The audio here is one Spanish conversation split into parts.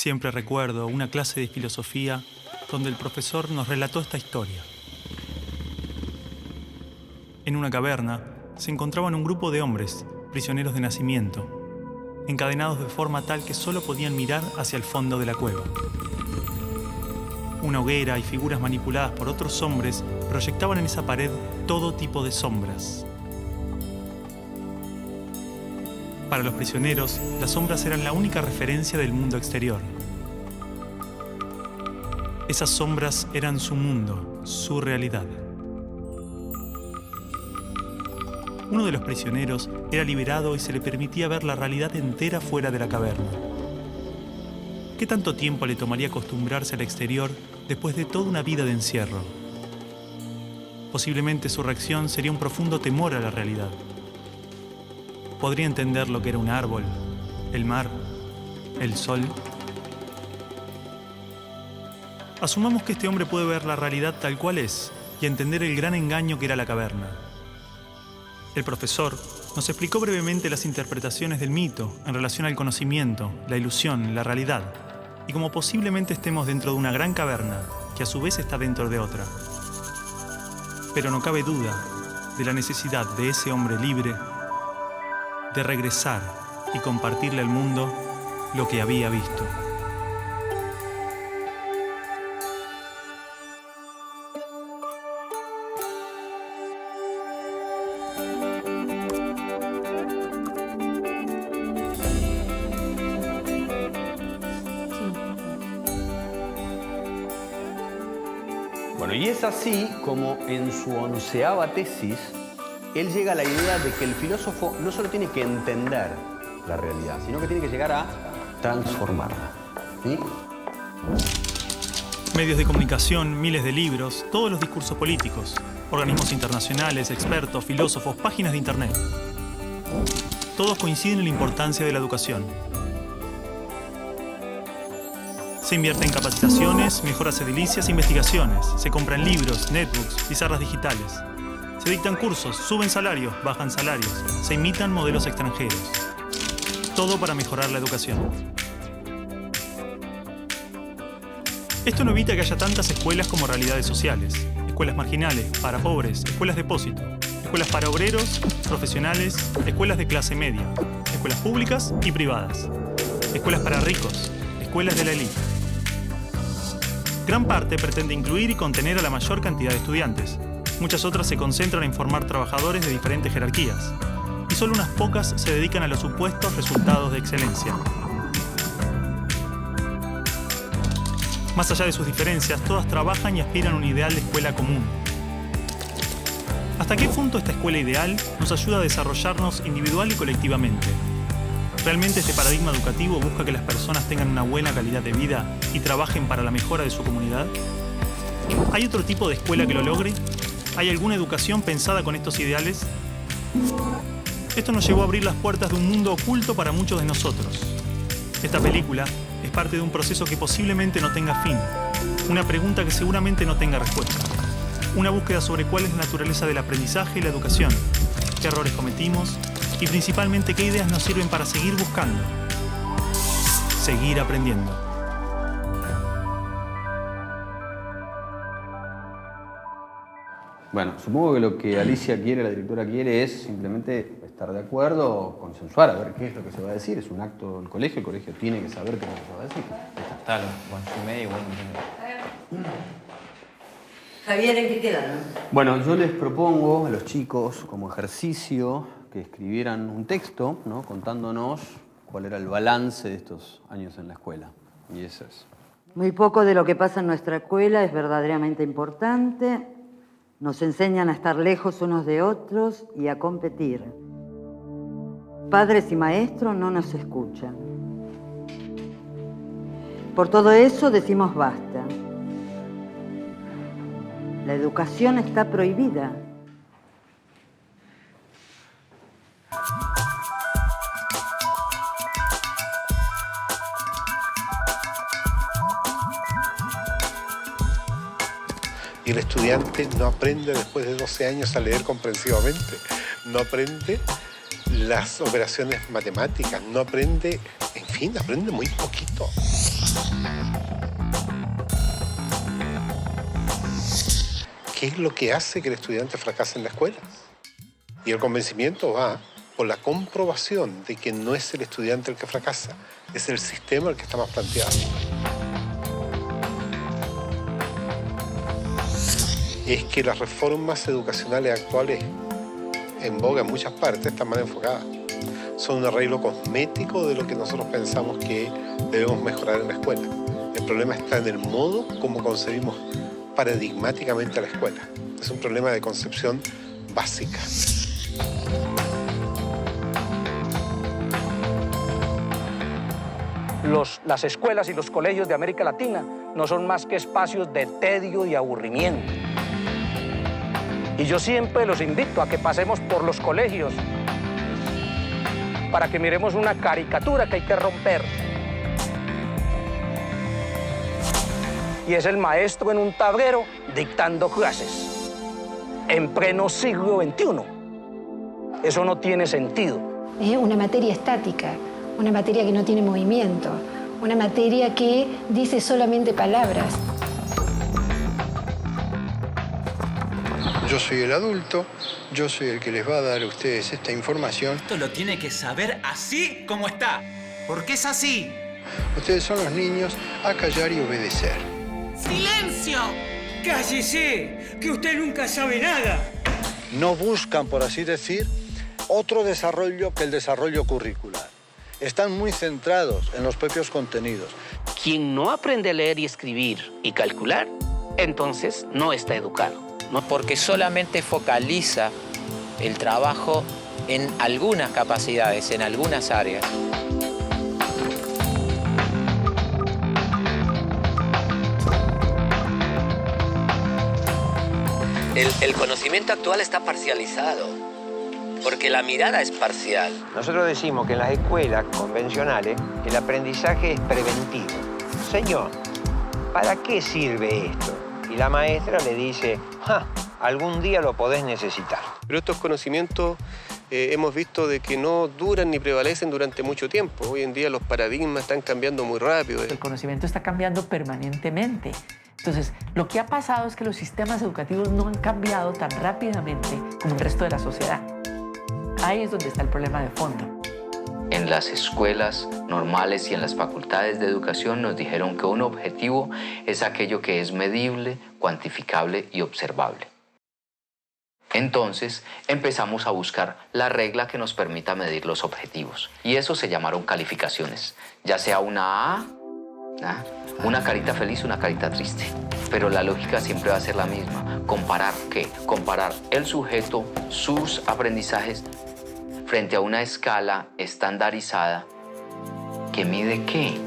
Siempre recuerdo una clase de filosofía donde el profesor nos relató esta historia. En una caverna se encontraban un grupo de hombres, prisioneros de nacimiento, encadenados de forma tal que solo podían mirar hacia el fondo de la cueva. Una hoguera y figuras manipuladas por otros hombres proyectaban en esa pared todo tipo de sombras. Para los prisioneros, las sombras eran la única referencia del mundo exterior. Esas sombras eran su mundo, su realidad. Uno de los prisioneros era liberado y se le permitía ver la realidad entera fuera de la caverna. ¿Qué tanto tiempo le tomaría acostumbrarse al exterior después de toda una vida de encierro? Posiblemente su reacción sería un profundo temor a la realidad. Podría entender lo que era un árbol, el mar, el sol. Asumamos que este hombre puede ver la realidad tal cual es y entender el gran engaño que era la caverna. El profesor nos explicó brevemente las interpretaciones del mito en relación al conocimiento, la ilusión, la realidad, y cómo posiblemente estemos dentro de una gran caverna que a su vez está dentro de otra. Pero no cabe duda de la necesidad de ese hombre libre de regresar y compartirle al mundo lo que había visto. Bueno, y es así como en su 11ª tesis, él llega a la idea de que el filósofo no solo tiene que entender la realidad, sino que tiene que llegar a transformarla. ¿Sí? Medios de comunicación, miles de libros, todos los discursos políticos, organismos internacionales, expertos, filósofos, páginas de internet. Todos coinciden en la importancia de la educación. Se invierte en capacitaciones, mejoras edilicias e investigaciones. Se compran libros, netbooks, pizarras digitales. Se dictan cursos, suben salarios, bajan salarios. Se imitan modelos extranjeros. Todo para mejorar la educación. Esto no evita que haya tantas escuelas como realidades sociales. Escuelas marginales, para pobres, escuelas depósito. Escuelas para obreros, profesionales, escuelas de clase media. Escuelas públicas y privadas. Escuelas para ricos, escuelas de la élite. Gran parte pretende incluir y contener a la mayor cantidad de estudiantes. Muchas otras se concentran en formar trabajadores de diferentes jerarquías. Y solo unas pocas se dedican a los supuestos resultados de excelencia. Más allá de sus diferencias, todas trabajan y aspiran a un ideal de escuela común. ¿Hasta qué punto esta escuela ideal nos ayuda a desarrollarnos individual y colectivamente? ¿Realmente este paradigma educativo busca que las personas tengan una buena calidad de vida y trabajen para la mejora de su comunidad? ¿Hay otro tipo de escuela que lo logre? ¿Hay alguna educación pensada con estos ideales? Esto nos llevó a abrir las puertas de un mundo oculto para muchos de nosotros. Esta película es parte de un proceso que posiblemente no tenga fin, una pregunta que seguramente no tenga respuesta, una búsqueda sobre cuál es la naturaleza del aprendizaje y la educación, qué errores cometimos y principalmente qué ideas nos sirven para seguir buscando, seguir aprendiendo. Bueno, supongo que lo que Alicia quiere, la directora quiere, es simplemente estar de acuerdo, consensuar, a ver qué es lo que se va a decir. Es un acto del colegio, el colegio tiene que saber qué es lo que se va a decir. Claro, bueno, y medio igual. Javier, ¿en qué quedaron? Bueno, yo les propongo a los chicos, como ejercicio, que escribieran un texto, ¿no?, contándonos cuál era el balance de estos años en la escuela. Y eso es. Muy poco de lo que pasa en nuestra escuela es verdaderamente importante. Nos enseñan a estar lejos unos de otros y a competir. Padres y maestros no nos escuchan. Por todo eso decimos basta. La educación está prohibida. Y el estudiante no aprende después de 12 años a leer comprensivamente, no aprende las operaciones matemáticas, no aprende, en fin, aprende muy poquito. ¿qué es lo que hace que el estudiante fracase en la escuela? Y el convencimiento va por la comprobación de que no es el estudiante el que fracasa, es el sistema el que está más planteado. Es que las reformas educacionales actuales, en boga en muchas partes, están mal enfocadas. Son un arreglo cosmético de lo que nosotros pensamos que debemos mejorar en la escuela. El problema está en el modo como concebimos paradigmáticamente a la escuela. Es un problema de concepción básica. Las escuelas y los colegios de América Latina no son más que espacios de tedio y aburrimiento. Y yo siempre los invito a que pasemos por los colegios para que miremos una caricatura que hay que romper. Y es el maestro en un tablero dictando clases en pleno siglo XXI. Eso no tiene sentido. Es una materia estática, una materia que no tiene movimiento, una materia que dice solamente palabras. Yo soy el adulto, yo soy el que les va a dar a ustedes esta información. Esto lo tiene que saber así como está, porque es así. Ustedes son los niños a callar y obedecer. ¡Silencio! ¡Cállese! ¡Que usted nunca sabe nada! No buscan, por así decir, otro desarrollo que el desarrollo curricular. Están muy centrados en los propios contenidos. Quien no aprende a leer y escribir y calcular, entonces no está educado. No, porque solamente focaliza el trabajo en algunas capacidades, en algunas áreas. El conocimiento actual está parcializado, porque la mirada es parcial. Nosotros decimos que en las escuelas convencionales el aprendizaje es preventivo. Señor, ¿para qué sirve esto? Y la maestra le dice, algún día lo podés necesitar. Pero estos conocimientos hemos visto de que no duran ni prevalecen durante mucho tiempo. Hoy en día los paradigmas están cambiando muy rápido. El conocimiento está cambiando permanentemente. Entonces, lo que ha pasado es que los sistemas educativos no han cambiado tan rápidamente como el resto de la sociedad. Ahí es donde está el problema de fondo. En las escuelas normales y en las facultades de educación nos dijeron que un objetivo es aquello que es medible, cuantificable y observable. Entonces empezamos a buscar la regla que nos permita medir los objetivos. Y eso se llamaron calificaciones, ya sea una A, una carita feliz, una carita triste. Pero la lógica siempre va a ser la misma. ¿Comparar qué? Comparar el sujeto, sus aprendizajes, frente a una escala estandarizada que mide qué,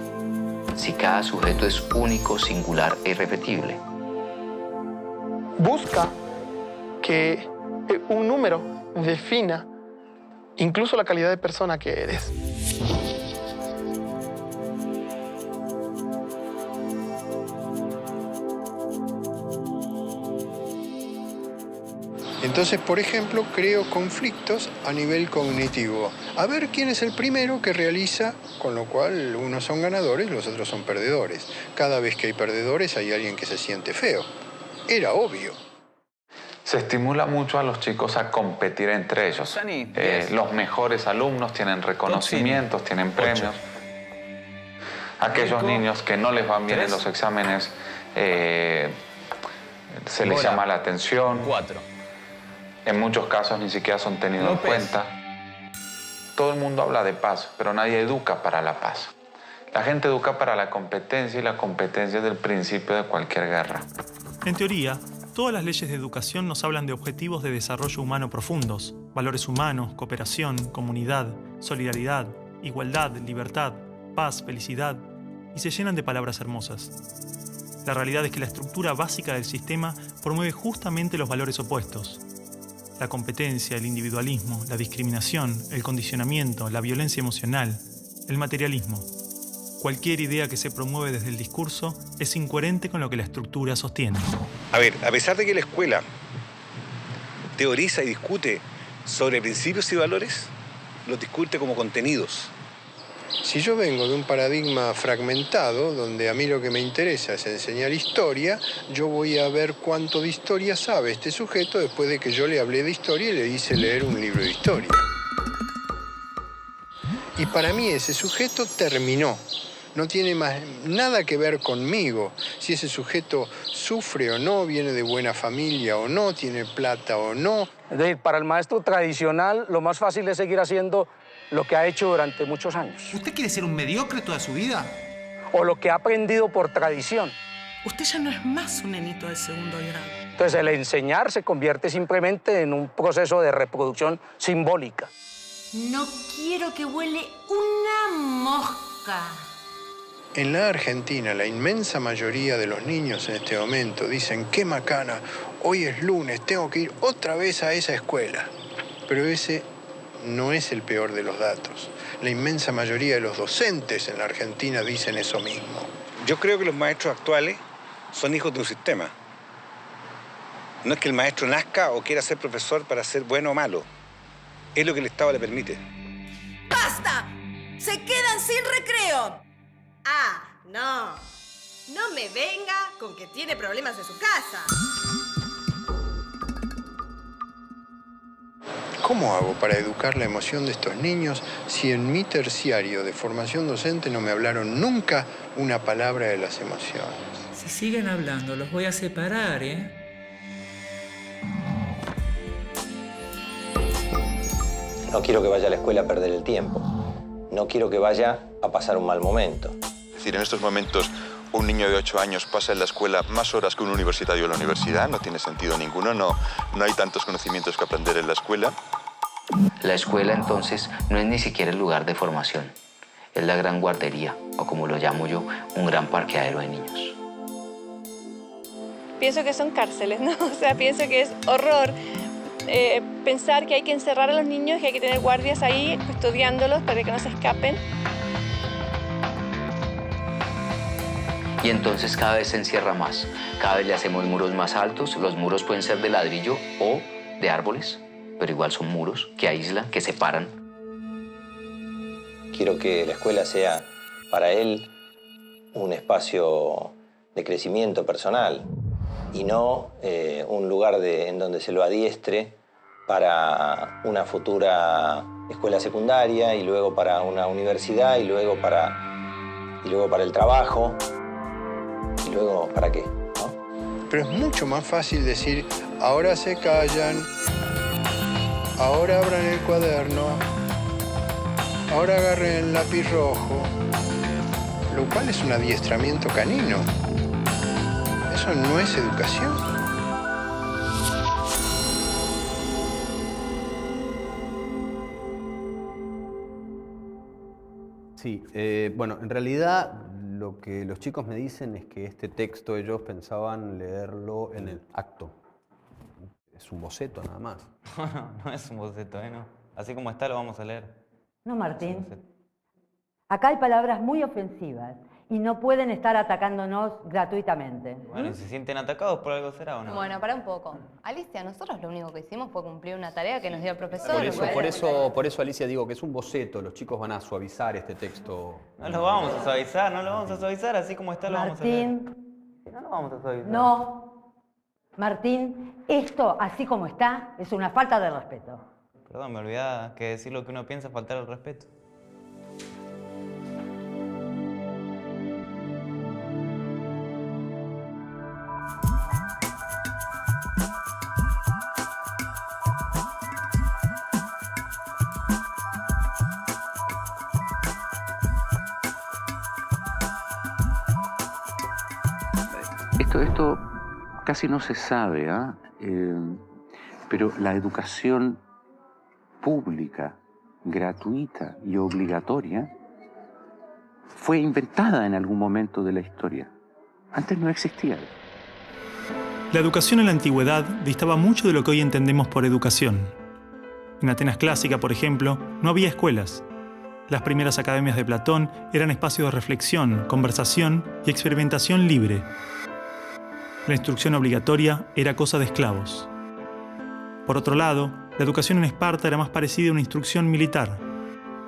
si cada sujeto es único, singular e irrepetible. Busca que un número defina incluso la calidad de persona que eres. Entonces, por ejemplo, creo conflictos a nivel cognitivo. A ver quién es el primero que realiza, con lo cual unos son ganadores, los otros son perdedores. Cada vez que hay perdedores hay alguien que se siente feo. Era obvio. Se estimula mucho a los chicos a competir entre ellos. Los mejores alumnos tienen reconocimientos, tienen premios. Aquellos niños que no les van bien en los exámenes, se les llama la atención. 4. En muchos casos ni siquiera son tenidos en cuenta. Todo el mundo habla de paz, pero nadie educa para la paz. La gente educa para la competencia y la competencia es el principio de cualquier guerra. En teoría, todas las leyes de educación nos hablan de objetivos de desarrollo humano profundos, valores humanos, cooperación, comunidad, solidaridad, igualdad, libertad, paz, felicidad, y se llenan de palabras hermosas. La realidad es que la estructura básica del sistema promueve justamente los valores opuestos. La competencia, el individualismo, la discriminación, el condicionamiento, la violencia emocional, el materialismo. Cualquier idea que se promueve desde el discurso es incoherente con lo que la estructura sostiene. A ver, a pesar de que la escuela teoriza y discute sobre principios y valores, los discute como contenidos. Si yo vengo de un paradigma fragmentado, donde a mí lo que me interesa es enseñar historia, yo voy a ver cuánto de historia sabe este sujeto después de que yo le hablé de historia y le hice leer un libro de historia. Y para mí ese sujeto terminó. No tiene más nada que ver conmigo. Si ese sujeto sufre o no, viene de buena familia o no, tiene plata o no. Es decir, para el maestro tradicional, lo más fácil es seguir haciendo lo que ha hecho durante muchos años. ¿Usted quiere ser un mediocre toda su vida? O lo que ha aprendido por tradición. Usted ya no es más un nenito de segundo grado. Entonces, el enseñar se convierte simplemente en un proceso de reproducción simbólica. No quiero que huele una mosca. En la Argentina, la inmensa mayoría de los niños en este momento dicen, qué macana, hoy es lunes, tengo que ir otra vez a esa escuela. Pero ese no es el peor de los datos. La inmensa mayoría de los docentes en la Argentina dicen eso mismo. Yo creo que los maestros actuales son hijos de un sistema. No es que el maestro nazca o quiera ser profesor para ser bueno o malo. Es lo que el Estado le permite. ¡Basta! ¡Se quedan sin recreo! Ah, no. No me venga con que tiene problemas en su casa. ¿Cómo hago para educar la emoción de estos niños si en mi terciario de formación docente no me hablaron nunca una palabra de las emociones? Si siguen hablando, los voy a separar, ¿eh? No quiero que vaya a la escuela a perder el tiempo. No quiero que vaya a pasar un mal momento. Es decir, en estos momentos un niño de 8 años pasa en la escuela más horas que un universitario en la universidad. No tiene sentido ninguno, no hay tantos conocimientos que aprender en la escuela. La escuela, entonces, no es ni siquiera el lugar de formación. Es la gran guardería, o como lo llamo yo, un gran parqueadero de niños. Pienso que son cárceles, ¿no? O sea, pienso que es horror pensar que hay que encerrar a los niños, que hay que tener guardias ahí custodiándolos para que no se escapen. Y entonces cada vez se encierra más. Cada vez le hacemos muros más altos. Los muros pueden ser de ladrillo o de árboles, pero igual son muros que aíslan, que separan. Quiero que la escuela sea para él un espacio de crecimiento personal y no un lugar en donde se lo adiestre para una futura escuela secundaria y luego para una universidad y luego para el trabajo. ¿Y luego para qué? ¿No? Pero es mucho más fácil decir, ahora se callan, ahora abran el cuaderno, ahora agarren el lápiz rojo, lo cual es un adiestramiento canino. Eso no es educación. Sí, bueno, en realidad lo que los chicos me dicen es que este texto ellos pensaban leerlo en el acto. Es un boceto nada más. No es un boceto, ¿no? Así como está lo vamos a leer. No, Martín. Acá hay palabras muy ofensivas y no pueden estar atacándonos gratuitamente. Bueno, y se sienten atacados por algo será o no. Bueno, para un poco. Alicia, nosotros lo único que hicimos fue cumplir una tarea que nos dio el profesor. Por eso, Alicia, digo que es un boceto. Los chicos van a suavizar este texto. No lo vamos a suavizar, no lo vamos a suavizar. Así como está lo vamos a leer. Martín. No lo vamos a suavizar. No. Martín, esto, así como está, es una falta de respeto. Perdón, me olvidaba que decir lo que uno piensa es faltar el respeto. Esto casi no se sabe, pero la educación pública, gratuita y obligatoria fue inventada en algún momento de la historia. Antes no existía. La educación en la antigüedad distaba mucho de lo que hoy entendemos por educación. En Atenas clásica, por ejemplo, no había escuelas. Las primeras academias de Platón eran espacios de reflexión, conversación y experimentación libre. La instrucción obligatoria era cosa de esclavos. Por otro lado, la educación en Esparta era más parecida a una instrucción militar.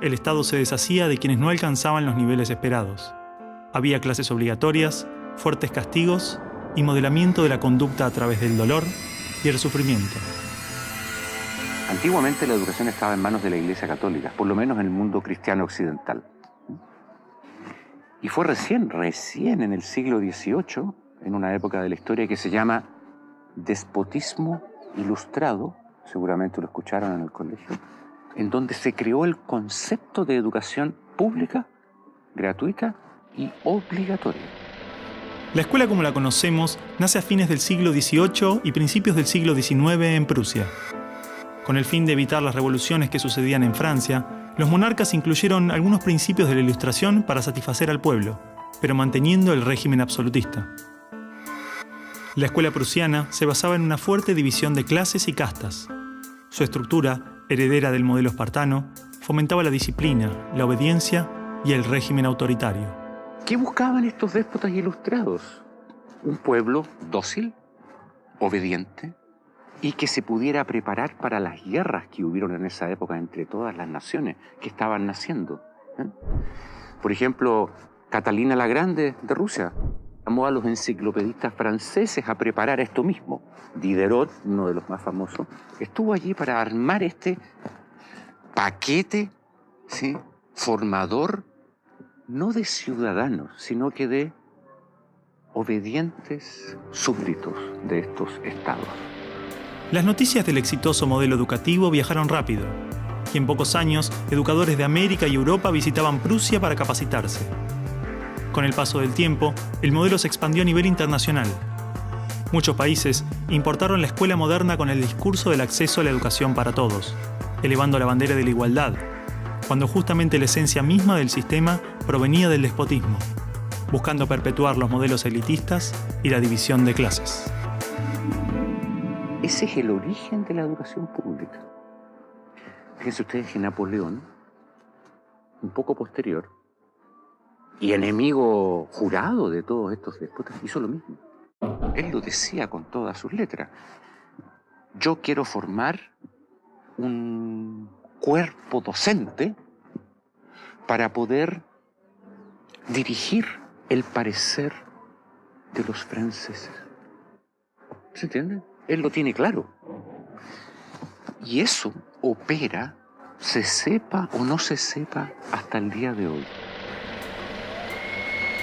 el Estado se deshacía de quienes no alcanzaban los niveles esperados. Había clases obligatorias, fuertes castigos y modelamiento de la conducta a través del dolor y el sufrimiento. Antiguamente la educación estaba en manos de la Iglesia Católica, por lo menos en el mundo cristiano occidental. Y fue recién en el siglo XVIII, en una época de la historia que se llama despotismo ilustrado, seguramente lo escucharon en el colegio, en donde se creó el concepto de educación pública, gratuita y obligatoria. La escuela como la conocemos nace a fines del siglo XVIII y principios del siglo XIX en Prusia. Con el fin de evitar las revoluciones que sucedían en Francia, los monarcas incluyeron algunos principios de la Ilustración para satisfacer al pueblo, pero manteniendo el régimen absolutista. La escuela prusiana se basaba en una fuerte división de clases y castas. Su estructura, heredera del modelo espartano, fomentaba la disciplina, la obediencia y el régimen autoritario. ¿Qué buscaban estos déspotas ilustrados? Un pueblo dócil, obediente, y que se pudiera preparar para las guerras que hubieron en esa época entre todas las naciones que estaban naciendo. Por ejemplo, Catalina la Grande de Rusia llamó a los enciclopedistas franceses a preparar esto mismo. Diderot, uno de los más famosos, estuvo allí para armar este paquete, ¿sí?, formador, no de ciudadanos, sino que de obedientes súbditos de estos estados. Las noticias del exitoso modelo educativo viajaron rápido, y en pocos años, educadores de América y Europa visitaban Prusia para capacitarse. Con el paso del tiempo, el modelo se expandió a nivel internacional. Muchos países importaron la escuela moderna con el discurso del acceso a la educación para todos, elevando la bandera de la igualdad, cuando justamente la esencia misma del sistema provenía del despotismo, buscando perpetuar los modelos elitistas y la división de clases. Ese es el origen de la educación pública. Fíjense ustedes que Napoleón, un poco posterior, y enemigo jurado de todos estos déspotas, hizo lo mismo. Él lo decía con todas sus letras. Yo quiero formar un cuerpo docente para poder dirigir el parecer de los franceses. ¿Se entiende? Él lo tiene claro. Y eso opera, se sepa o no se sepa, hasta el día de hoy.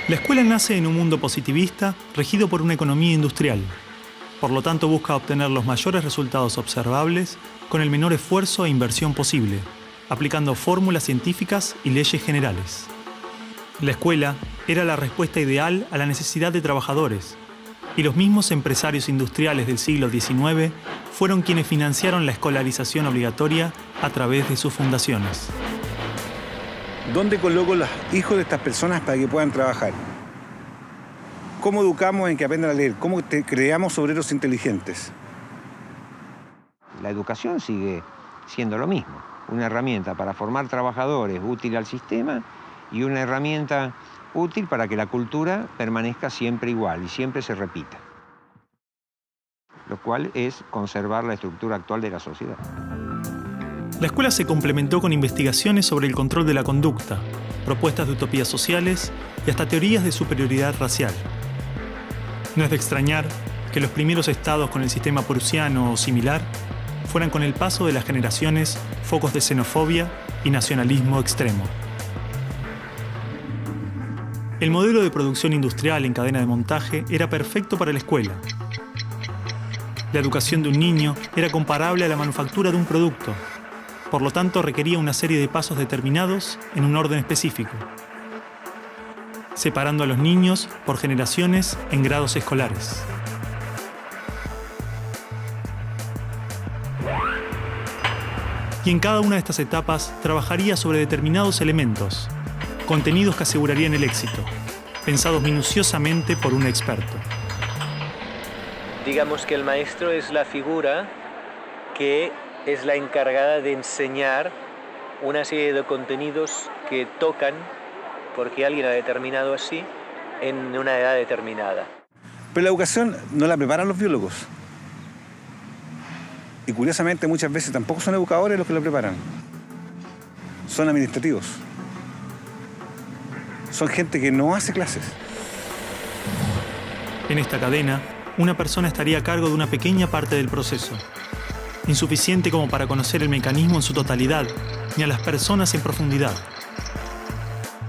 La escuela nace en un mundo positivista regido por una economía industrial. Por lo tanto, busca obtener los mayores resultados observables con el menor esfuerzo e inversión posible, aplicando fórmulas científicas y leyes generales. La escuela era la respuesta ideal a la necesidad de trabajadores, y los mismos empresarios industriales del siglo XIX fueron quienes financiaron la escolarización obligatoria a través de sus fundaciones. ¿Dónde coloco los hijos de estas personas para que puedan trabajar? ¿Cómo educamos en que aprendan a leer? ¿Cómo creamos obreros inteligentes? La educación sigue siendo lo mismo, una herramienta para formar trabajadores útil al sistema y una herramienta útil para que la cultura permanezca siempre igual y siempre se repita, lo cual es conservar la estructura actual de la sociedad. La escuela se complementó con investigaciones sobre el control de la conducta, propuestas de utopías sociales y hasta teorías de superioridad racial. No es de extrañar que los primeros estados con el sistema prusiano o similar fueran con el paso de las generaciones focos de xenofobia y nacionalismo extremo. El modelo de producción industrial en cadena de montaje era perfecto para la escuela. La educación de un niño era comparable a la manufactura de un producto. Por lo tanto, requería una serie de pasos determinados en un orden específico, separando a los niños por generaciones en grados escolares. Y en cada una de estas etapas trabajaría sobre determinados elementos, contenidos que asegurarían el éxito, pensados minuciosamente por un experto. Digamos que el maestro es la figura que es la encargada de enseñar una serie de contenidos que tocan, porque alguien ha determinado así, en una edad determinada. Pero la educación no la preparan los biólogos. Y curiosamente muchas veces tampoco son educadores los que la preparan. son administrativos. Son gente que no hace clases. En esta cadena, una persona estaría a cargo de una pequeña parte del proceso, insuficiente como para conocer el mecanismo en su totalidad, ni a las personas en profundidad.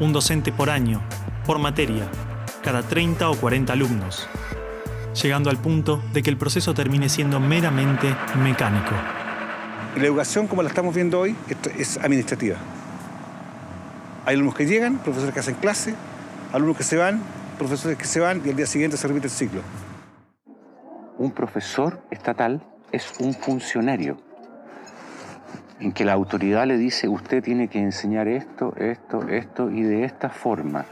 Un docente por año, por materia, cada 30 o 40 alumnos, llegando al punto de que el proceso termine siendo meramente mecánico. Y la educación, como la estamos viendo hoy, es administrativa. Hay alumnos que llegan, profesores que hacen clase, alumnos que se van, profesores que se van y al día siguiente se repite el ciclo. Un profesor estatal es un funcionario en que la autoridad le dice usted tiene que enseñar esto y de esta forma.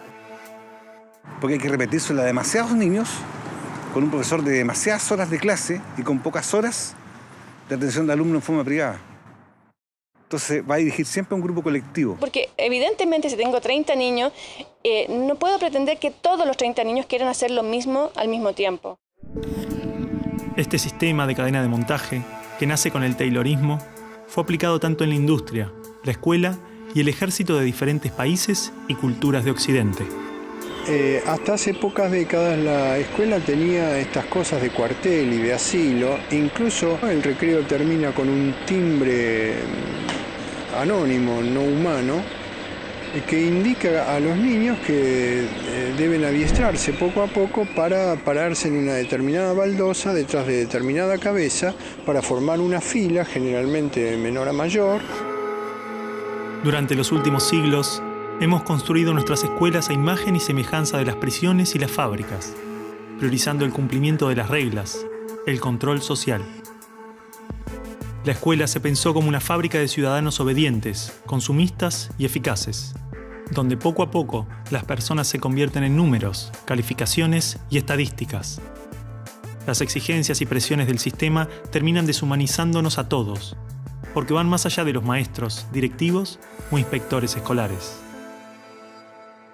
Porque hay que repetírselo a demasiados niños con un profesor de demasiadas horas de clase y con pocas horas de atención de alumnos en forma privada. Entonces va a dirigir siempre a un grupo colectivo. Porque evidentemente si tengo 30 niños, no puedo pretender que todos los 30 niños quieran hacer lo mismo al mismo tiempo. Este sistema de cadena de montaje, que nace con el taylorismo, fue aplicado tanto en la industria, la escuela y el ejército de diferentes países y culturas de Occidente. Hasta hace pocas décadas la escuela tenía estas cosas de cuartel y de asilo. Incluso el recreo termina con un timbre anónimo, no humano, que indica a los niños que deben adiestrarse poco a poco para pararse en una determinada baldosa detrás de determinada cabeza para formar una fila, generalmente de menor a mayor. Durante los últimos siglos, hemos construido nuestras escuelas a imagen y semejanza de las prisiones y las fábricas, priorizando el cumplimiento de las reglas, el control social. La escuela se pensó como una fábrica de ciudadanos obedientes, consumistas y eficaces, donde poco a poco las personas se convierten en números, calificaciones y estadísticas. Las exigencias y presiones del sistema terminan deshumanizándonos a todos, porque van más allá de los maestros, directivos o inspectores escolares.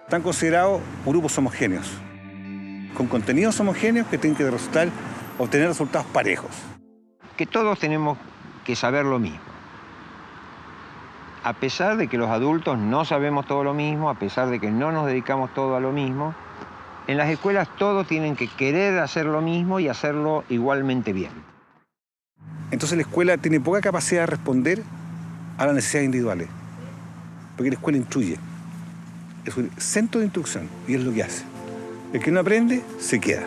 Están considerados grupos homogéneos, con contenidos homogéneos que tienen que obtener resultados parejos. Que todos tenemos que saber lo mismo. A pesar de que los adultos no sabemos todo lo mismo, a pesar de que no nos dedicamos todo a lo mismo, en las escuelas todos tienen que querer hacer lo mismo y hacerlo igualmente bien. Entonces la escuela tiene poca capacidad de responder a las necesidades individuales, porque la escuela instruye. Es un centro de instrucción y es lo que hace. El que no aprende, se queda.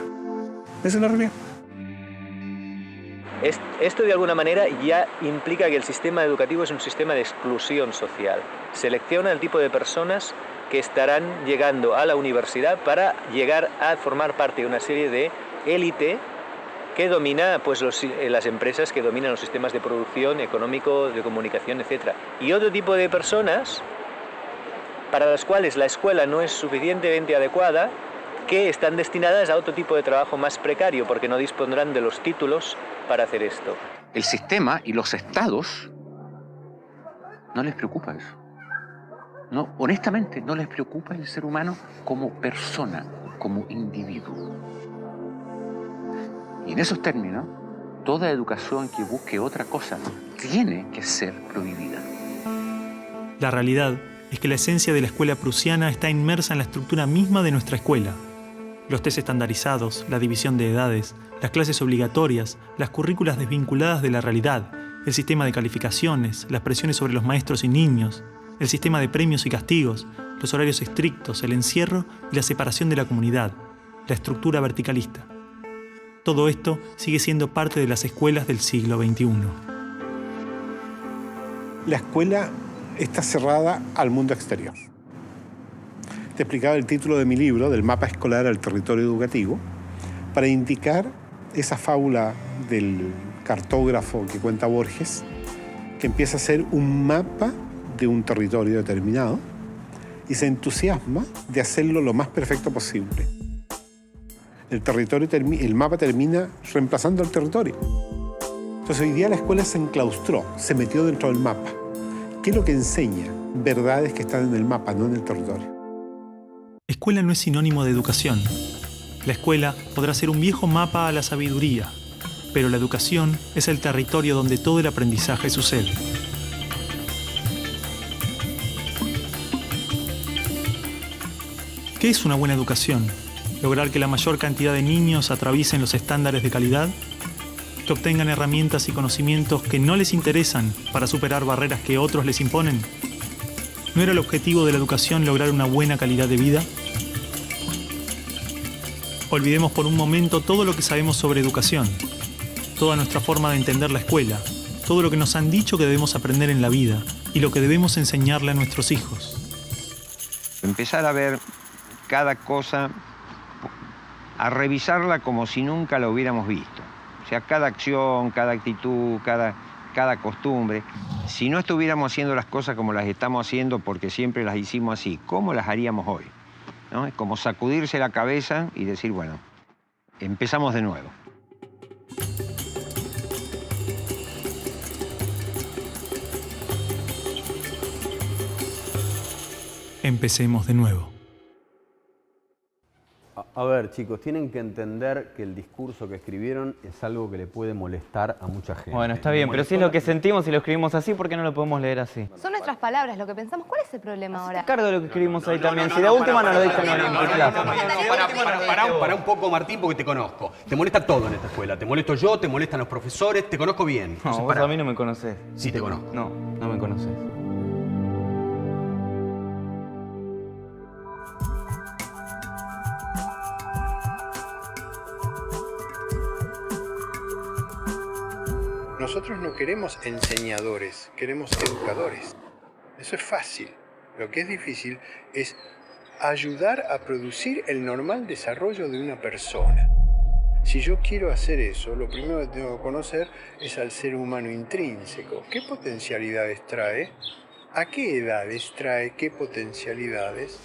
Esa es la realidad. Esto de alguna manera ya implica que el sistema educativo es un sistema de exclusión social. Selecciona el tipo de personas que estarán llegando a la universidad para llegar a formar parte de una serie de élite que domina pues, las empresas que dominan los sistemas de producción, económico, de comunicación, etc. Y otro tipo de personas para las cuales la escuela no es suficientemente adecuada, que están destinadas a otro tipo de trabajo más precario, porque no dispondrán de los títulos para hacer esto. El sistema y los estados no les preocupa eso. No, honestamente, no les preocupa el ser humano como persona, como individuo. Y en esos términos, toda educación que busque otra cosa tiene que ser prohibida. La realidad es que la esencia de la escuela prusiana está inmersa en la estructura misma de nuestra escuela. Los test estandarizados, la división de edades, las clases obligatorias, las currículas desvinculadas de la realidad, el sistema de calificaciones, las presiones sobre los maestros y niños, el sistema de premios y castigos, los horarios estrictos, el encierro y la separación de la comunidad, la estructura verticalista. Todo esto sigue siendo parte de las escuelas del siglo XXI. La escuela está cerrada al mundo exterior. Te explicaba el título de mi libro, del mapa escolar al territorio educativo, para indicar esa fábula del cartógrafo que cuenta Borges, que empieza a ser un mapa de un territorio determinado y se entusiasma de hacerlo lo más perfecto posible. El mapa termina reemplazando al territorio. Entonces hoy día la escuela se enclaustró, se metió dentro del mapa. ¿Qué es lo que enseña? Verdades que están en el mapa, no en el territorio. Escuela no es sinónimo de educación. La escuela podrá ser un viejo mapa a la sabiduría, pero la educación es el territorio donde todo el aprendizaje sucede. ¿Qué es una buena educación? ¿Lograr que la mayor cantidad de niños atraviesen los estándares de calidad? ¿Que obtengan herramientas y conocimientos que no les interesan para superar barreras que otros les imponen? ¿No era el objetivo de la educación lograr una buena calidad de vida? Olvidemos por un momento todo lo que sabemos sobre educación, toda nuestra forma de entender la escuela, todo lo que nos han dicho que debemos aprender en la vida y lo que debemos enseñarle a nuestros hijos. Empezar a ver cada cosa, a revisarla como si nunca la hubiéramos visto. O sea, cada acción, cada actitud, cada costumbre. Si no estuviéramos haciendo las cosas como las estamos haciendo porque siempre las hicimos así, ¿cómo las haríamos hoy? ¿No? Es como sacudirse la cabeza y decir, bueno, empezamos de nuevo. Empecemos de nuevo. A ver, chicos, tienen que entender que el discurso que escribieron es algo que le puede molestar a mucha gente. Bueno, está bien, pero si es lo que sentimos y lo escribimos así, ¿por qué no lo podemos leer así? Son nuestras palabras, lo que pensamos. ¿Cuál es el problema ahora? Cargo de lo que escribimos ahí también. Si de última no lo dicen en tu clase. Pará un poco, Martín, porque te conozco. Te molesta todo en esta escuela. Te molesto yo, te molestan los profesores, te conozco bien. No, vos a mí no me conocés. Sí te conozco. No, no me conocés. Nosotros no queremos enseñadores, queremos educadores. Eso es fácil. Lo que es difícil es ayudar a producir el normal desarrollo de una persona. Si yo quiero hacer eso, lo primero que tengo que conocer es al ser humano intrínseco. ¿Qué potencialidades trae? ¿A qué edades trae qué potencialidades?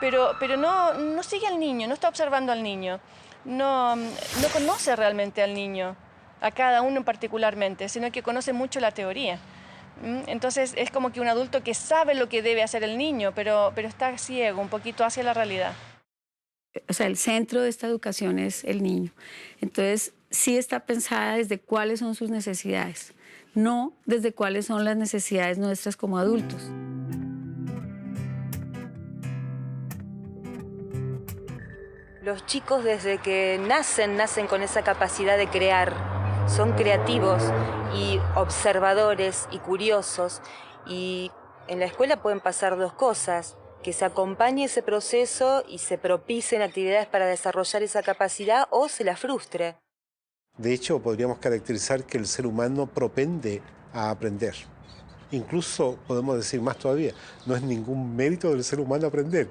Pero no sigue al niño, no está observando al niño. No conoce realmente al niño, a cada uno particularmente, sino que conoce mucho la teoría. Entonces es como que un adulto que sabe lo que debe hacer el niño, pero está ciego un poquito hacia la realidad. O sea, el centro de esta educación es el niño. Entonces, sí está pensada desde cuáles son sus necesidades, no desde cuáles son las necesidades nuestras como adultos. Los chicos desde que nacen con esa capacidad de crear. Son creativos y observadores y curiosos. Y en la escuela pueden pasar dos cosas: que se acompañe ese proceso y se propicien actividades para desarrollar esa capacidad, o se la frustre. De hecho, podríamos caracterizar que el ser humano propende a aprender. Incluso podemos decir más todavía, no es ningún mérito del ser humano aprender.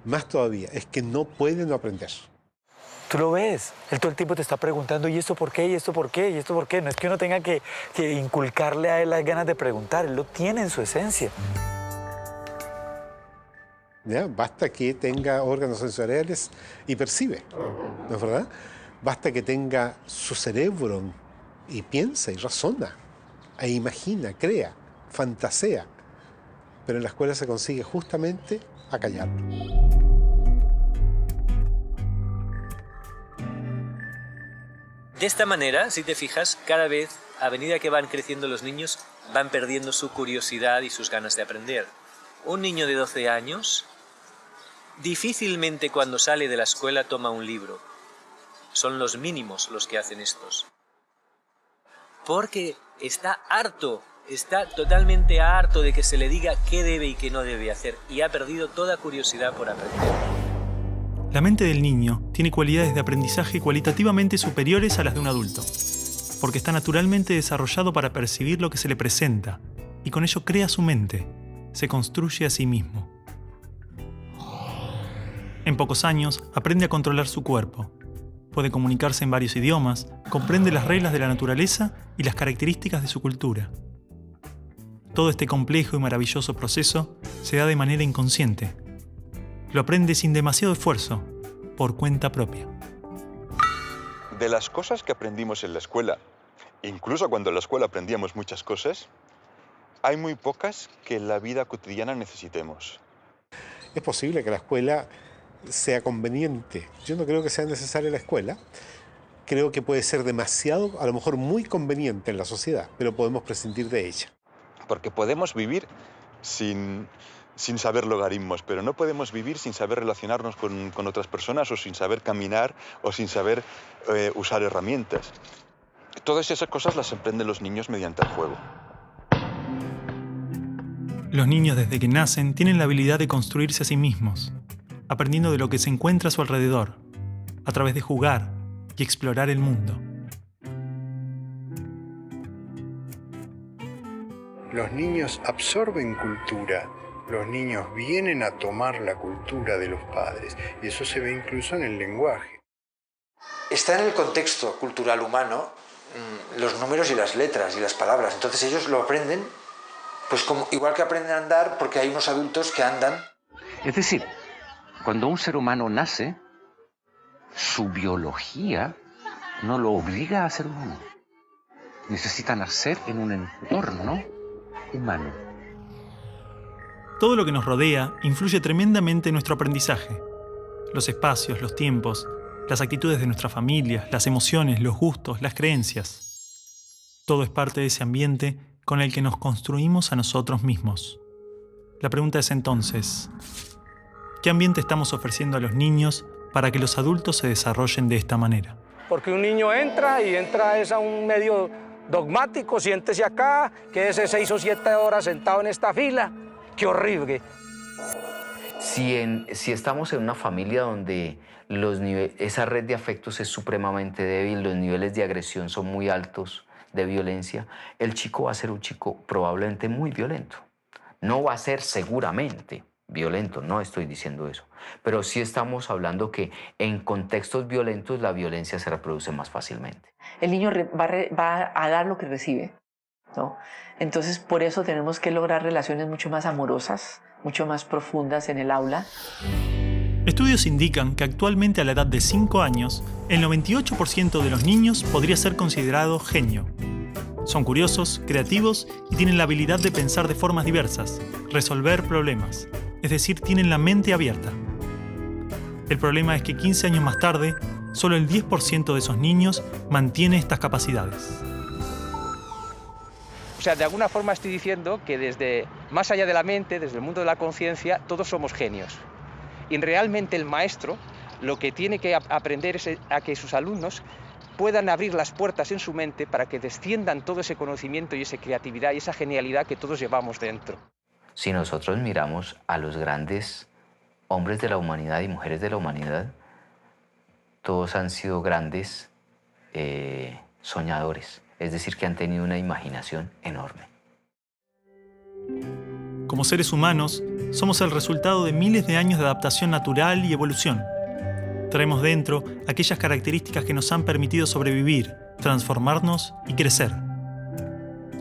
Más todavía, es que no puede no aprender. Tú lo ves, él todo el tiempo te está preguntando, ¿y esto por qué? ¿Y esto por qué? ¿Y esto por qué? No es que uno tenga que inculcarle a él las ganas de preguntar, él lo tiene en su esencia. ¿Ya? Basta que tenga órganos sensoriales y percibe, ¿no es verdad? Basta que tenga su cerebro y piensa y razona, e imagina, crea, fantasea. Pero en la escuela se consigue justamente acallarlo. De esta manera, si te fijas, cada vez, a medida que van creciendo los niños, van perdiendo su curiosidad y sus ganas de aprender. Un niño de 12 años difícilmente cuando sale de la escuela toma un libro. Son los mínimos los que hacen estos. Porque está harto, está totalmente harto de que se le diga qué debe y qué no debe hacer, y ha perdido toda curiosidad por aprender. La mente del niño tiene cualidades de aprendizaje cualitativamente superiores a las de un adulto, porque está naturalmente desarrollado para percibir lo que se le presenta, y con ello crea su mente, se construye a sí mismo. En pocos años aprende a controlar su cuerpo, puede comunicarse en varios idiomas, comprende las reglas de la naturaleza y las características de su cultura. Todo este complejo y maravilloso proceso se da de manera inconsciente. Lo aprende sin demasiado esfuerzo, por cuenta propia. De las cosas que aprendimos en la escuela, incluso cuando en la escuela aprendíamos muchas cosas, hay muy pocas que en la vida cotidiana necesitemos. Es posible que la escuela sea conveniente. Yo no creo que sea necesaria la escuela. Creo que puede ser demasiado, a lo mejor muy conveniente en la sociedad, pero podemos prescindir de ella. Porque podemos vivir sin sin saber logaritmos, pero no podemos vivir sin saber relacionarnos con otras personas o sin saber caminar o sin saber usar herramientas. Todas esas cosas las aprenden los niños mediante el juego. Los niños desde que nacen tienen la habilidad de construirse a sí mismos, aprendiendo de lo que se encuentra a su alrededor, a través de jugar y explorar el mundo. Los niños absorben cultura. Los niños vienen a tomar la cultura de los padres y eso se ve incluso en el lenguaje. Está en el contexto cultural humano los números y las letras y las palabras. Entonces ellos lo aprenden, pues como, igual que aprenden a andar porque hay unos adultos que andan. Es decir, cuando un ser humano nace, su biología no lo obliga a ser humano. Necesita nacer en un entorno humano. Todo lo que nos rodea influye tremendamente en nuestro aprendizaje. Los espacios, los tiempos, las actitudes de nuestra familia, las emociones, los gustos, las creencias. Todo es parte de ese ambiente con el que nos construimos a nosotros mismos. La pregunta es entonces, ¿qué ambiente estamos ofreciendo a los niños para que los adultos se desarrollen de esta manera? Porque un niño entra es a un medio dogmático, siéntese acá, quédese 6 o 7 horas sentado en esta fila. ¡Qué horrible! Si estamos en una familia donde esa red de afectos es supremamente débil, los niveles de agresión son muy altos, de violencia, el chico va a ser un chico probablemente muy violento. No va a ser seguramente violento, no estoy diciendo eso, pero sí estamos hablando que en contextos violentos la violencia se reproduce más fácilmente. El niño va a dar lo que recibe, ¿no? Entonces, por eso tenemos que lograr relaciones mucho más amorosas, mucho más profundas en el aula. Estudios indican que actualmente a la edad de 5 años, el 98% de los niños podría ser considerado genio. Son curiosos, creativos y tienen la habilidad de pensar de formas diversas, resolver problemas, es decir, tienen la mente abierta. El problema es que 15 años más tarde, solo el 10% de esos niños mantiene estas capacidades. O sea, de alguna forma estoy diciendo que desde más allá de la mente, desde el mundo de la conciencia, todos somos genios. Y realmente el maestro lo que tiene que aprender es a que sus alumnos puedan abrir las puertas en su mente para que desciendan todo ese conocimiento y esa creatividad y esa genialidad que todos llevamos dentro. Si nosotros miramos a los grandes hombres de la humanidad y mujeres de la humanidad, todos han sido grandes soñadores. Es decir, que han tenido una imaginación enorme. Como seres humanos, somos el resultado de miles de años de adaptación natural y evolución. Traemos dentro aquellas características que nos han permitido sobrevivir, transformarnos y crecer.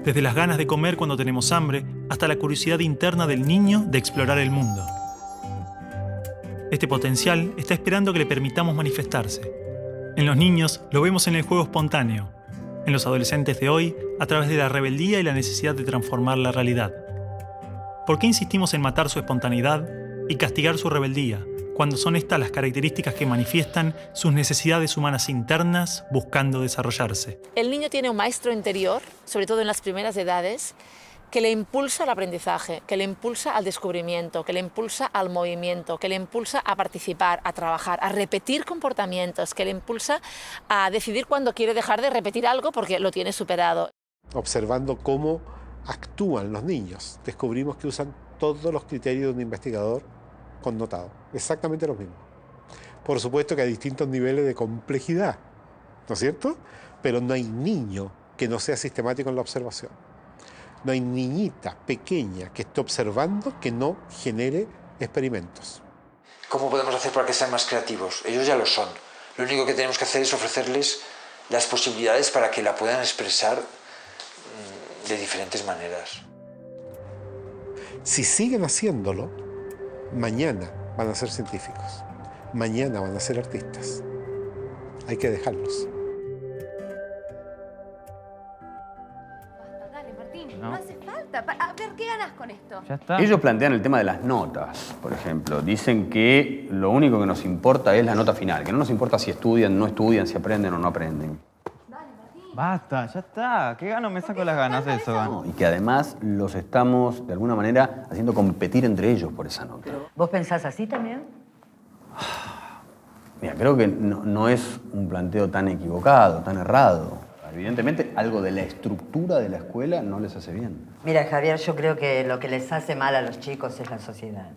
Desde las ganas de comer cuando tenemos hambre, hasta la curiosidad interna del niño de explorar el mundo. Este potencial está esperando que le permitamos manifestarse. En los niños lo vemos en el juego espontáneo. En los adolescentes de hoy, a través de la rebeldía y la necesidad de transformar la realidad. ¿Por qué insistimos en matar su espontaneidad y castigar su rebeldía, cuando son estas las características que manifiestan sus necesidades humanas internas buscando desarrollarse? El niño tiene un maestro interior, sobre todo en las primeras edades, que le impulsa al aprendizaje, que le impulsa al descubrimiento, que le impulsa al movimiento, que le impulsa a participar, a trabajar, a repetir comportamientos, que le impulsa a decidir cuándo quiere dejar de repetir algo porque lo tiene superado. Observando cómo actúan los niños, descubrimos que usan todos los criterios de un investigador connotado, exactamente los mismos. Por supuesto que hay distintos niveles de complejidad, ¿no es cierto? Pero no hay niño que no sea sistemático en la observación. No hay niñita pequeña que esté observando que no genere experimentos. ¿Cómo podemos hacer para que sean más creativos? Ellos ya lo son. Lo único que tenemos que hacer es ofrecerles las posibilidades para que la puedan expresar de diferentes maneras. Si siguen haciéndolo, mañana van a ser científicos. Mañana van a ser artistas. Hay que dejarlos. No hace falta. A ver, ¿qué ganas con esto? Ya está. Ellos plantean el tema de las notas, por ejemplo. Dicen que lo único que nos importa es la nota final, que no nos importa si estudian, no estudian, si aprenden o no aprenden. Basta, ya está. ¿Qué gano me saco las ganas de eso? No, y que además los estamos, de alguna manera, haciendo competir entre ellos por esa nota. ¿Vos pensás así también? Mira, creo que no es un planteo tan equivocado, tan errado. Evidentemente, algo de la estructura de la escuela no les hace bien. Mira, Javier, yo creo que lo que les hace mal a los chicos es la sociedad.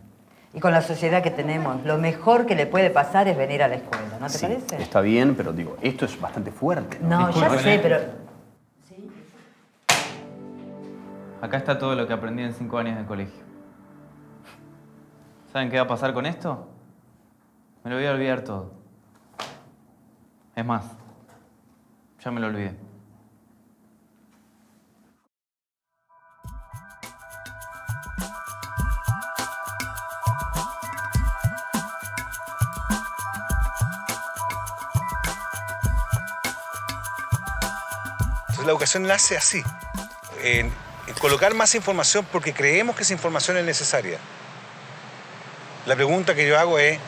Y con la sociedad que tenemos, lo mejor que le puede pasar es venir a la escuela, ¿no te parece? Está bien, pero digo, esto es bastante fuerte. No, ya sé, pero... Acá está todo lo que aprendí en 5 años de colegio. ¿Saben qué va a pasar con esto? Me lo voy a olvidar todo. Es más, ya me lo olvidé. Entonces la educación nace así, en colocar más información porque creemos que esa información es necesaria. La pregunta que yo hago es,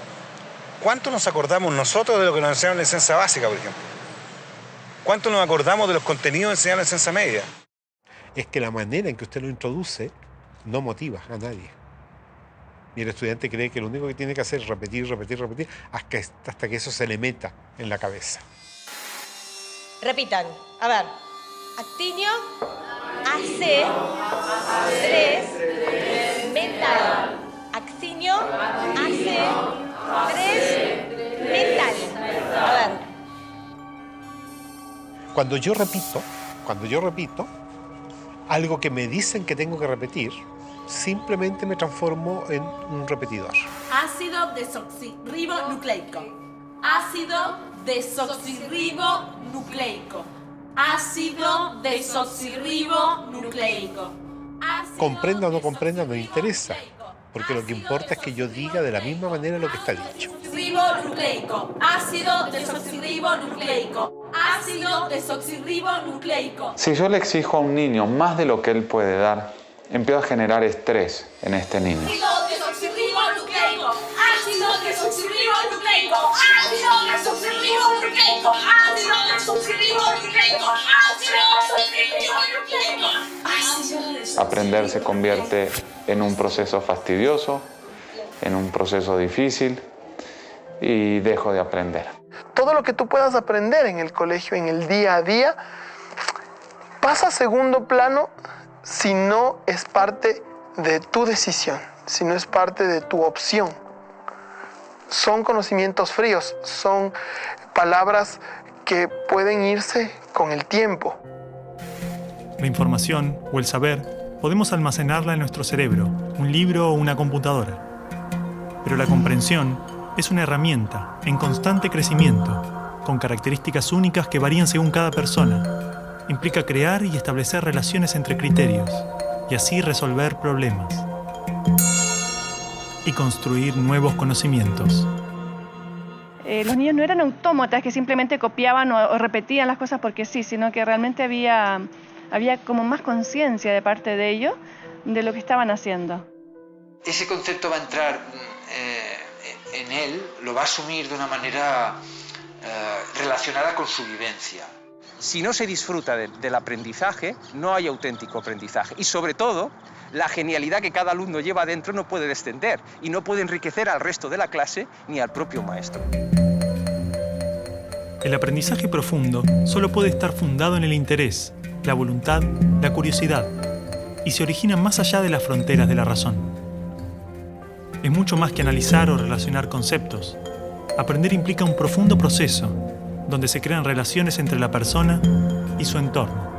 ¿cuánto nos acordamos nosotros de lo que nos enseñaron en la enseñanza básica, por ejemplo? ¿Cuánto nos acordamos de los contenidos enseñados en la enseñanza media? Es que la manera en que usted lo introduce no motiva a nadie. Y el estudiante cree que lo único que tiene que hacer es repetir, repetir, repetir, hasta que eso se le meta en la cabeza. Repitan. A ver. Actinio, AC, 3, mental. Actinio, AC, 3, mental. A ver. Cuando yo repito, algo que me dicen que tengo que repetir, simplemente me transformo en un repetidor. Ácido desoxirribonucleico. Ácido desoxirribonucleico. Ácido desoxirribonucleico. Comprenda o no comprenda, no interesa, porque lo que importa es que yo diga de la misma manera lo que está dicho. Ribonucleico. Ácido desoxirribonucleico. Ácido desoxirribonucleico. Si yo le exijo a un niño más de lo que él puede dar, empiezo a generar estrés en este niño. Ácido desoxirribonucleico. Ácido desoxirribonucleico. Ácido desoxirribonucleico. Ácido desoxirribonucleico. Ácido desoxirribonucleico. Aprender se convierte en un proceso fastidioso, en un proceso difícil y dejo de aprender. Todo lo que tú puedas aprender en el colegio, en el día a día, pasa a segundo plano si no es parte de tu decisión, si no es parte de tu opción. Son conocimientos fríos, son palabras que pueden irse con el tiempo. La información o el saber podemos almacenarla en nuestro cerebro, un libro o una computadora. Pero la comprensión es una herramienta en constante crecimiento, con características únicas que varían según cada persona. Implica crear y establecer relaciones entre criterios, y así resolver problemas. Y construir nuevos conocimientos. Los niños no eran autómatas que simplemente copiaban o repetían las cosas porque sí, sino que realmente había como más conciencia de parte de ellos de lo que estaban haciendo. Ese concepto va a entrar en él, lo va a asumir de una manera relacionada con su vivencia. Si no se disfruta del aprendizaje, no hay auténtico aprendizaje. Y sobre todo, la genialidad que cada alumno lleva dentro no puede descender y no puede enriquecer al resto de la clase ni al propio maestro. El aprendizaje profundo solo puede estar fundado en el interés, la voluntad, la curiosidad, y se origina más allá de las fronteras de la razón. Es mucho más que analizar o relacionar conceptos. Aprender implica un profundo proceso, donde se crean relaciones entre la persona y su entorno.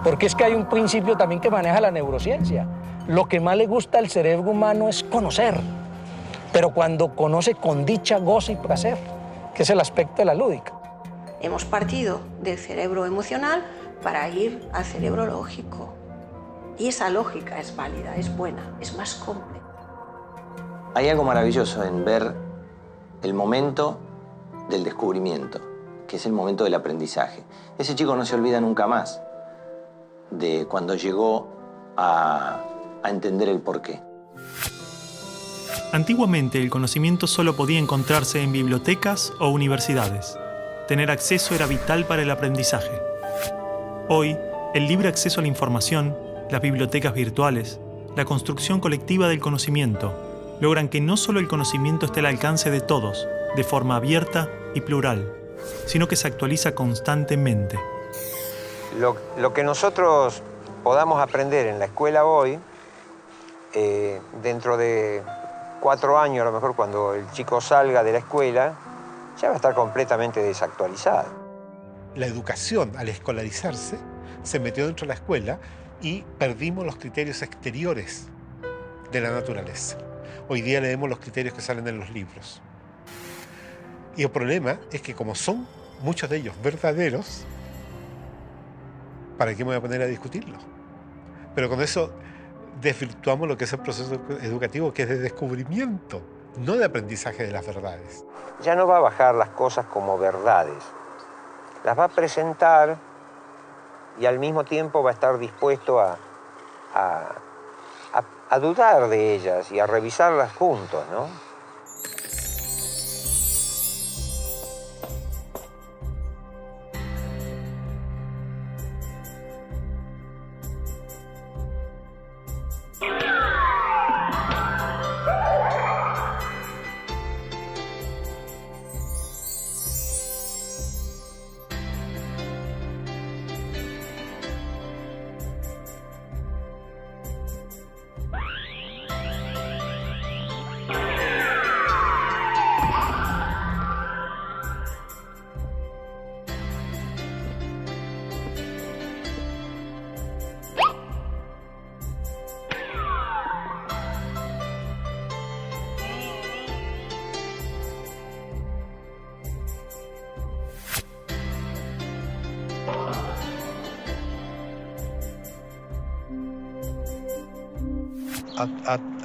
Porque es que hay un principio también que maneja la neurociencia. Lo que más le gusta al cerebro humano es conocer, pero cuando conoce con dicha, goza y placer, que es el aspecto de la lúdica. Hemos partido del cerebro emocional para ir al cerebro lógico. Y esa lógica es válida, es buena, es más compleja. Hay algo maravilloso en ver el momento del descubrimiento, que es el momento del aprendizaje. Ese chico no se olvida nunca más de cuando llegó a entender el porqué. Antiguamente el conocimiento solo podía encontrarse en bibliotecas o universidades. tener acceso era vital para el aprendizaje. Hoy, el libre acceso a la información, las bibliotecas virtuales, la construcción colectiva del conocimiento, logran que no solo el conocimiento esté al alcance de todos, de forma abierta y plural, sino que se actualiza constantemente. Lo que nosotros podamos aprender en la escuela hoy, dentro de 4 años, a lo mejor cuando el chico salga de la escuela, ya va a estar completamente desactualizado. La educación, al escolarizarse, se metió dentro de la escuela y perdimos los criterios exteriores de la naturaleza. Hoy día leemos los criterios que salen en los libros. Y el problema es que como son muchos de ellos verdaderos, ¿para qué me voy a poner a discutirlos? Pero con eso desvirtuamos lo que es el proceso educativo, que es de descubrimiento, no de aprendizaje de las verdades. Ya no va a bajar las cosas como verdades. Las va a presentar y al mismo tiempo va a estar dispuesto a dudar de ellas y a revisarlas juntos, ¿no?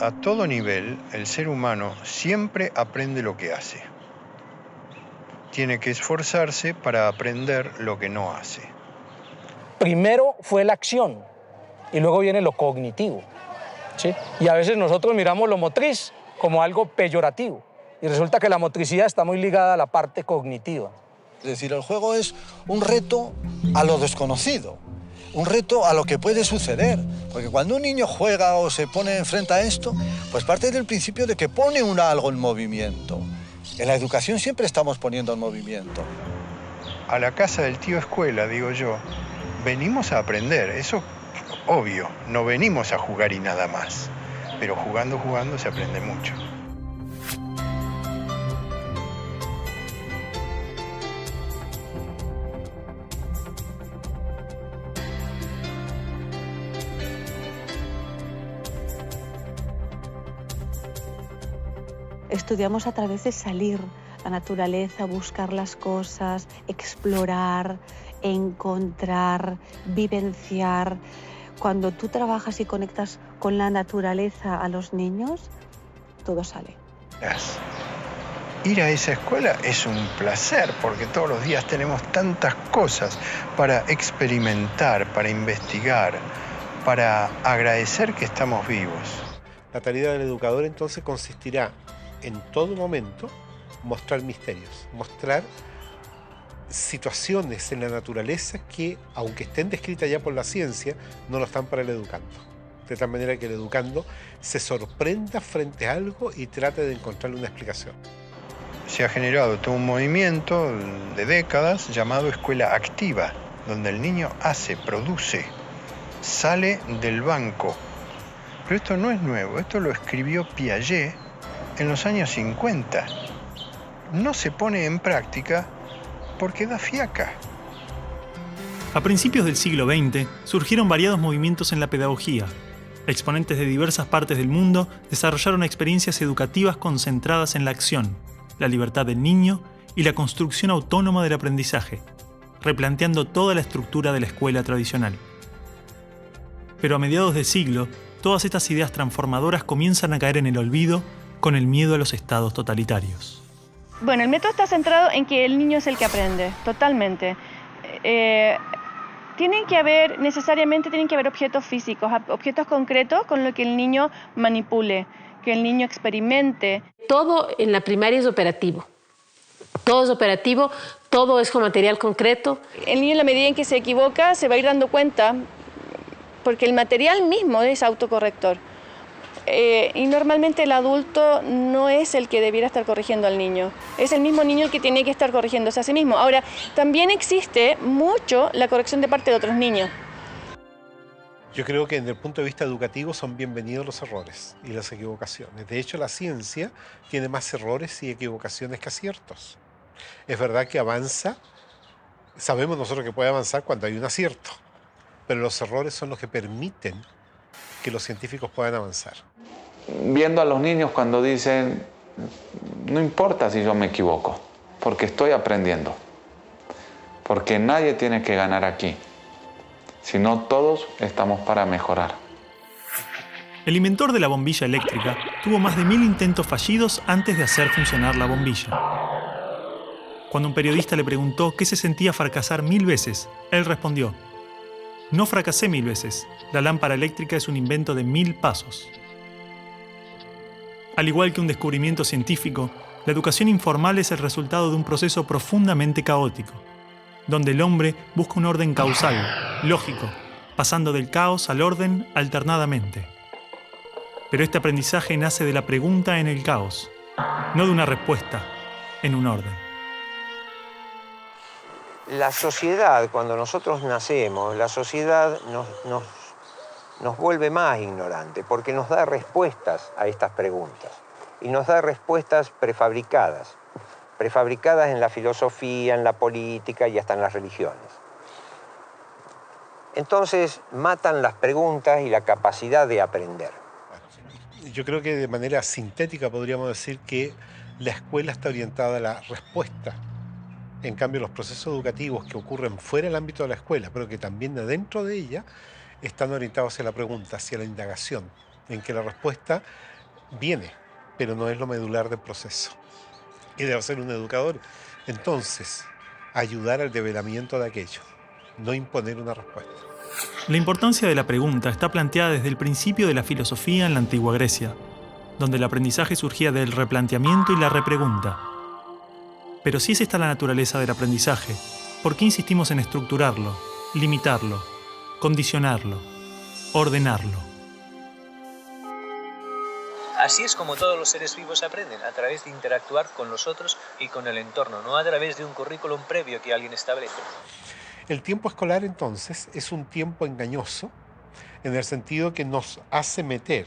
A todo nivel, el ser humano siempre aprende lo que hace. Tiene que esforzarse para aprender lo que no hace. Primero fue la acción y luego viene lo cognitivo, ¿sí? Y a veces nosotros miramos lo motriz como algo peyorativo y resulta que la motricidad está muy ligada a la parte cognitiva. Es decir, el juego es un reto a lo desconocido. Un reto a lo que puede suceder, porque cuando un niño juega o se pone enfrente a esto, pues parte del principio de que pone algo en movimiento. En la educación siempre estamos poniendo en movimiento. A la casa del tío escuela, digo yo, venimos a aprender, eso obvio, no venimos a jugar y nada más, pero jugando se aprende mucho. Estudiamos a través de salir a la naturaleza, buscar las cosas, explorar, encontrar, vivenciar. Cuando tú trabajas y conectas con la naturaleza a los niños, todo sale. Ir a esa escuela es un placer porque todos los días tenemos tantas cosas para experimentar, para investigar, para agradecer que estamos vivos. La tarea del educador entonces consistirá en todo momento mostrar misterios, mostrar situaciones en la naturaleza que, aunque estén descritas ya por la ciencia, no lo están para el educando. De tal manera que el educando se sorprenda frente a algo y trate de encontrarle una explicación. Se ha generado todo un movimiento de décadas llamado escuela activa, donde el niño hace, produce, sale del banco. Pero esto no es nuevo, esto lo escribió Piaget en los años 50. No se pone en práctica porque da fiaca. A principios del siglo XX surgieron variados movimientos en la pedagogía. Exponentes de diversas partes del mundo desarrollaron experiencias educativas concentradas en la acción, la libertad del niño y la construcción autónoma del aprendizaje, replanteando toda la estructura de la escuela tradicional. Pero a mediados de siglo, todas estas ideas transformadoras comienzan a caer en el olvido con el miedo a los estados totalitarios. Bueno, el método está centrado en que el niño es el que aprende, totalmente. Necesariamente tienen que haber objetos físicos, objetos concretos con los que el niño manipule, que el niño experimente. Todo en la primaria es operativo. Todo es operativo, todo es con material concreto. El niño, en la medida en que se equivoca, se va a ir dando cuenta, porque el material mismo es autocorrector. Y normalmente el adulto no es el que debiera estar corrigiendo al niño. Es el mismo niño el que tiene que estar corrigiéndose a sí mismo. Ahora, también existe mucho la corrección de parte de otros niños. Yo creo que desde el punto de vista educativo son bienvenidos los errores y las equivocaciones. De hecho, la ciencia tiene más errores y equivocaciones que aciertos. Es verdad que avanza, sabemos nosotros que puede avanzar cuando hay un acierto, pero los errores son los que permiten que los científicos puedan avanzar. Viendo a los niños cuando dicen, no importa si yo me equivoco, porque estoy aprendiendo, porque nadie tiene que ganar aquí, sino todos estamos para mejorar. El inventor de la bombilla eléctrica tuvo más de 1000 intentos fallidos antes de hacer funcionar la bombilla. Cuando un periodista le preguntó qué se sentía fracasar 1000 veces, él respondió, no fracasé 1000 veces, la lámpara eléctrica es un invento de 1000 pasos. Al igual que un descubrimiento científico, la educación informal es el resultado de un proceso profundamente caótico, donde el hombre busca un orden causal, lógico, pasando del caos al orden alternadamente. Pero este aprendizaje nace de la pregunta en el caos, no de una respuesta en un orden. La sociedad, cuando nosotros nacemos, la sociedad nos vuelve más ignorantes porque nos da respuestas a estas preguntas. Y nos da respuestas prefabricadas. Prefabricadas en la filosofía, en la política y hasta en las religiones. Entonces matan las preguntas y la capacidad de aprender. Yo creo que de manera sintética podríamos decir que la escuela está orientada a la respuesta. En cambio, los procesos educativos que ocurren fuera del ámbito de la escuela, pero que también adentro de ella, están orientados hacia la pregunta, hacia la indagación, en que la respuesta viene, pero no es lo medular del proceso. Y debe ser un educador, entonces, ayudar al develamiento de aquello, no imponer una respuesta. La importancia de la pregunta está planteada desde el principio de la filosofía en la antigua Grecia, donde el aprendizaje surgía del replanteamiento y la repregunta. Pero si es esta la naturaleza del aprendizaje, ¿por qué insistimos en estructurarlo, limitarlo, condicionarlo, ordenarlo? Así es como todos los seres vivos aprenden, a través de interactuar con los otros y con el entorno, no a través de un currículum previo que alguien establece. El tiempo escolar, entonces, es un tiempo engañoso, en el sentido que nos hace meter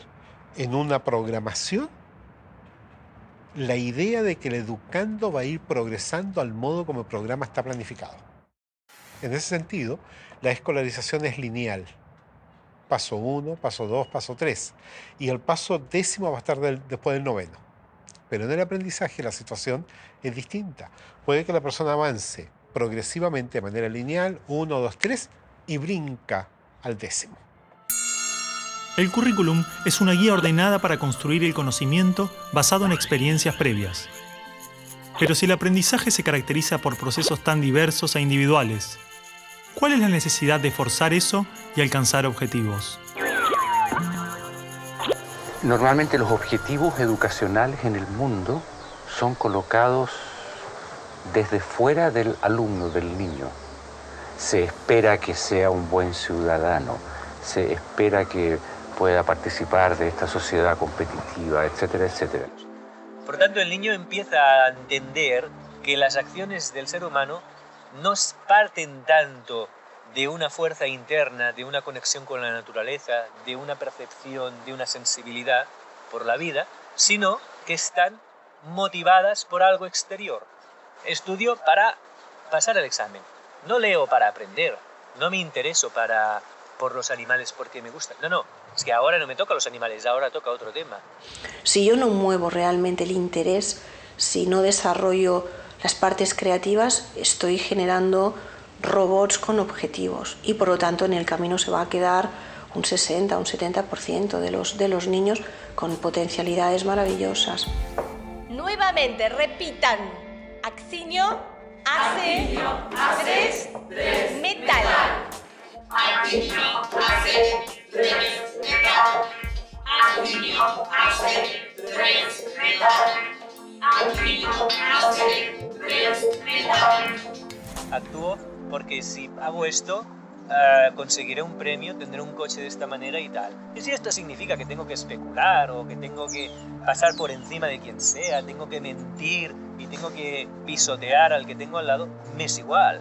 en una programación la idea de que el educando va a ir progresando al modo como el programa está planificado. En ese sentido, la escolarización es lineal. Paso 1, paso 2, paso 3. Y el paso 10º va a estar después del 9º. Pero en el aprendizaje la situación es distinta. Puede que la persona avance progresivamente de manera lineal, 1, 2, 3, y brinca al 10º. El currículum es una guía ordenada para construir el conocimiento basado en experiencias previas. Pero si el aprendizaje se caracteriza por procesos tan diversos e individuales, ¿cuál es la necesidad de forzar eso y alcanzar objetivos? Normalmente los objetivos educacionales en el mundo son colocados desde fuera del alumno, del niño. Se espera que sea un buen ciudadano, se espera que pueda participar de esta sociedad competitiva, etcétera, etcétera. Por tanto, el niño empieza a entender que las acciones del ser humano no parten tanto de una fuerza interna, de una conexión con la naturaleza, de una percepción, de una sensibilidad por la vida, sino que están motivadas por algo exterior. Estudio para pasar el examen. No leo para aprender. No me intereso por los animales porque me gustan. No, es que ahora no me toca los animales, ahora toca otro tema. Si yo no muevo realmente el interés, si no desarrollo las partes creativas, estoy generando robots con objetivos y por lo tanto en el camino se va a quedar un 60, un 70% de los niños con potencialidades maravillosas. Nuevamente, repitan. Accinio, hace, tres, metal. Accinio, hace, tres, metal. Accinio, hace, tres, metal. Accinio, hace, tres, actúo porque si hago esto, conseguiré un premio, tendré un coche de esta manera y tal. Y si esto significa que tengo que especular o que tengo que pasar por encima de quien sea, tengo que mentir y tengo que pisotear al que tengo al lado, me es igual.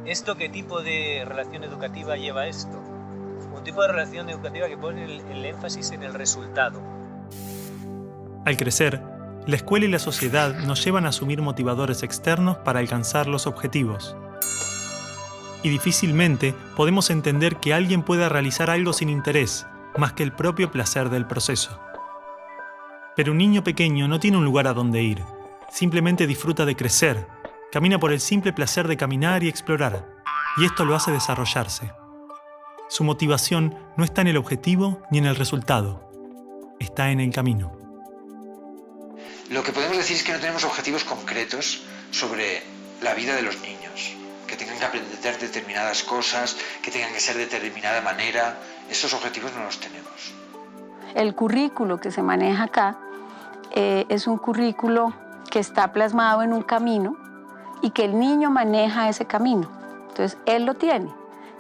¿Esto qué tipo de relación educativa lleva esto? Un tipo de relación educativa que pone el énfasis en el resultado. Al crecer, la escuela y la sociedad nos llevan a asumir motivadores externos para alcanzar los objetivos. Y difícilmente podemos entender que alguien pueda realizar algo sin interés, más que el propio placer del proceso. Pero un niño pequeño no tiene un lugar a donde ir, simplemente disfruta de crecer, camina por el simple placer de caminar y explorar, y esto lo hace desarrollarse. Su motivación no está en el objetivo ni en el resultado, está en el camino. Lo que podemos decir es que no tenemos objetivos concretos sobre la vida de los niños, que tengan que aprender determinadas cosas, que tengan que ser de determinada manera. Esos objetivos no los tenemos. El currículo que se maneja acá es un currículo que está plasmado en un camino y que el niño maneja ese camino. Entonces, él lo tiene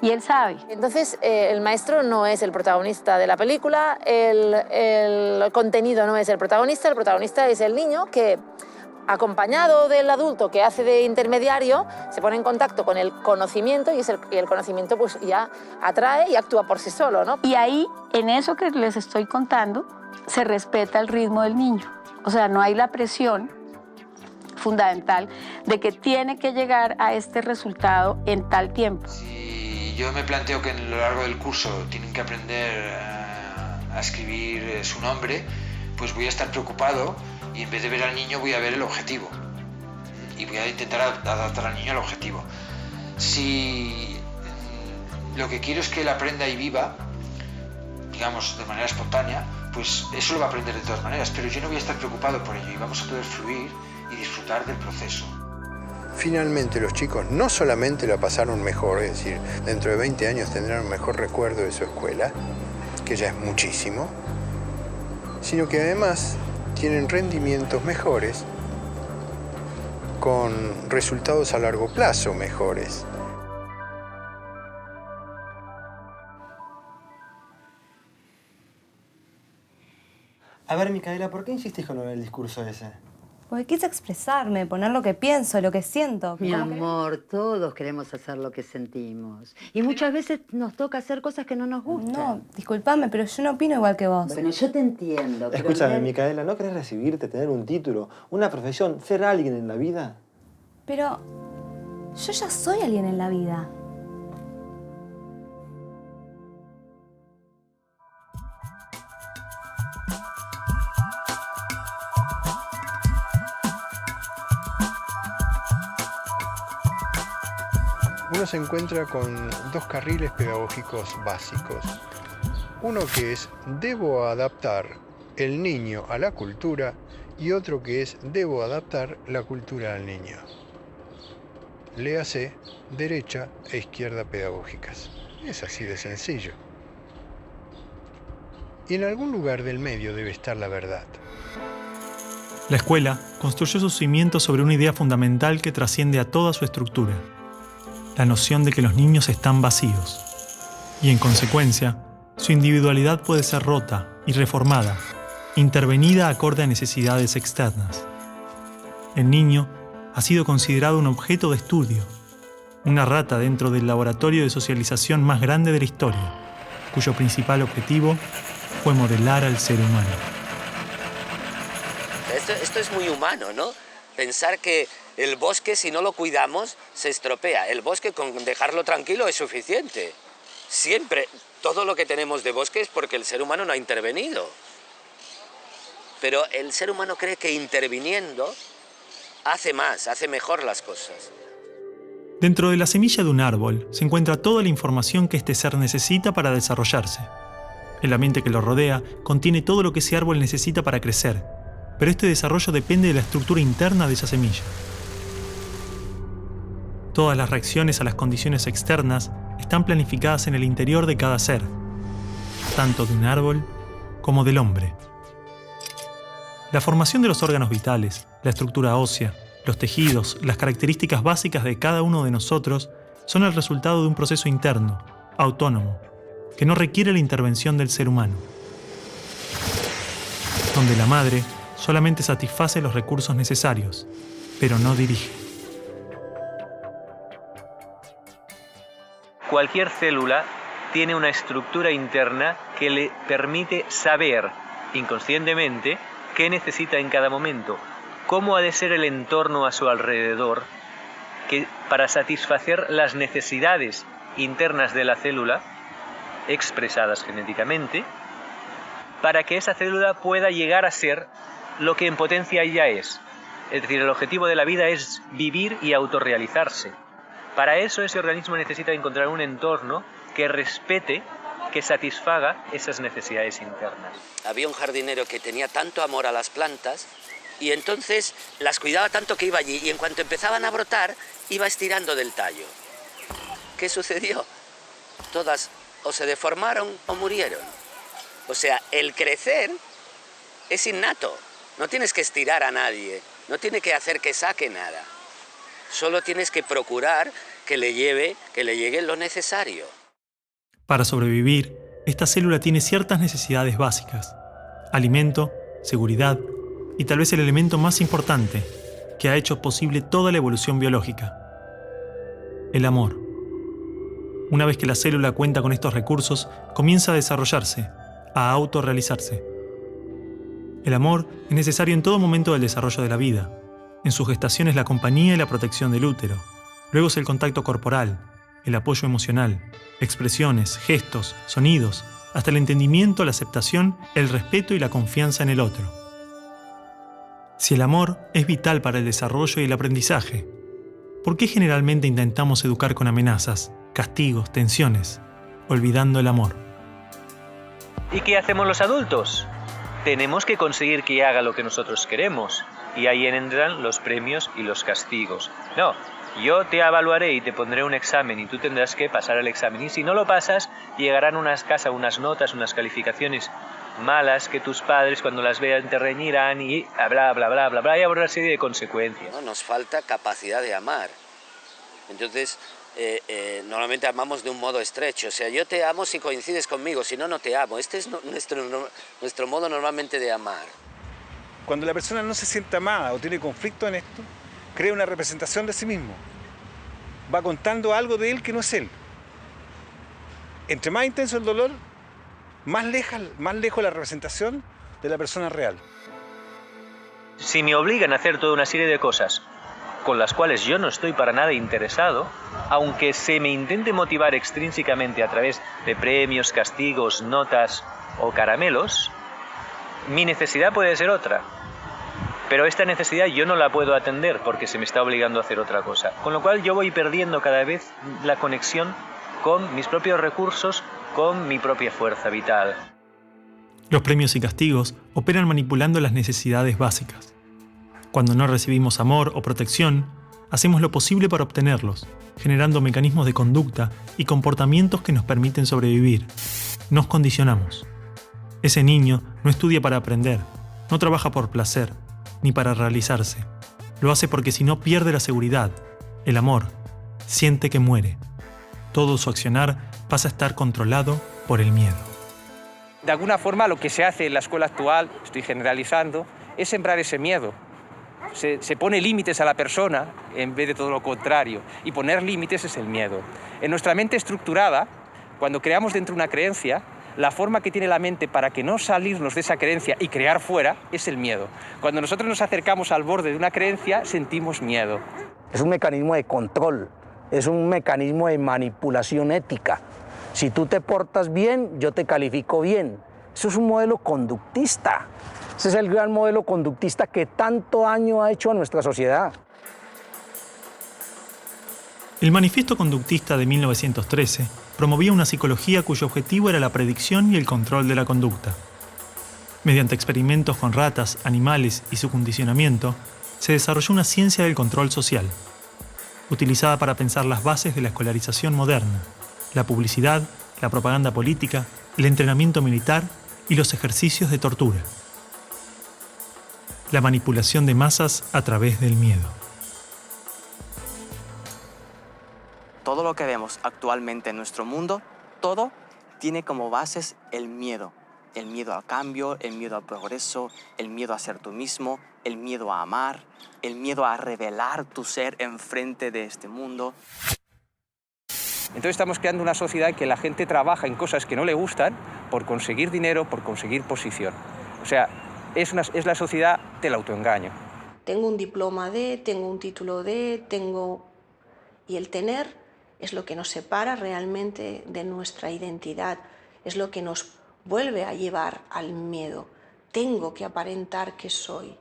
y él sabe. Entonces, el maestro no es el protagonista de la película, el contenido no es el protagonista es el niño que, acompañado del adulto que hace de intermediario, se pone en contacto con el conocimiento y el conocimiento pues ya atrae y actúa por sí solo, ¿no? Y ahí, en eso que les estoy contando, se respeta el ritmo del niño. O sea, no hay la presión fundamental de que tiene que llegar a este resultado en tal tiempo. Si yo me planteo que a lo largo del curso tienen que aprender a escribir su nombre, pues voy a estar preocupado y en vez de ver al niño voy a ver el objetivo y voy a intentar adaptar al niño al objetivo. Si lo que quiero es que él aprenda y viva, digamos, de manera espontánea, pues eso lo va a aprender de todas maneras, pero yo no voy a estar preocupado por ello y vamos a poder fluir y disfrutar del proceso. Finalmente los chicos no solamente la pasaron mejor, es decir, dentro de 20 años tendrán un mejor recuerdo de su escuela, que ya es muchísimo, sino que además tienen rendimientos mejores con resultados a largo plazo mejores. A ver, Micaela, ¿por qué insistís con el discurso ese? Porque quise expresarme, poner lo que pienso, lo que siento. Mi amor, todos queremos hacer lo que sentimos. Y muchas veces nos toca hacer cosas que no nos gustan. No, disculpame, pero yo no opino igual que vos. Bueno, yo te entiendo. Pero escúchame, Micaela, ¿no querés recibirte, tener un título, una profesión, ser alguien en la vida? Pero yo ya soy alguien en la vida. Uno se encuentra con dos carriles pedagógicos básicos. Uno que es debo adaptar el niño a la cultura y otro que es debo adaptar la cultura al niño. Léase derecha e izquierda pedagógicas. Es así de sencillo. Y en algún lugar del medio debe estar la verdad. La escuela construyó sus cimientos sobre una idea fundamental que trasciende a toda su estructura: la noción de que los niños están vacíos. Y en consecuencia, su individualidad puede ser rota y reformada, intervenida acorde a necesidades externas. El niño ha sido considerado un objeto de estudio, una rata dentro del laboratorio de socialización más grande de la historia, cuyo principal objetivo fue modelar al ser humano. Esto es muy humano, ¿no? Pensar que el bosque, si no lo cuidamos, se estropea. El bosque, con dejarlo tranquilo, es suficiente. Siempre, todo lo que tenemos de bosque es porque el ser humano no ha intervenido. Pero el ser humano cree que interviniendo hace más, hace mejor las cosas. Dentro de la semilla de un árbol se encuentra toda la información que este ser necesita para desarrollarse. El ambiente que lo rodea contiene todo lo que ese árbol necesita para crecer, pero este desarrollo depende de la estructura interna de esa semilla. Todas las reacciones a las condiciones externas están planificadas en el interior de cada ser, tanto de un árbol como del hombre. La formación de los órganos vitales, la estructura ósea, Los tejidos, las características básicas de cada uno de nosotros son el resultado de un proceso interno, autónomo, que no requiere la intervención del ser humano, donde la madre solamente satisface los recursos necesarios, pero no dirige. Cualquier célula tiene una estructura interna que le permite saber inconscientemente qué necesita en cada momento, cómo ha de ser el entorno a su alrededor, que para satisfacer las necesidades internas de la célula, expresadas genéticamente, para que esa célula pueda llegar a ser lo que en potencia ella es. Es decir, el objetivo de la vida es vivir y autorrealizarse. Para eso ese organismo necesita encontrar un entorno que respete, que satisfaga esas necesidades internas. Había un jardinero que tenía tanto amor a las plantas y entonces las cuidaba tanto que iba allí y en cuanto empezaban a brotar iba estirando del tallo. ¿Qué sucedió? Todas o se deformaron o murieron. O sea, el crecer es innato. No tienes que estirar a nadie, no tienes que hacer que saque nada. Solo tienes que procurar que le llegue lo necesario. Para sobrevivir, esta célula tiene ciertas necesidades básicas: alimento, seguridad y tal vez el elemento más importante que ha hecho posible toda la evolución biológica: el amor. Una vez que la célula cuenta con estos recursos, comienza a desarrollarse, a autorrealizarse. El amor es necesario en todo momento del desarrollo de la vida. En su gestación es la compañía y la protección del útero. Luego es el contacto corporal, el apoyo emocional, expresiones, gestos, sonidos, hasta el entendimiento, la aceptación, el respeto y la confianza en el otro. Si el amor es vital para el desarrollo y el aprendizaje, ¿por qué generalmente intentamos educar con amenazas, castigos, tensiones, olvidando el amor? ¿Y qué hacemos los adultos? Tenemos que conseguir que haga lo que nosotros queremos. Y ahí entran los premios y los castigos. No, yo te evaluaré y te pondré un examen y tú tendrás que pasar el examen. Y si no lo pasas, llegarán unas notas, unas calificaciones malas que tus padres cuando las vean te reñirán y bla, bla, bla, bla, bla, y habrá una serie de consecuencias. No, nos falta capacidad de amar. Entonces, normalmente amamos de un modo estrecho. O sea, yo te amo si coincides conmigo, si no, no te amo. Este es nuestro modo normalmente de amar. Cuando la persona no se siente amada o tiene conflicto en esto, crea una representación de sí mismo. Va contando algo de él que no es él. Entre más intenso el dolor, más lejos la representación de la persona real. Si me obligan a hacer toda una serie de cosas con las cuales yo no estoy para nada interesado, aunque se me intente motivar extrínsecamente a través de premios, castigos, notas o caramelos, mi necesidad puede ser otra. Pero esta necesidad yo no la puedo atender porque se me está obligando a hacer otra cosa. Con lo cual yo voy perdiendo cada vez la conexión con mis propios recursos, con mi propia fuerza vital. Los premios y castigos operan manipulando las necesidades básicas. Cuando no recibimos amor o protección, hacemos lo posible para obtenerlos, generando mecanismos de conducta y comportamientos que nos permiten sobrevivir. Nos condicionamos. Ese niño no estudia para aprender, no trabaja por placer, ni para realizarse. Lo hace porque si no pierde la seguridad, el amor, siente que muere. Todo su accionar pasa a estar controlado por el miedo. De alguna forma lo que se hace en la escuela actual, estoy generalizando, es sembrar ese miedo. Se pone límites a la persona en vez de todo lo contrario. Y poner límites es el miedo. En nuestra mente estructurada, cuando creamos dentro una creencia, la forma que tiene la mente para que no salirnos de esa creencia y crear fuera es el miedo. Cuando nosotros nos acercamos al borde de una creencia, sentimos miedo. Es un mecanismo de control, es un mecanismo de manipulación ética. Si tú te portas bien, yo te califico bien. Eso es un modelo conductista. Ese es el gran modelo conductista que tanto daño ha hecho a nuestra sociedad. El Manifiesto Conductista de 1913 promovía una psicología cuyo objetivo era la predicción y el control de la conducta. Mediante experimentos con ratas, animales y su condicionamiento, se desarrolló una ciencia del control social, utilizada para pensar las bases de la escolarización moderna, la publicidad, la propaganda política, el entrenamiento militar y los ejercicios de tortura. La manipulación de masas a través del miedo. todo lo que vemos actualmente en nuestro mundo, todo tiene como bases el miedo. El miedo al cambio, el miedo al progreso, el miedo a ser tú mismo, el miedo a amar, el miedo a revelar tu ser enfrente de este mundo. Entonces estamos creando una sociedad en que la gente trabaja en cosas que no le gustan por conseguir dinero, por conseguir posición. O sea, es la sociedad del autoengaño. Tengo un diploma de, tengo un título de, tengo... Y el tener es lo que nos separa realmente de nuestra identidad, es lo que nos vuelve a llevar al miedo. Tengo que aparentar que soy.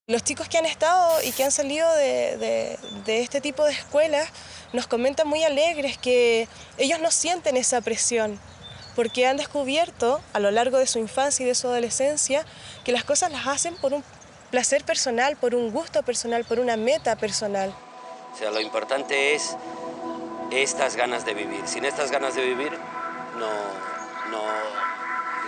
Los chicos que han estado y que han salido de este tipo de escuelas nos comentan muy alegres que ellos no sienten esa presión, porque han descubierto a lo largo de su infancia y de su adolescencia que las cosas las hacen por un placer personal, por un gusto personal, por una meta personal. O sea, lo importante es estas ganas de vivir. Sin estas ganas de vivir,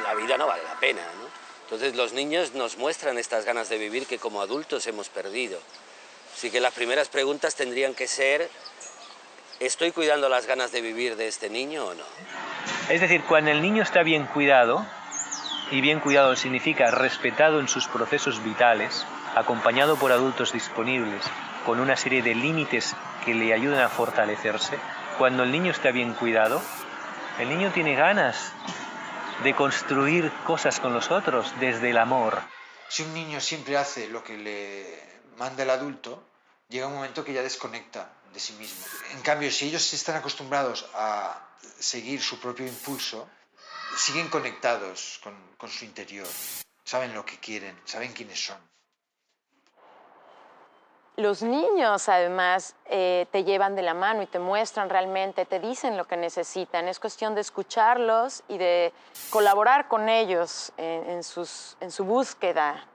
la vida no vale la pena, ¿no? Entonces los niños nos muestran estas ganas de vivir que como adultos hemos perdido. Así que las primeras preguntas tendrían que ser, ¿estoy cuidando las ganas de vivir de este niño o no? Es decir, cuando el niño está bien cuidado, y bien cuidado significa respetado en sus procesos vitales, acompañado por adultos disponibles, con una serie de límites que le ayudan a fortalecerse, cuando el niño está bien cuidado, el niño tiene ganas de construir cosas con los otros desde el amor. Si un niño siempre hace lo que le manda el adulto, llega un momento que ya desconecta de sí mismo. En cambio, si ellos están acostumbrados a seguir su propio impulso, siguen conectados con su interior, saben lo que quieren, saben quiénes son. Los niños, además, te llevan de la mano y te muestran realmente, te dicen lo que necesitan. Es cuestión de escucharlos y de colaborar con ellos en su búsqueda.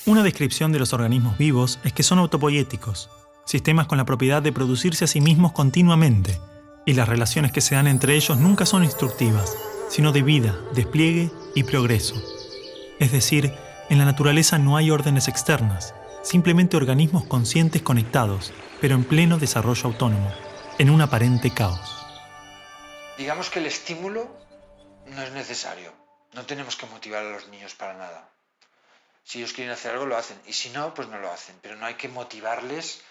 Una descripción de los organismos vivos es que son autopoiéticos, sistemas con la propiedad de producirse a sí mismos continuamente, y las relaciones que se dan entre ellos nunca son instructivas, sino de vida, despliegue y progreso. Es decir, en la naturaleza no hay órdenes externas, simplemente organismos conscientes conectados, pero en pleno desarrollo autónomo, en un aparente caos. Digamos que el estímulo no es necesario. No tenemos que motivar a los niños para nada. Si ellos quieren hacer algo, lo hacen. Y si no, pues no lo hacen. Pero no hay que motivarles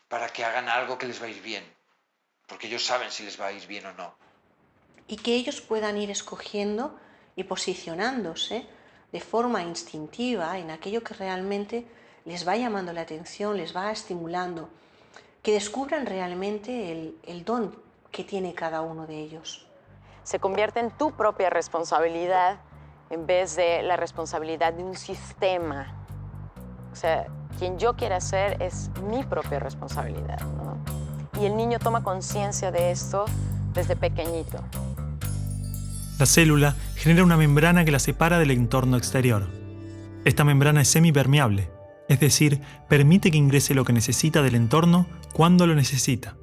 para que hagan algo que les va a ir bien. Porque ellos saben si les va a ir bien o no. Y que ellos puedan ir escogiendo y posicionándose de forma instintiva en aquello que realmente les va llamando la atención, les va estimulando, que descubran realmente el don que tiene cada uno de ellos. Se convierte en tu propia responsabilidad en vez de la responsabilidad de un sistema. O sea, quien yo quiera ser es mi propia responsabilidad, ¿no? Y el niño toma conciencia de esto desde pequeñito. La célula genera una membrana que la separa del entorno exterior. Esta membrana es semipermeable, es decir, permite que ingrese lo que necesita del entorno cuando lo necesita.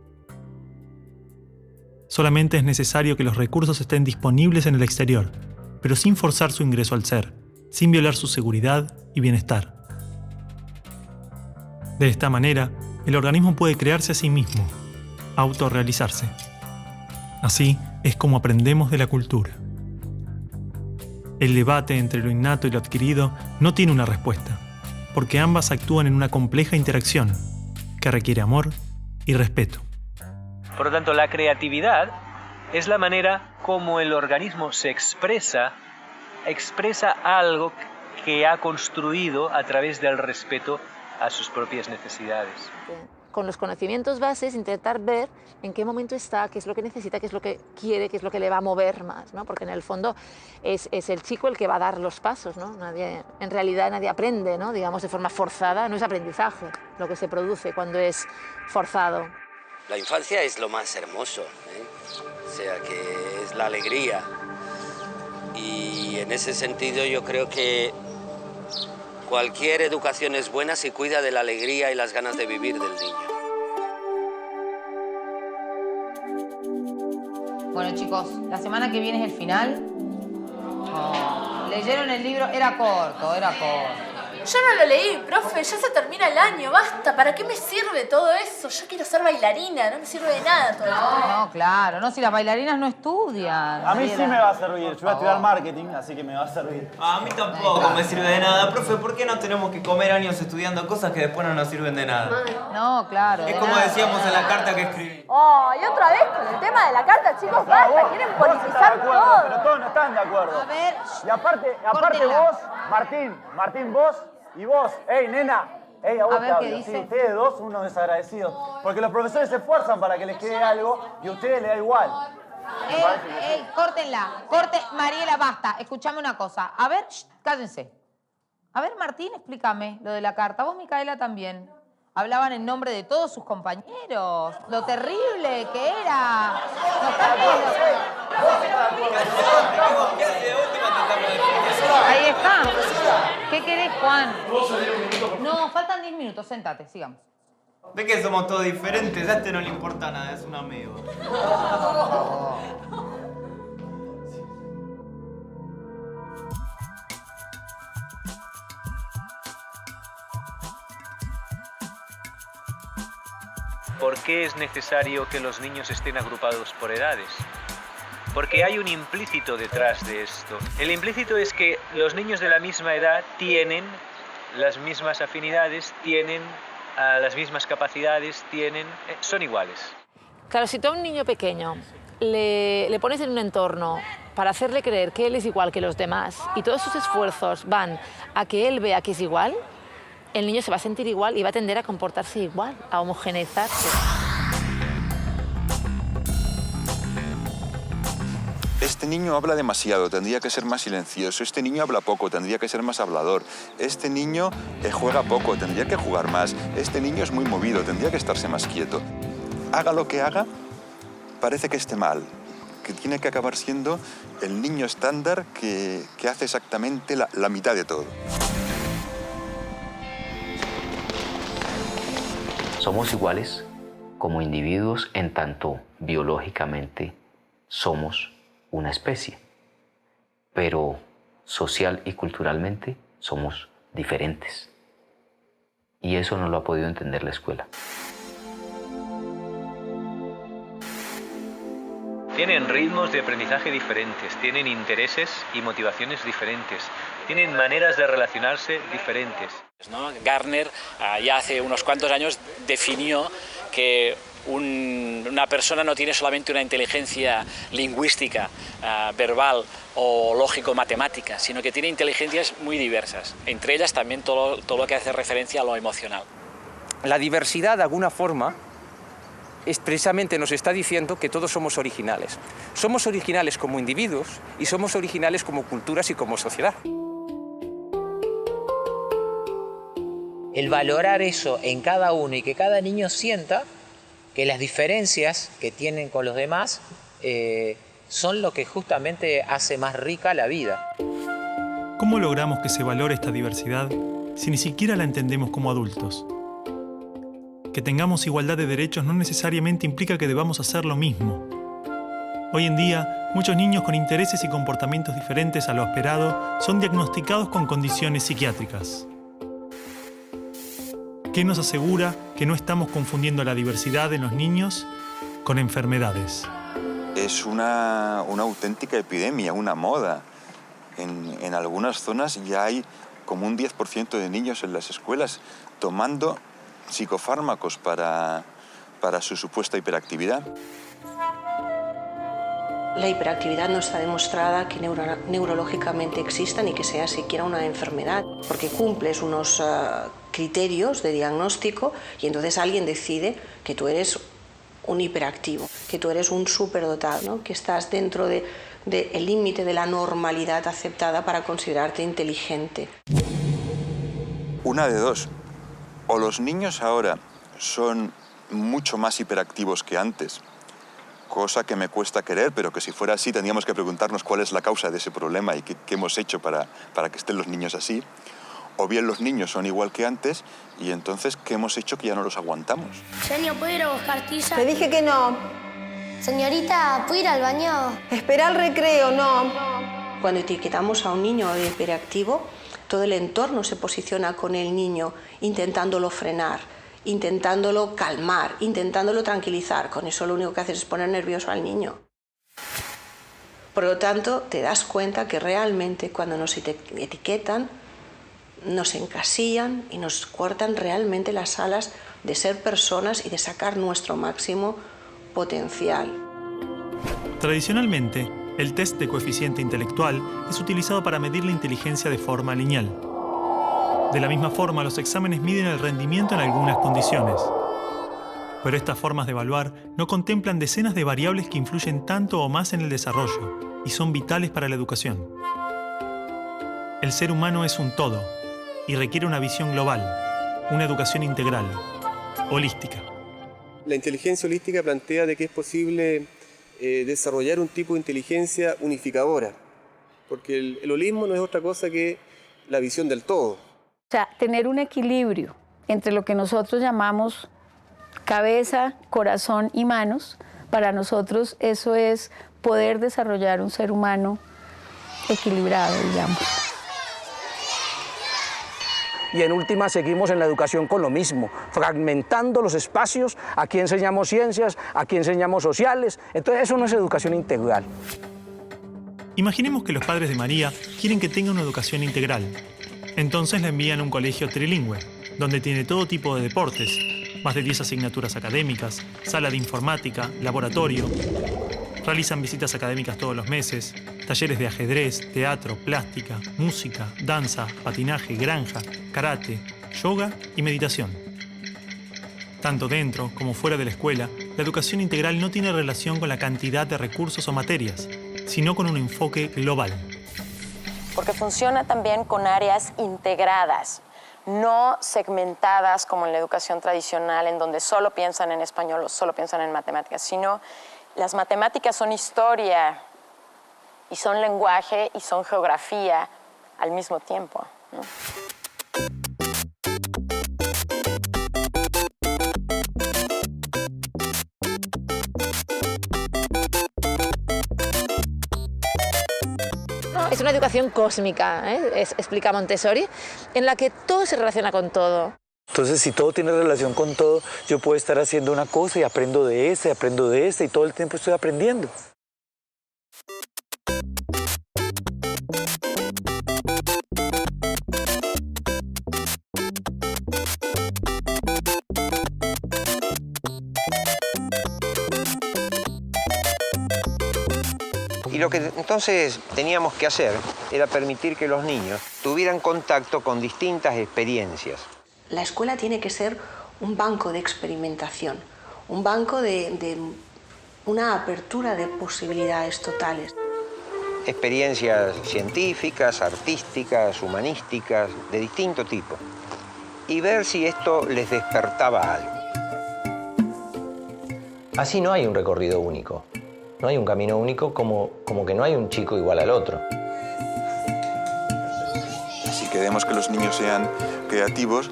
Solamente es necesario que los recursos estén disponibles en el exterior, pero sin forzar su ingreso al ser, sin violar su seguridad y bienestar. De esta manera, el organismo puede crearse a sí mismo, autorrealizarse. Así es como aprendemos de la cultura. El debate entre lo innato y lo adquirido no tiene una respuesta, porque ambas actúan en una compleja interacción que requiere amor y respeto. Por lo tanto, la creatividad es la manera como el organismo se expresa algo que ha construido a través del respeto a sus propias necesidades. Con los conocimientos bases, intentar ver en qué momento está, qué es lo que necesita, qué es lo que quiere, qué es lo que le va a mover más, ¿no? Porque en el fondo es el chico el que va a dar los pasos, ¿no? En realidad nadie aprende, ¿no? Digamos, de forma forzada, no es aprendizaje lo que se produce cuando es forzado. La infancia es lo más hermoso, ¿eh? O sea, que es la alegría. Y en ese sentido yo creo que cualquier educación es buena si cuida de la alegría y las ganas de vivir del niño. Bueno, chicos, la semana que viene es el final. Oh, leyeron el libro, era corto. Yo no lo leí, profe, ya se termina el año, basta. ¿Para qué me sirve todo eso? Yo quiero ser bailarina, no me sirve de nada todo esto. No, claro, no, si las bailarinas no estudian. A mí sí me va a servir. Yo voy a estudiar marketing, así que me va a servir. A mí tampoco me sirve de nada. Profe, ¿por qué no tenemos que comer años estudiando cosas que después no nos sirven de nada? No, claro. Es como decíamos en la carta que escribí. Oh, y otra vez con el tema de la carta, chicos, basta, quieren politizar todo. Pero todos no están de acuerdo. A ver, y aparte córtenla. vos, Martín, vos y vos. ¡Ey, nena! ¡Ey, a vos A ver, te ¿qué hablo! dice? Sí, ustedes dos, unos desagradecidos. Porque los profesores se esfuerzan para que les quede algo y a ustedes les da igual. Córtenla. Mariela, basta. Escuchame una cosa. A ver, cállense. A ver, Martín, explícame lo de la carta. Vos, Micaela, también. Hablaban en nombre de todos sus compañeros. Lo terrible que era. Ahí está. ¿Qué querés, Juan? No, faltan 10 minutos. Sentate, sigamos. Ve que somos todos diferentes, a este no le importa nada, es un amigo. ¿Por qué es necesario que los niños estén agrupados por edades? Porque hay un implícito detrás de esto. El implícito es que los niños de la misma edad tienen las mismas afinidades, tienen las mismas capacidades, son iguales. Claro, si tú a un niño pequeño le pones en un entorno para hacerle creer que él es igual que los demás y todos sus esfuerzos van a que él vea que es igual, el niño se va a sentir igual y va a tender a comportarse igual, a homogeneizarse. Este niño habla demasiado, tendría que ser más silencioso. Este niño habla poco, tendría que ser más hablador. Este niño juega poco, tendría que jugar más. Este niño es muy movido, tendría que estarse más quieto. Haga lo que haga, parece que esté mal, que tiene que acabar siendo el niño estándar que hace exactamente la mitad de todo. Somos iguales como individuos en tanto biológicamente somos una especie, pero social y culturalmente somos diferentes. Y eso no lo ha podido entender la escuela. Tienen ritmos de aprendizaje diferentes, tienen intereses y motivaciones diferentes, tienen maneras de relacionarse diferentes. Gardner ya hace unos cuantos años definió que una persona no tiene solamente una inteligencia lingüística, verbal o lógico-matemática, sino que tiene inteligencias muy diversas, entre ellas también todo lo que hace referencia a lo emocional. La diversidad, de alguna forma, precisamente nos está diciendo que todos somos originales. Somos originales como individuos y somos originales como culturas y como sociedad. El valorar eso en cada uno y que cada niño sienta que las diferencias que tienen con los demás son lo que justamente hace más rica la vida. ¿Cómo logramos que se valore esta diversidad si ni siquiera la entendemos como adultos? Que tengamos igualdad de derechos no necesariamente implica que debamos hacer lo mismo. Hoy en día, muchos niños con intereses y comportamientos diferentes a lo esperado son diagnosticados con condiciones psiquiátricas. ¿Qué nos asegura que no estamos confundiendo la diversidad en los niños con enfermedades? Es una auténtica epidemia, una moda. En algunas zonas ya hay como un 10% de niños en las escuelas tomando psicofármacos para su supuesta hiperactividad. La hiperactividad no está demostrada que neurológicamente exista ni que sea siquiera una enfermedad, porque cumples unos criterios de diagnóstico y entonces alguien decide que tú eres un hiperactivo, que tú eres un superdotado, ¿no? Que estás dentro del límite de la normalidad aceptada para considerarte inteligente. Una de dos. O los niños ahora son mucho más hiperactivos que antes, cosa que me cuesta creer, pero que si fuera así tendríamos que preguntarnos cuál es la causa de ese problema y qué hemos hecho para que estén los niños así. O bien los niños son igual que antes y entonces ¿qué hemos hecho que ya no los aguantamos? Genio, ¿puedo ir a buscar tiza? Te dije que no. Señorita, ¿puedo ir al baño? Espera el recreo, no. Cuando etiquetamos a un niño de hiperactivo, todo el entorno se posiciona con el niño intentándolo frenar, intentándolo calmar, intentándolo tranquilizar. Con eso lo único que haces es poner nervioso al niño. Por lo tanto, te das cuenta que realmente cuando nos etiquetan, nos encasillan y nos cortan realmente las alas de ser personas y de sacar nuestro máximo potencial. Tradicionalmente, el test de coeficiente intelectual es utilizado para medir la inteligencia de forma lineal. De la misma forma, los exámenes miden el rendimiento en algunas condiciones. Pero estas formas de evaluar no contemplan decenas de variables que influyen tanto o más en el desarrollo y son vitales para la educación. El ser humano es un todo y requiere una visión global, una educación integral, holística. La inteligencia holística plantea de que es posible desarrollar un tipo de inteligencia unificadora, porque el holismo no es otra cosa que la visión del todo. O sea, tener un equilibrio entre lo que nosotros llamamos cabeza, corazón y manos, para nosotros eso es poder desarrollar un ser humano equilibrado, digamos. Y en última seguimos en la educación con lo mismo, fragmentando los espacios, aquí enseñamos ciencias, aquí enseñamos sociales, entonces eso no es educación integral. Imaginemos que los padres de María quieren que tenga una educación integral. Entonces la envían a un colegio trilingüe, donde tiene todo tipo de deportes, más de 10 asignaturas académicas, sala de informática, laboratorio. Realizan visitas académicas todos los meses, talleres de ajedrez, teatro, plástica, música, danza, patinaje, granja, karate, yoga y meditación. Tanto dentro como fuera de la escuela, la educación integral no tiene relación con la cantidad de recursos o materias, sino con un enfoque global. Porque funciona también con áreas integradas, no segmentadas como en la educación tradicional, en donde solo piensan en español o solo piensan en matemáticas, sino las matemáticas son historia y son lenguaje y son geografía al mismo tiempo, ¿no? Es una educación cósmica, explica Montessori, en la que todo se relaciona con todo. Entonces, si todo tiene relación con todo, yo puedo estar haciendo una cosa y aprendo de esta, y todo el tiempo estoy aprendiendo. Y lo que entonces teníamos que hacer era permitir que los niños tuvieran contacto con distintas experiencias. La escuela tiene que ser un banco de experimentación, un banco de una apertura de posibilidades totales. Experiencias científicas, artísticas, humanísticas, de distinto tipo. Y ver si esto les despertaba algo. Así no hay un recorrido único. No hay un camino único como que no hay un chico igual al otro. Si queremos que los niños sean creativos,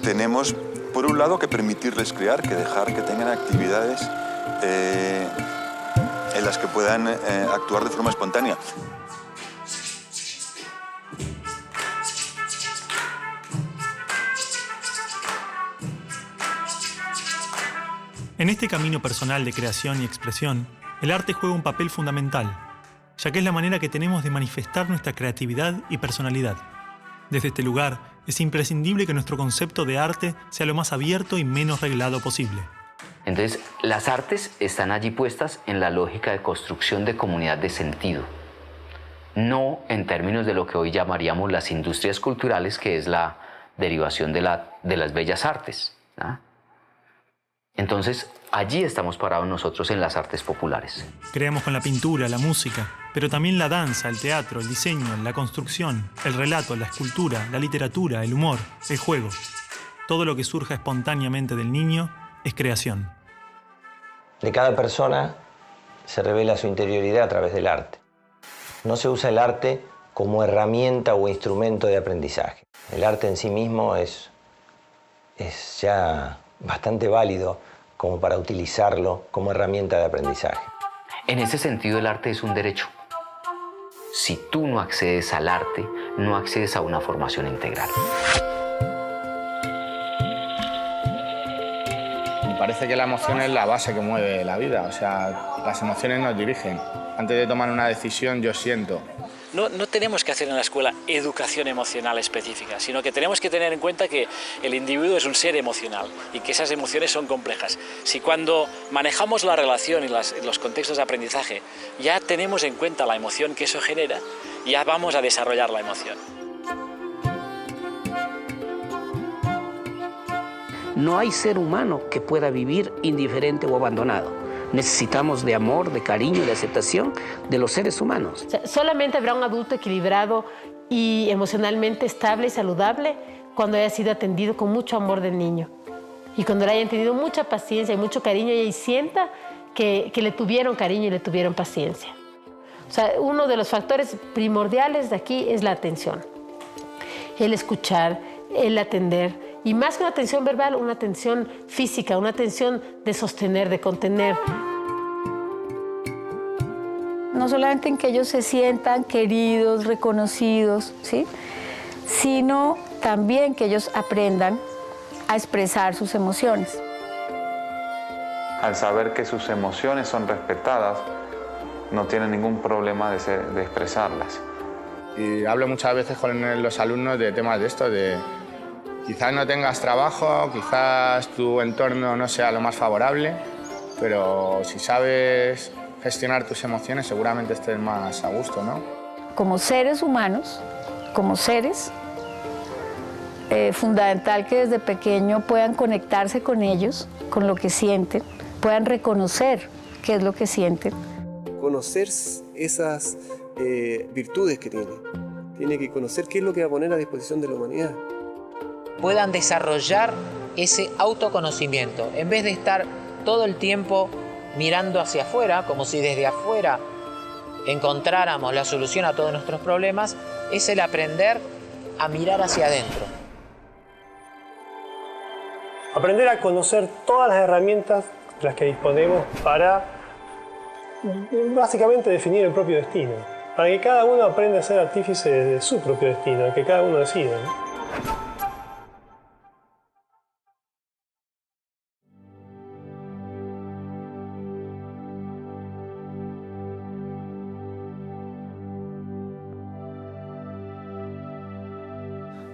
tenemos, por un lado, que permitirles crear, que dejar que tengan actividades en las que puedan actuar de forma espontánea. En este camino personal de creación y expresión, el arte juega un papel fundamental, ya que es la manera que tenemos de manifestar nuestra creatividad y personalidad. Desde este lugar, es imprescindible que nuestro concepto de arte sea lo más abierto y menos reglado posible. Entonces, las artes están allí puestas en la lógica de construcción de comunidad de sentido, no en términos de lo que hoy llamaríamos las industrias culturales, que es la derivación de las bellas artes, ¿no? Entonces, allí estamos parados nosotros en las artes populares. Creamos con la pintura, la música, pero también la danza, el teatro, el diseño, la construcción, el relato, la escultura, la literatura, el humor, el juego. Todo lo que surja espontáneamente del niño es creación. De cada persona se revela su interioridad a través del arte. No se usa el arte como herramienta o instrumento de aprendizaje. El arte en sí mismo es ya bastante válido como para utilizarlo como herramienta de aprendizaje. En ese sentido, el arte es un derecho. Si tú no accedes al arte, no accedes a una formación integral. Me parece que la emoción es la base que mueve la vida, o sea, las emociones nos dirigen. Antes de tomar una decisión yo siento. No tenemos que hacer en la escuela educación emocional específica, sino que tenemos que tener en cuenta que el individuo es un ser emocional y que esas emociones son complejas. Si cuando manejamos la relación y los contextos de aprendizaje ya tenemos en cuenta la emoción que eso genera, ya vamos a desarrollar la emoción. No hay ser humano que pueda vivir indiferente o abandonado. Necesitamos de amor, de cariño, de aceptación de los seres humanos. O sea, solamente habrá un adulto equilibrado y emocionalmente estable y saludable cuando haya sido atendido con mucho amor del niño. Y cuando le hayan tenido mucha paciencia y mucho cariño y sienta que le tuvieron cariño y le tuvieron paciencia. O sea, uno de los factores primordiales de aquí es la atención. El escuchar, el atender. Y más que una atención verbal, una atención física, una atención de sostener, de contener. No solamente en que ellos se sientan queridos, reconocidos, ¿sí? Sino también que ellos aprendan a expresar sus emociones. Al saber que sus emociones son respetadas, no tienen ningún problema de expresarlas. Y hablo muchas veces con los alumnos de temas de esto, de quizás no tengas trabajo, quizás tu entorno no sea lo más favorable, pero si sabes gestionar tus emociones seguramente estés más a gusto, ¿no? Como seres humanos, como seres, fundamental que desde pequeño puedan conectarse con ellos, con lo que sienten, puedan reconocer qué es lo que sienten. Conocer esas virtudes que tiene. Tiene que conocer qué es lo que va a poner a disposición de la humanidad. Puedan desarrollar ese autoconocimiento, en vez de estar todo el tiempo mirando hacia afuera, como si desde afuera encontráramos la solución a todos nuestros problemas, es el aprender a mirar hacia adentro. Aprender a conocer todas las herramientas de las que disponemos para básicamente definir el propio destino, para que cada uno aprenda a ser artífice de su propio destino, que cada uno decida, ¿no?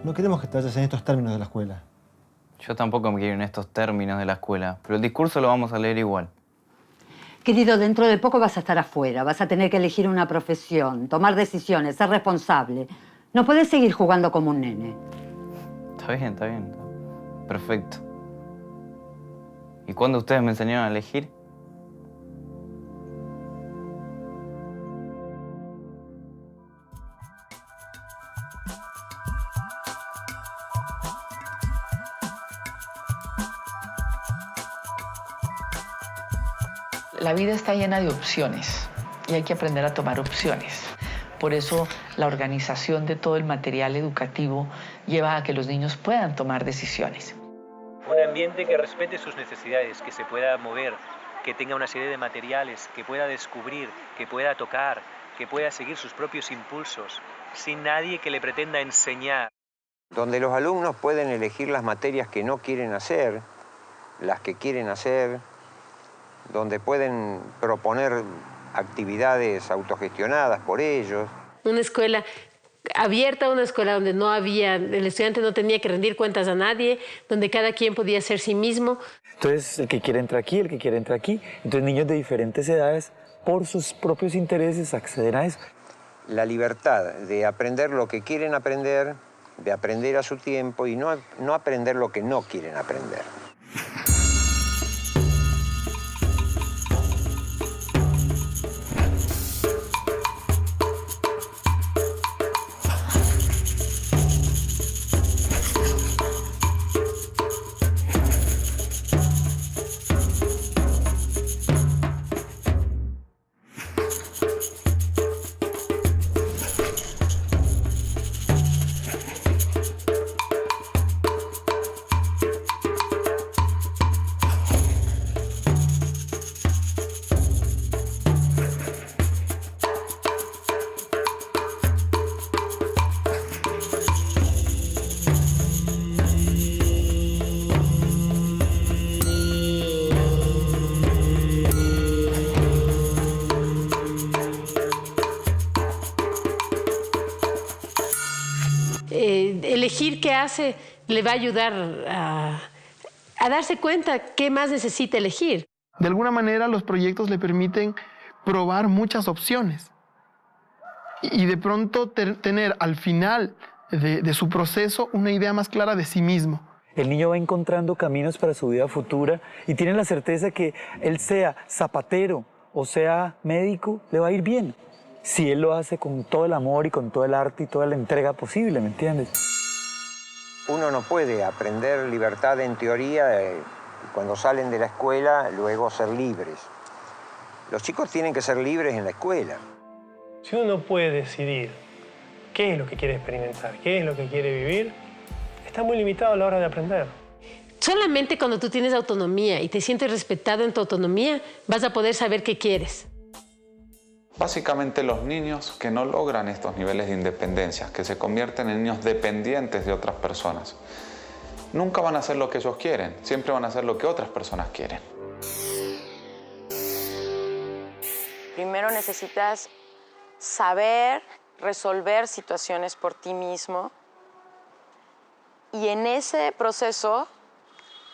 No queremos que te vayas en estos términos de la escuela. Yo tampoco me quiero en estos términos de la escuela, pero el discurso lo vamos a leer igual. Querido, dentro de poco vas a estar afuera, vas a tener que elegir una profesión, tomar decisiones, ser responsable. No puedes seguir jugando como un nene. Está bien, está bien. Perfecto. ¿Y cuándo ustedes me enseñaron a elegir? La vida está llena de opciones y hay que aprender a tomar opciones. Por eso la organización de todo el material educativo lleva a que los niños puedan tomar decisiones. Un ambiente que respete sus necesidades, que se pueda mover, que tenga una serie de materiales, que pueda descubrir, que pueda tocar, que pueda seguir sus propios impulsos, sin nadie que le pretenda enseñar. Donde los alumnos pueden elegir las materias que no quieren hacer, las que quieren hacer, donde pueden proponer actividades autogestionadas por ellos. Una escuela abierta, una escuela donde no había, el estudiante no tenía que rendir cuentas a nadie, donde cada quien podía ser sí mismo. Entonces, el que quiere entra aquí, el que quiere entra aquí. Entonces, niños de diferentes edades, por sus propios intereses, acceden a eso. La libertad de aprender lo que quieren aprender, de aprender a su tiempo y no aprender lo que no quieren aprender. decidir qué hace le va a ayudar a darse cuenta qué más necesita elegir. De alguna manera los proyectos le permiten probar muchas opciones y de pronto tener al final de su proceso una idea más clara de sí mismo. El niño va encontrando caminos para su vida futura y tiene la certeza que él sea zapatero o sea médico, le va a ir bien. Si él lo hace con todo el amor y con todo el arte y toda la entrega posible, ¿me entiendes? Uno no puede aprender libertad en teoría y cuando salen de la escuela luego ser libres. Los chicos tienen que ser libres en la escuela. Si uno no puede decidir qué es lo que quiere experimentar, qué es lo que quiere vivir, está muy limitado a la hora de aprender. Solamente cuando tú tienes autonomía y te sientes respetado en tu autonomía, vas a poder saber qué quieres. Básicamente los niños que no logran estos niveles de independencia, que se convierten en niños dependientes de otras personas, nunca van a hacer lo que ellos quieren, siempre van a hacer lo que otras personas quieren. Primero necesitas saber resolver situaciones por ti mismo y en ese proceso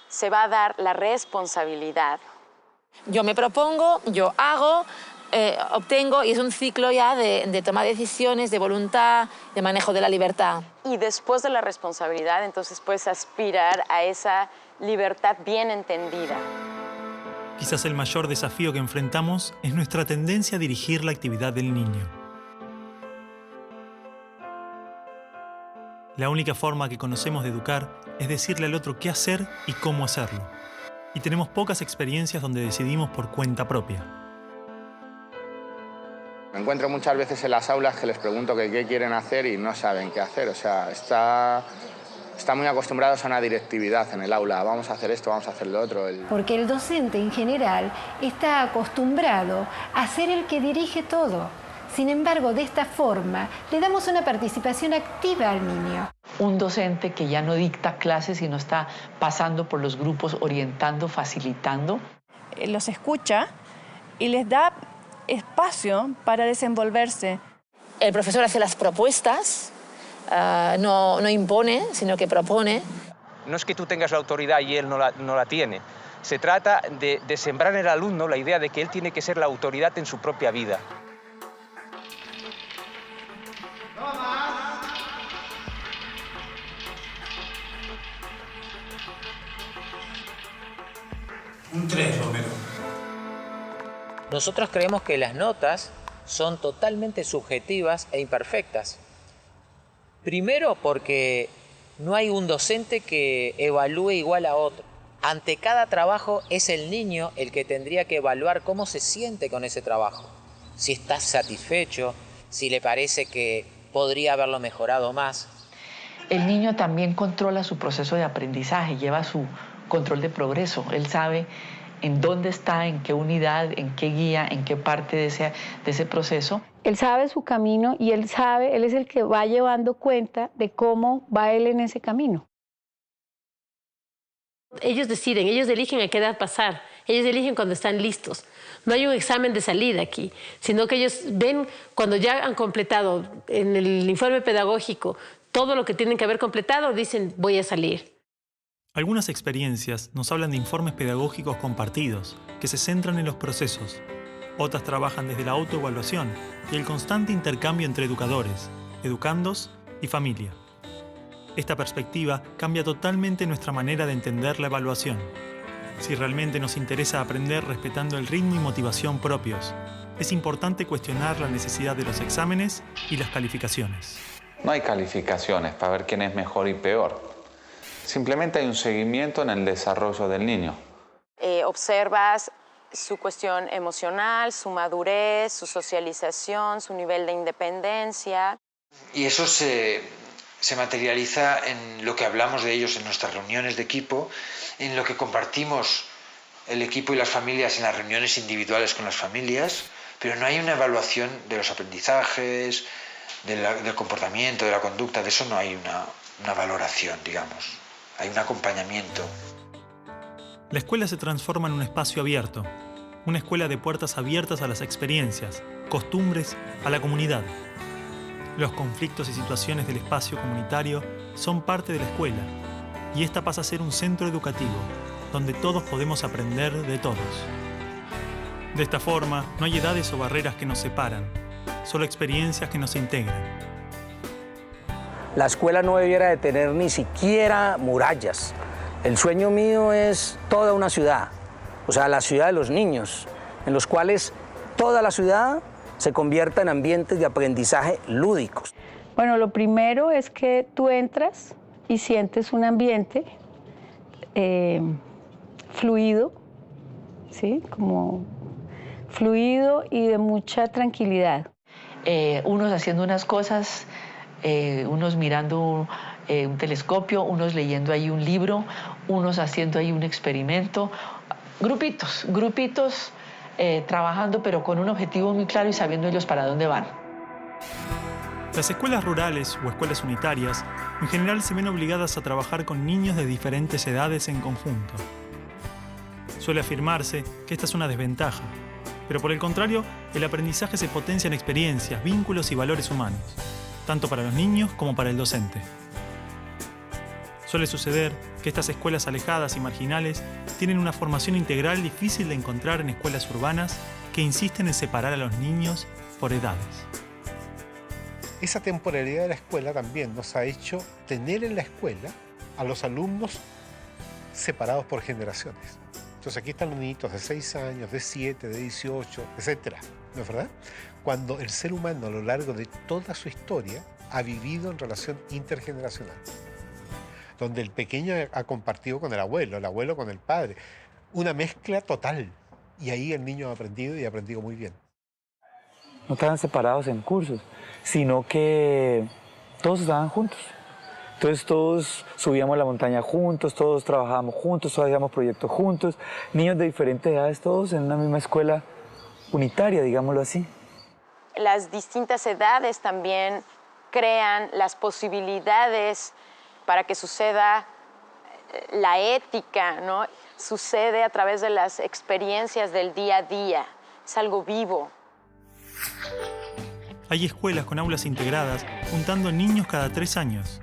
se va a dar la responsabilidad. Yo me propongo, yo hago, obtengo y es un ciclo ya de toma de decisiones, de voluntad, de manejo de la libertad. Y después de la responsabilidad, entonces puedes aspirar a esa libertad bien entendida. Quizás el mayor desafío que enfrentamos es nuestra tendencia a dirigir la actividad del niño. La única forma que conocemos de educar es decirle al otro qué hacer y cómo hacerlo. Y tenemos pocas experiencias donde decidimos por cuenta propia. Me encuentro muchas veces en las aulas que les pregunto que qué quieren hacer y no saben qué hacer. O sea, están muy acostumbrados a una directividad en el aula. Vamos a hacer esto, vamos a hacer lo otro. Porque el docente en general está acostumbrado a ser el que dirige todo. Sin embargo, de esta forma, le damos una participación activa al niño. Un docente que ya no dicta clases, sino está pasando por los grupos, orientando, facilitando. Los escucha y les da espacio para desenvolverse. El profesor hace las propuestas, no impone, sino que propone. No es que tú tengas la autoridad y él no la tiene. Se trata de sembrar en el alumno la idea de que él tiene que ser la autoridad en su propia vida. Un 3, Romero. Nosotros creemos que las notas son totalmente subjetivas e imperfectas. Primero porque no hay un docente que evalúe igual a otro. Ante cada trabajo es el niño el que tendría que evaluar cómo se siente con ese trabajo. Si está satisfecho, si le parece que podría haberlo mejorado más. El niño también controla su proceso de aprendizaje, lleva su control de progreso. Él sabe en dónde está, en qué unidad, en qué guía, en qué parte de ese proceso. Él sabe su camino y él es el que va llevando cuenta de cómo va él en ese camino. Ellos deciden, ellos eligen a qué edad pasar, ellos eligen cuando están listos. No hay un examen de salida aquí, sino que ellos ven cuando ya han completado en el informe pedagógico todo lo que tienen que haber completado, dicen voy a salir. Algunas experiencias nos hablan de informes pedagógicos compartidos, que se centran en los procesos. Otras trabajan desde la autoevaluación y el constante intercambio entre educadores, educandos y familia. Esta perspectiva cambia totalmente nuestra manera de entender la evaluación. Si realmente nos interesa aprender respetando el ritmo y motivación propios, es importante cuestionar la necesidad de los exámenes y las calificaciones. No hay calificaciones para ver quién es mejor y peor. Simplemente hay un seguimiento en el desarrollo del niño. Observas su cuestión emocional, su madurez, su socialización, su nivel de independencia. Y eso se materializa en lo que hablamos de ellos en nuestras reuniones de equipo, en lo que compartimos el equipo y las familias en las reuniones individuales con las familias, pero no hay una evaluación de los aprendizajes, del comportamiento, de la conducta, de eso no hay una valoración, digamos. Hay un acompañamiento. La escuela se transforma en un espacio abierto, una escuela de puertas abiertas a las experiencias, costumbres, a la comunidad. Los conflictos y situaciones del espacio comunitario son parte de la escuela, y esta pasa a ser un centro educativo, donde todos podemos aprender de todos. De esta forma, no hay edades o barreras que nos separan, solo experiencias que nos integran. La escuela no debiera de tener ni siquiera murallas. El sueño mío es toda una ciudad, o sea, la ciudad de los niños, en los cuales toda la ciudad se convierta en ambientes de aprendizaje lúdicos. Bueno, lo primero es que tú entras y sientes un ambiente fluido, ¿sí? Como fluido y de mucha tranquilidad. Unos haciendo unas cosas, unos mirando un telescopio, unos leyendo ahí un libro, unos haciendo ahí un experimento. Grupitos trabajando, pero con un objetivo muy claro y sabiendo ellos para dónde van. Las escuelas rurales o escuelas unitarias en general se ven obligadas a trabajar con niños de diferentes edades en conjunto. Suele afirmarse que esta es una desventaja, pero por el contrario, el aprendizaje se potencia en experiencias, vínculos y valores humanos, tanto para los niños como para el docente. Suele suceder que estas escuelas alejadas y marginales tienen una formación integral difícil de encontrar en escuelas urbanas que insisten en separar a los niños por edades. Esa temporalidad de la escuela también nos ha hecho tener en la escuela a los alumnos separados por generaciones. Entonces aquí están los niñitos de 6 años, de 7, de 18, etc. ¿No es verdad? Cuando el ser humano a lo largo de toda su historia ha vivido en relación intergeneracional, donde el pequeño ha compartido con el abuelo con el padre, una mezcla total. Y ahí el niño ha aprendido y ha aprendido muy bien. No estaban separados en cursos, sino que todos estaban juntos. Entonces todos subíamos la montaña juntos, todos trabajábamos juntos, todos hacíamos proyectos juntos, niños de diferentes edades, todos en una misma escuela unitaria, digámoslo así. Las distintas edades también crean las posibilidades para que suceda la ética, ¿no? Sucede a través de las experiencias del día a día. Es algo vivo. Hay escuelas con aulas integradas juntando niños cada 3 años.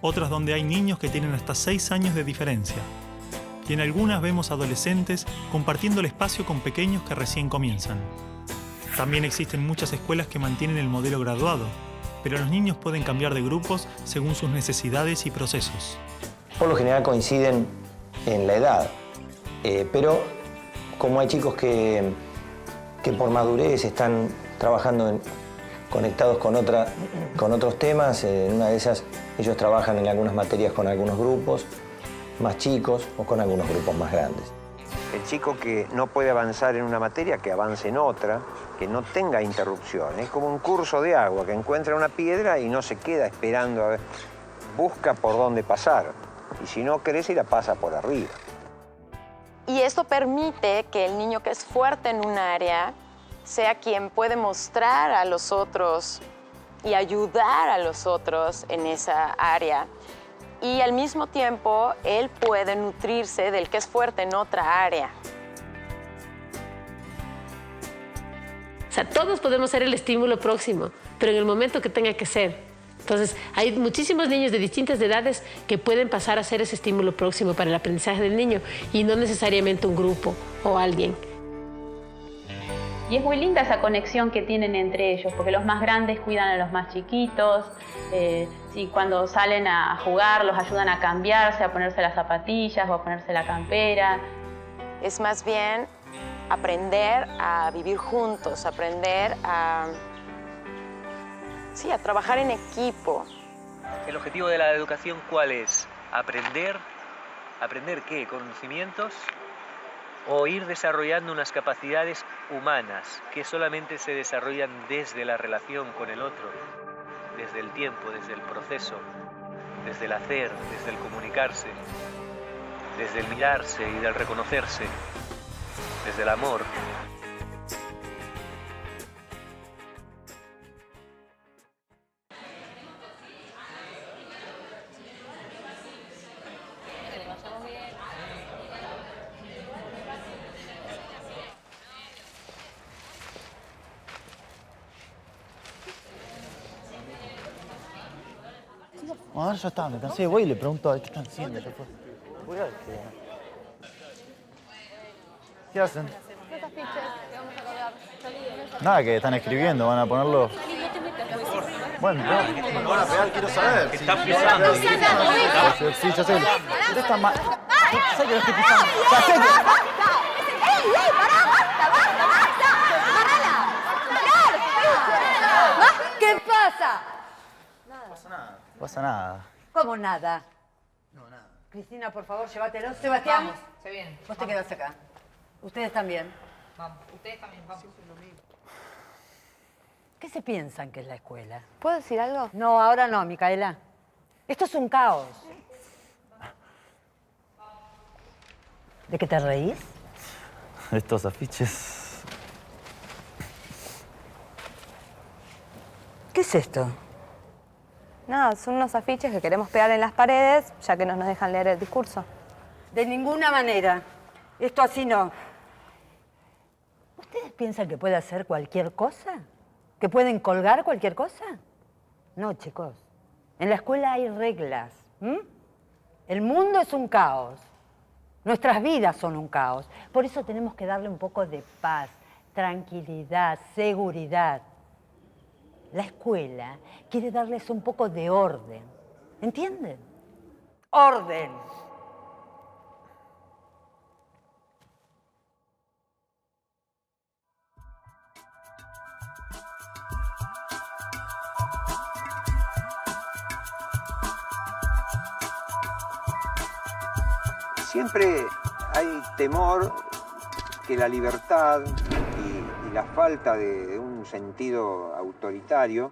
Otras donde hay niños que tienen hasta 6 años de diferencia. Y en algunas vemos adolescentes compartiendo el espacio con pequeños que recién comienzan. También existen muchas escuelas que mantienen el modelo graduado, pero los niños pueden cambiar de grupos según sus necesidades y procesos. Por lo general coinciden en la edad, pero como hay chicos que por madurez están trabajando conectados con otros temas, en una de esas ellos trabajan en algunas materias con algunos grupos más chicos o con algunos grupos más grandes. El chico que no puede avanzar en una materia, que avance en otra, que no tenga interrupción. Es como un curso de agua, que encuentra una piedra y no se queda esperando a ver. Busca por dónde pasar. Y si no crece, la pasa por arriba. Y esto permite que el niño que es fuerte en un área sea quien puede mostrar a los otros y ayudar a los otros en esa área. Y al mismo tiempo, él puede nutrirse del que es fuerte en otra área. O sea, todos podemos ser el estímulo próximo, pero en el momento que tenga que ser. Entonces, hay muchísimos niños de distintas edades que pueden pasar a ser ese estímulo próximo para el aprendizaje del niño y no necesariamente un grupo o alguien. Y es muy linda esa conexión que tienen entre ellos, porque los más grandes cuidan a los más chiquitos, y cuando salen a jugar los ayudan a cambiarse, a ponerse las zapatillas o a ponerse la campera. Es más bien aprender a vivir juntos, aprender a trabajar en equipo. ¿El objetivo de la educación cuál es? ¿Aprender? ¿Aprender qué? ¿Conocimientos? ¿O ir desarrollando unas capacidades humanas que solamente se desarrollan desde la relación con el otro, desde el tiempo, desde el proceso, desde el hacer, desde el comunicarse, desde el mirarse y del reconocerse, desde el amor? Bueno, ya está, me cansé, voy y le pregunto a ver qué están haciendo. ¿Qué hacen? Nada, que están escribiendo, van a ponerlo... Bueno, no van a pegar, quiero saber. Que está pisando. Sí, ya sé. Usted está mal. Ya sé que lo estoy pisando. Ya sé que... ¡Ey, pará, basta! ¿Qué pasa? No pasa nada. ¿Cómo nada? No, nada. Cristina, por favor, llévatelo. Sebastián, Vamos, se viene. vos te quedás acá. Ustedes también. Vamos, ustedes también, vamos. ¿Qué se piensan que es la escuela? ¿Puedo decir algo? No, ahora no, Micaela. Esto es un caos. ¿De qué te reís? Estos afiches. ¿Qué es esto? Nada, son unos afiches que queremos pegar en las paredes, ya que no nos dejan leer el discurso. De ninguna manera. Esto así no. ¿Ustedes piensan que puede hacer cualquier cosa? ¿Que pueden colgar cualquier cosa? No, chicos. En la escuela hay reglas. El mundo es un caos. Nuestras vidas son un caos. Por eso tenemos que darle un poco de paz, tranquilidad, seguridad. La escuela quiere darles un poco de orden. ¿Entienden? ¡Orden! Siempre hay temor que la libertad y la falta de un sentido autoritario,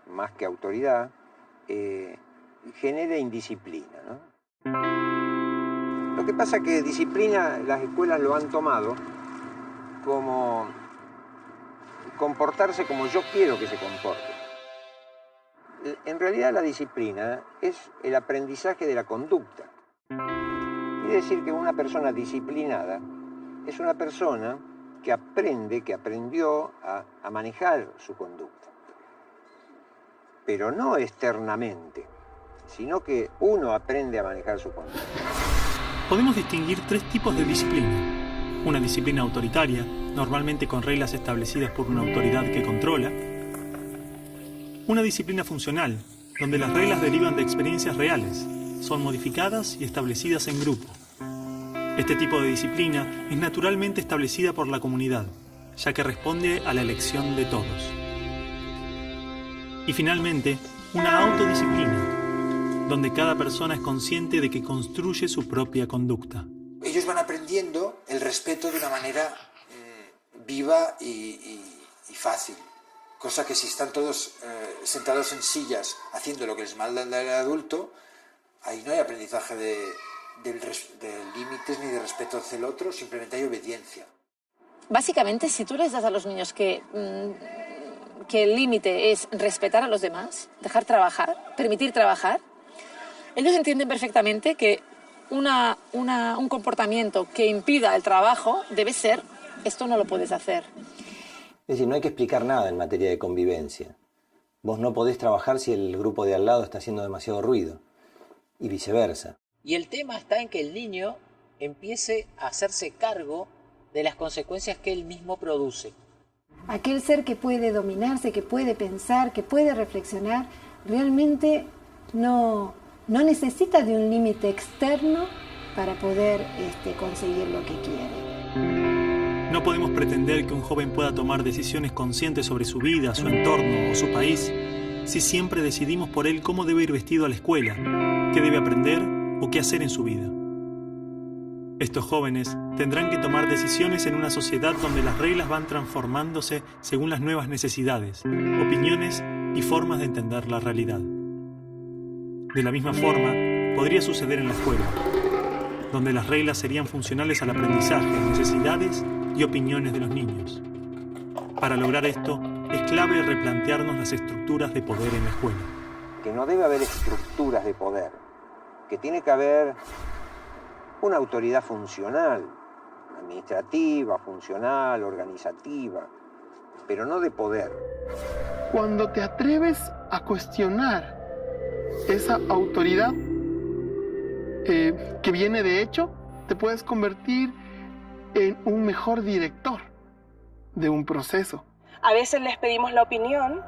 más que autoridad, genere indisciplina, ¿no? Lo que pasa es que disciplina las escuelas lo han tomado como comportarse como yo quiero que se comporte. En realidad la disciplina es el aprendizaje de la conducta. Quiere decir que una persona disciplinada es una persona que aprende, que aprendió a manejar su conducta. Pero no externamente, sino que uno aprende a manejar su conducta. Podemos distinguir tres tipos de disciplina. Una disciplina autoritaria, normalmente con reglas establecidas por una autoridad que controla. Una disciplina funcional, donde las reglas derivan de experiencias reales, son modificadas y establecidas en grupo. Este tipo de disciplina es naturalmente establecida por la comunidad, ya que responde a la elección de todos. Y finalmente, una autodisciplina, donde cada persona es consciente de que construye su propia conducta. Ellos van aprendiendo el respeto de una manera viva y fácil. Cosa que si están todos sentados en sillas haciendo lo que les manda el adulto, ahí no hay aprendizaje de límites ni de respeto hacia el otro, simplemente hay obediencia. Básicamente, si tú les das a los niños que el límite es respetar a los demás, dejar trabajar, permitir trabajar, ellos entienden perfectamente que un comportamiento que impida el trabajo debe ser, esto no lo puedes hacer. Es decir, no hay que explicar nada en materia de convivencia. Vos no podés trabajar si el grupo de al lado está haciendo demasiado ruido, y viceversa. Y el tema está en que el niño empiece a hacerse cargo de las consecuencias que él mismo produce. Aquel ser que puede dominarse, que puede pensar, que puede reflexionar, realmente no necesita de un límite externo para poder conseguir lo que quiere. No podemos pretender que un joven pueda tomar decisiones conscientes sobre su vida, su entorno o su país si siempre decidimos por él cómo debe ir vestido a la escuela, qué debe aprender o qué hacer en su vida. Estos jóvenes tendrán que tomar decisiones en una sociedad donde las reglas van transformándose según las nuevas necesidades, opiniones y formas de entender la realidad. De la misma forma, podría suceder en la escuela, donde las reglas serían funcionales al aprendizaje, necesidades y opiniones de los niños. Para lograr esto, es clave replantearnos las estructuras de poder en la escuela. Que no debe haber estructuras de poder, que tiene que haber una autoridad funcional, administrativa, funcional, organizativa, pero no de poder. Cuando te atreves a cuestionar esa autoridad que viene de hecho, te puedes convertir en un mejor director de un proceso. A veces les pedimos la opinión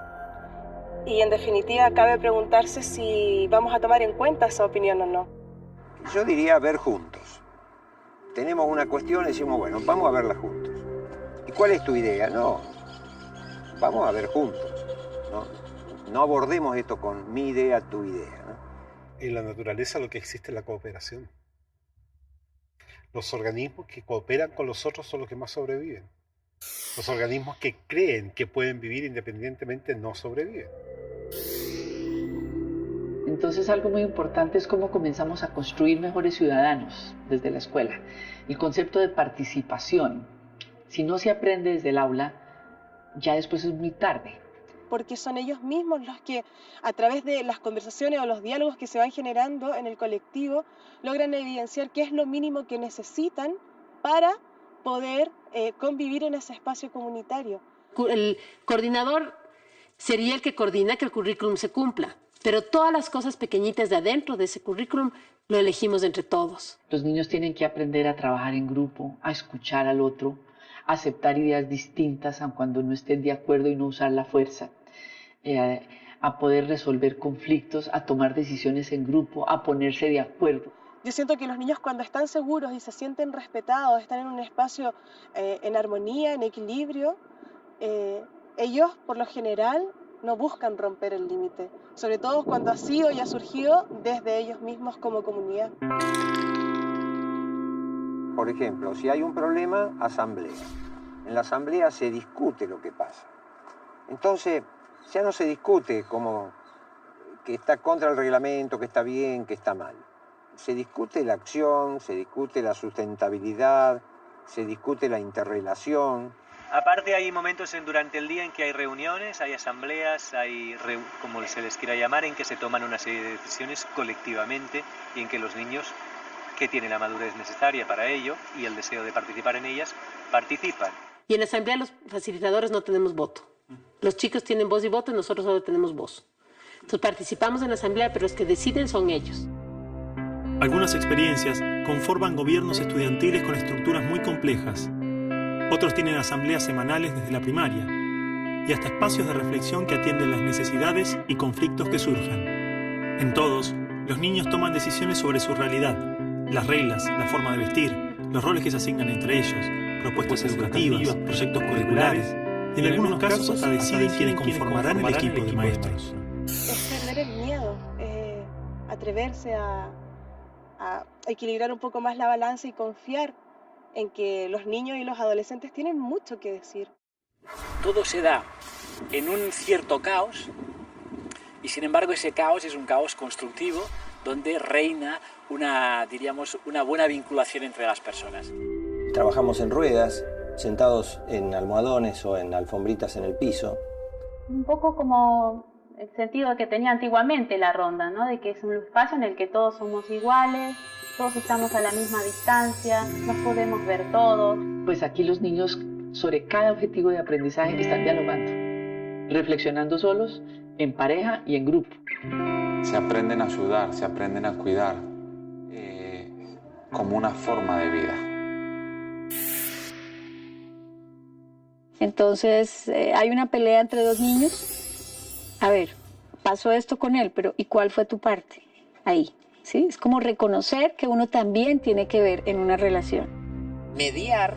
y en definitiva cabe preguntarse si vamos a tomar en cuenta esa opinión o no. Yo diría ver juntos. Tenemos una cuestión y decimos, bueno, vamos a verla juntos. ¿Y cuál es tu idea? No, vamos a ver juntos. No abordemos esto con mi idea, tu idea, ¿no? En la naturaleza lo que existe es la cooperación. Los organismos que cooperan con los otros son los que más sobreviven. Los organismos que creen que pueden vivir independientemente no sobreviven. Entonces algo muy importante es cómo comenzamos a construir mejores ciudadanos desde la escuela. El concepto de participación. Si no se aprende desde el aula, ya después es muy tarde. Porque son ellos mismos los que, a través de las conversaciones o los diálogos que se van generando en el colectivo, logran evidenciar qué es lo mínimo que necesitan para poder convivir en ese espacio comunitario. El coordinador sería el que coordina que el currículum se cumpla, pero todas las cosas pequeñitas de adentro de ese currículum lo elegimos entre todos. Los niños tienen que aprender a trabajar en grupo, a escuchar al otro, a aceptar ideas distintas aun cuando no estén de acuerdo y no usar la fuerza. A poder resolver conflictos, a tomar decisiones en grupo, a ponerse de acuerdo. Yo siento que los niños cuando están seguros y se sienten respetados, están en un espacio en armonía, en equilibrio, ellos por lo general no buscan romper el límite, sobre todo cuando ha sido y ha surgido desde ellos mismos como comunidad. Por ejemplo, si hay un problema, asamblea. En la asamblea se discute lo que pasa. Entonces, ya no se discute como que está contra el reglamento, que está bien, que está mal. Se discute la acción, se discute la sustentabilidad, se discute la interrelación. Aparte hay momentos durante el día en que hay reuniones, hay asambleas, hay, como se les quiera llamar, en que se toman una serie de decisiones colectivamente y en que los niños, que tienen la madurez necesaria para ello y el deseo de participar en ellas, participan. Y en la asamblea los facilitadores no tenemos voto. Los chicos tienen voz y voto y nosotros solo tenemos voz. Entonces participamos en la asamblea, pero los que deciden son ellos. Algunas experiencias conforman gobiernos estudiantiles con estructuras muy complejas. Otros tienen asambleas semanales desde la primaria y hasta espacios de reflexión que atienden las necesidades y conflictos que surjan. En todos, los niños toman decisiones sobre su realidad, las reglas, la forma de vestir, los roles que se asignan entre ellos, propuestas educativas, proyectos curriculares y en algunos casos hasta deciden quiénes conformarán el equipo de maestros. Es perder el miedo, atreverse a equilibrar un poco más la balanza y confiar en que los niños y los adolescentes tienen mucho que decir. Todo se da en un cierto caos y sin embargo ese caos es un caos constructivo donde reina una buena vinculación entre las personas. Trabajamos en ruedas, sentados en almohadones o en alfombritas en el piso. Un poco como el sentido que tenía antiguamente la ronda, ¿no? De que es un espacio en el que todos somos iguales, todos estamos a la misma distancia, nos podemos ver todos. Pues aquí los niños sobre cada objetivo de aprendizaje están dialogando, reflexionando solos, en pareja y en grupo. Se aprenden a ayudar, se aprenden a cuidar como una forma de vida. Entonces, hay una pelea entre dos niños. A ver, pasó esto con él, pero ¿y cuál fue tu parte? Ahí, ¿sí? Es como reconocer que uno también tiene que ver en una relación. Mediar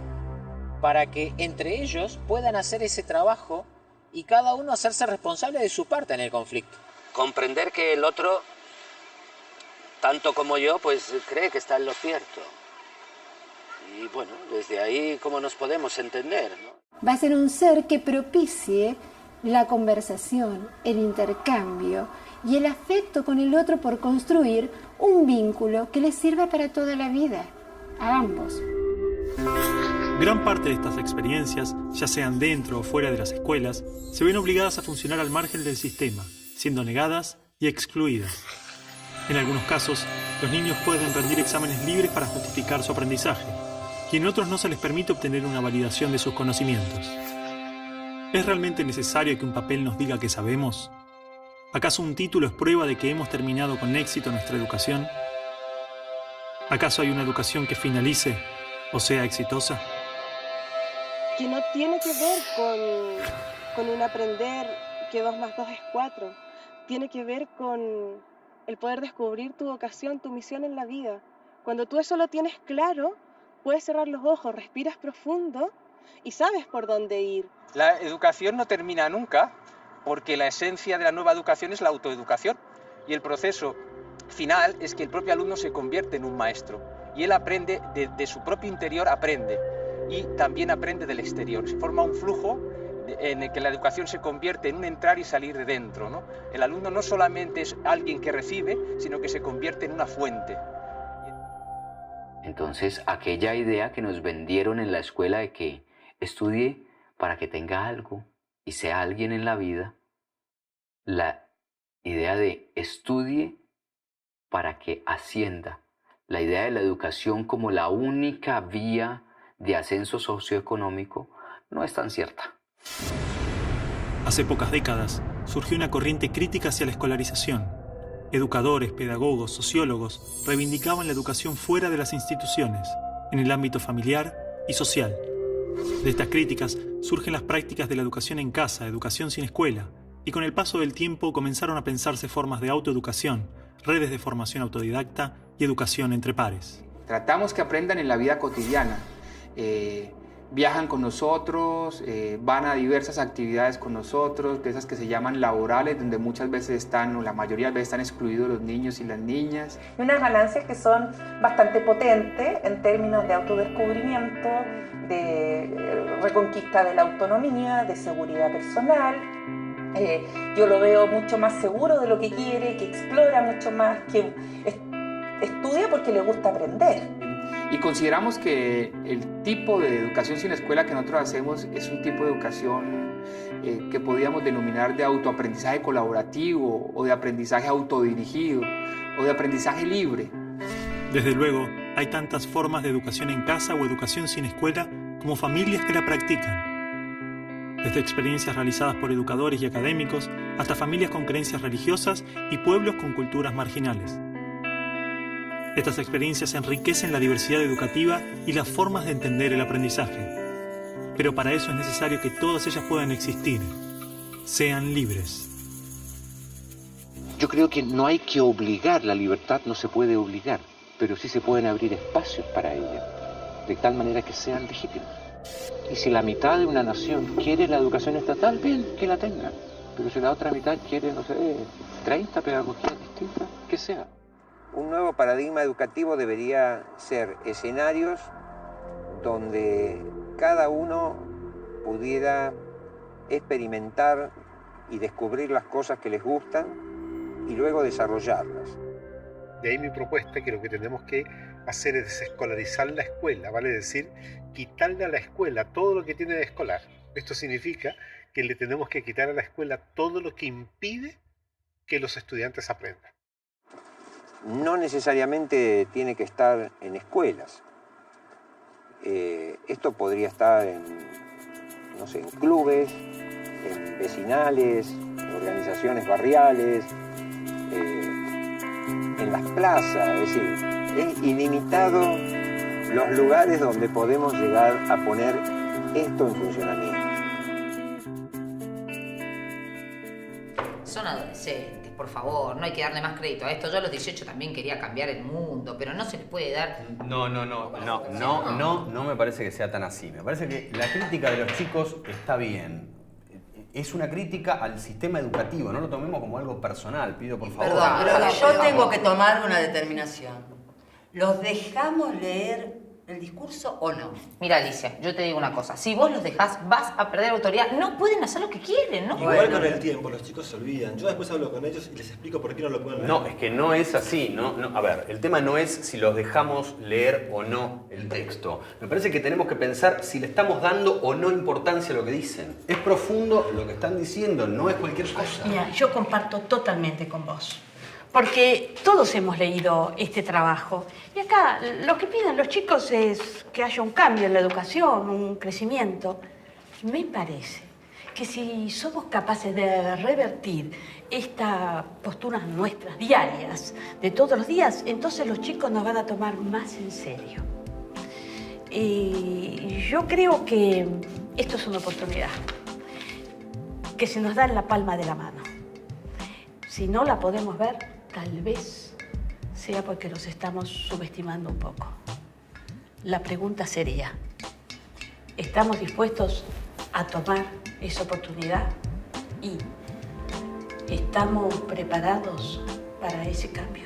para que entre ellos puedan hacer ese trabajo y cada uno hacerse responsable de su parte en el conflicto. Comprender que el otro, tanto como yo, pues cree que está en lo cierto. Y bueno, desde ahí, ¿cómo nos podemos entender, ¿no? Va a ser un ser que propicie la conversación, el intercambio y el afecto con el otro por construir un vínculo que les sirva para toda la vida, a ambos. Gran parte de estas experiencias, ya sean dentro o fuera de las escuelas, se ven obligadas a funcionar al margen del sistema, siendo negadas y excluidas. En algunos casos, los niños pueden rendir exámenes libres para justificar su aprendizaje, y en otros no se les permite obtener una validación de sus conocimientos. ¿Es realmente necesario que un papel nos diga que sabemos? ¿Acaso un título es prueba de que hemos terminado con éxito nuestra educación? ¿Acaso hay una educación que finalice o sea exitosa? Que no tiene que ver con un aprender que 2 más 2 es 4. Tiene que ver con el poder descubrir tu vocación, tu misión en la vida. Cuando tú eso lo tienes claro, puedes cerrar los ojos, respiras profundo y sabes por dónde ir. La educación no termina nunca, porque la esencia de la nueva educación es la autoeducación. Y el proceso final es que el propio alumno se convierte en un maestro. Y él aprende, de su propio interior aprende. Y también aprende del exterior. Se forma un flujo en el que la educación se convierte en un entrar y salir de dentro, ¿no? El alumno no solamente es alguien que recibe, sino que se convierte en una fuente. Entonces, aquella idea que nos vendieron en la escuela de que estudie para que tenga algo y sea alguien en la vida, la idea de estudie para que ascienda, la idea de la educación como la única vía de ascenso socioeconómico, no es tan cierta. Hace pocas décadas surgió una corriente crítica hacia la escolarización. Educadores, pedagogos, sociólogos reivindicaban la educación fuera de las instituciones, en el ámbito familiar y social. De estas críticas surgen las prácticas de la educación en casa, educación sin escuela, y con el paso del tiempo comenzaron a pensarse formas de autoeducación, redes de formación autodidacta y educación entre pares. Tratamos que aprendan en la vida cotidiana. Viajan con nosotros, van a diversas actividades con nosotros, de esas que se llaman laborales, donde muchas veces están, o la mayoría de veces están excluidos los niños y las niñas. Y unas ganancias que son bastante potentes en términos de autodescubrimiento, de reconquista de la autonomía, de seguridad personal. Yo lo veo mucho más seguro de lo que quiere, que explora mucho más, que estudia porque le gusta aprender. Y consideramos que el tipo de educación sin escuela que nosotros hacemos es un tipo de educación que podríamos denominar de autoaprendizaje colaborativo o de aprendizaje autodirigido o de aprendizaje libre. Desde luego, hay tantas formas de educación en casa o educación sin escuela como familias que la practican. Desde experiencias realizadas por educadores y académicos hasta familias con creencias religiosas y pueblos con culturas marginales. Estas experiencias enriquecen la diversidad educativa y las formas de entender el aprendizaje. Pero para eso es necesario que todas ellas puedan existir, sean libres. Yo creo que no hay que obligar, la libertad no se puede obligar, pero sí se pueden abrir espacios para ella, de tal manera que sean legítimos. Y si la mitad de una nación quiere la educación estatal, bien, que la tenga. Pero si la otra mitad quiere, no sé, 30 pedagogías distintas, que sea. Un nuevo paradigma educativo debería ser escenarios donde cada uno pudiera experimentar y descubrir las cosas que les gustan y luego desarrollarlas. De ahí mi propuesta, que lo que tenemos que hacer es desescolarizar la escuela, vale decir, quitarle a la escuela todo lo que tiene de escolar. Esto significa que le tenemos que quitar a la escuela todo lo que impide que los estudiantes aprendan. No necesariamente tiene que estar en escuelas. Esto podría estar en, no sé, en clubes, en vecinales, en organizaciones barriales, en las plazas. Es decir, es ilimitado los lugares donde podemos llegar a poner esto en funcionamiento. Son adolescentes. Por favor, no hay que darle más crédito a esto. Yo a los 18 también quería cambiar el mundo, pero no se les puede dar... No me parece que sea tan así. Me parece que la crítica de los chicos está bien. Es una crítica al sistema educativo, no lo tomemos como algo personal, pido por favor. Perdón, pero yo tengo que tomar una determinación. ¿Los dejamos leer el discurso o no? Mira, Alicia, yo te digo una cosa. Si vos los dejás, vas a perder autoridad. No pueden hacer lo que quieren, ¿no? Igual con el tiempo, los chicos se olvidan. Yo después hablo con ellos y les explico por qué no lo pueden leer. No, es que no es así. No. A ver, el tema no es si los dejamos leer o no el texto. Me parece que tenemos que pensar si le estamos dando o no importancia a lo que dicen. Es profundo lo que están diciendo, no es cualquier cosa. Mira, yo comparto totalmente con vos. Porque todos hemos leído este trabajo. Y acá lo que piden los chicos es que haya un cambio en la educación, un crecimiento. Me parece que si somos capaces de revertir estas posturas nuestras diarias, de todos los días, entonces los chicos nos van a tomar más en serio. Y yo creo que esto es una oportunidad que se nos da en la palma de la mano. Si no la podemos ver, tal vez sea porque nos estamos subestimando un poco. La pregunta sería, ¿estamos dispuestos a tomar esa oportunidad? ¿Y estamos preparados para ese cambio?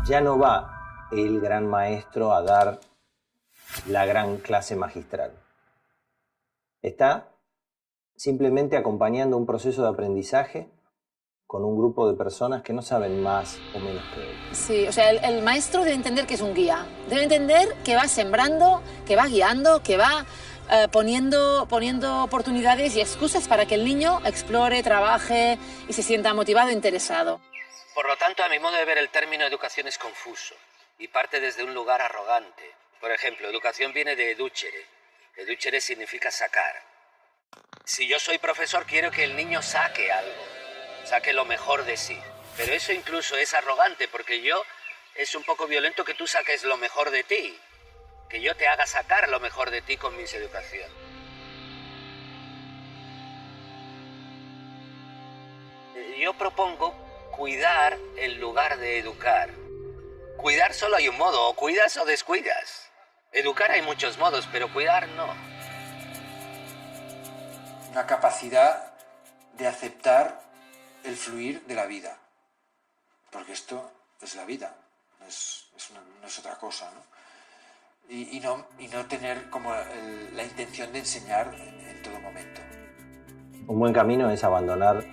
Ya no va el gran maestro a dar la gran clase magistral. Está simplemente acompañando un proceso de aprendizaje con un grupo de personas que no saben más o menos que él. Sí, o sea, el maestro debe entender que es un guía. Debe entender que va sembrando, que va guiando, que va poniendo oportunidades y excusas para que el niño explore, trabaje y se sienta motivado e interesado. Por lo tanto, a mi modo de ver, el término educación es confuso y parte desde un lugar arrogante. Por ejemplo, educación viene de educere. Educere significa sacar. Si yo soy profesor, quiero que el niño saque algo, saque lo mejor de sí. Pero eso incluso es arrogante, porque es un poco violento que tú saques lo mejor de ti, que yo te haga sacar lo mejor de ti con mis educación. Yo propongo cuidar en lugar de educar. Cuidar solo hay un modo, o cuidas o descuidas. Educar hay muchos modos, pero cuidar no. Una capacidad de aceptar el fluir de la vida. Porque esto es la vida, no es otra cosa, ¿no? Y no tener como la intención de enseñar en todo momento. Un buen camino es abandonar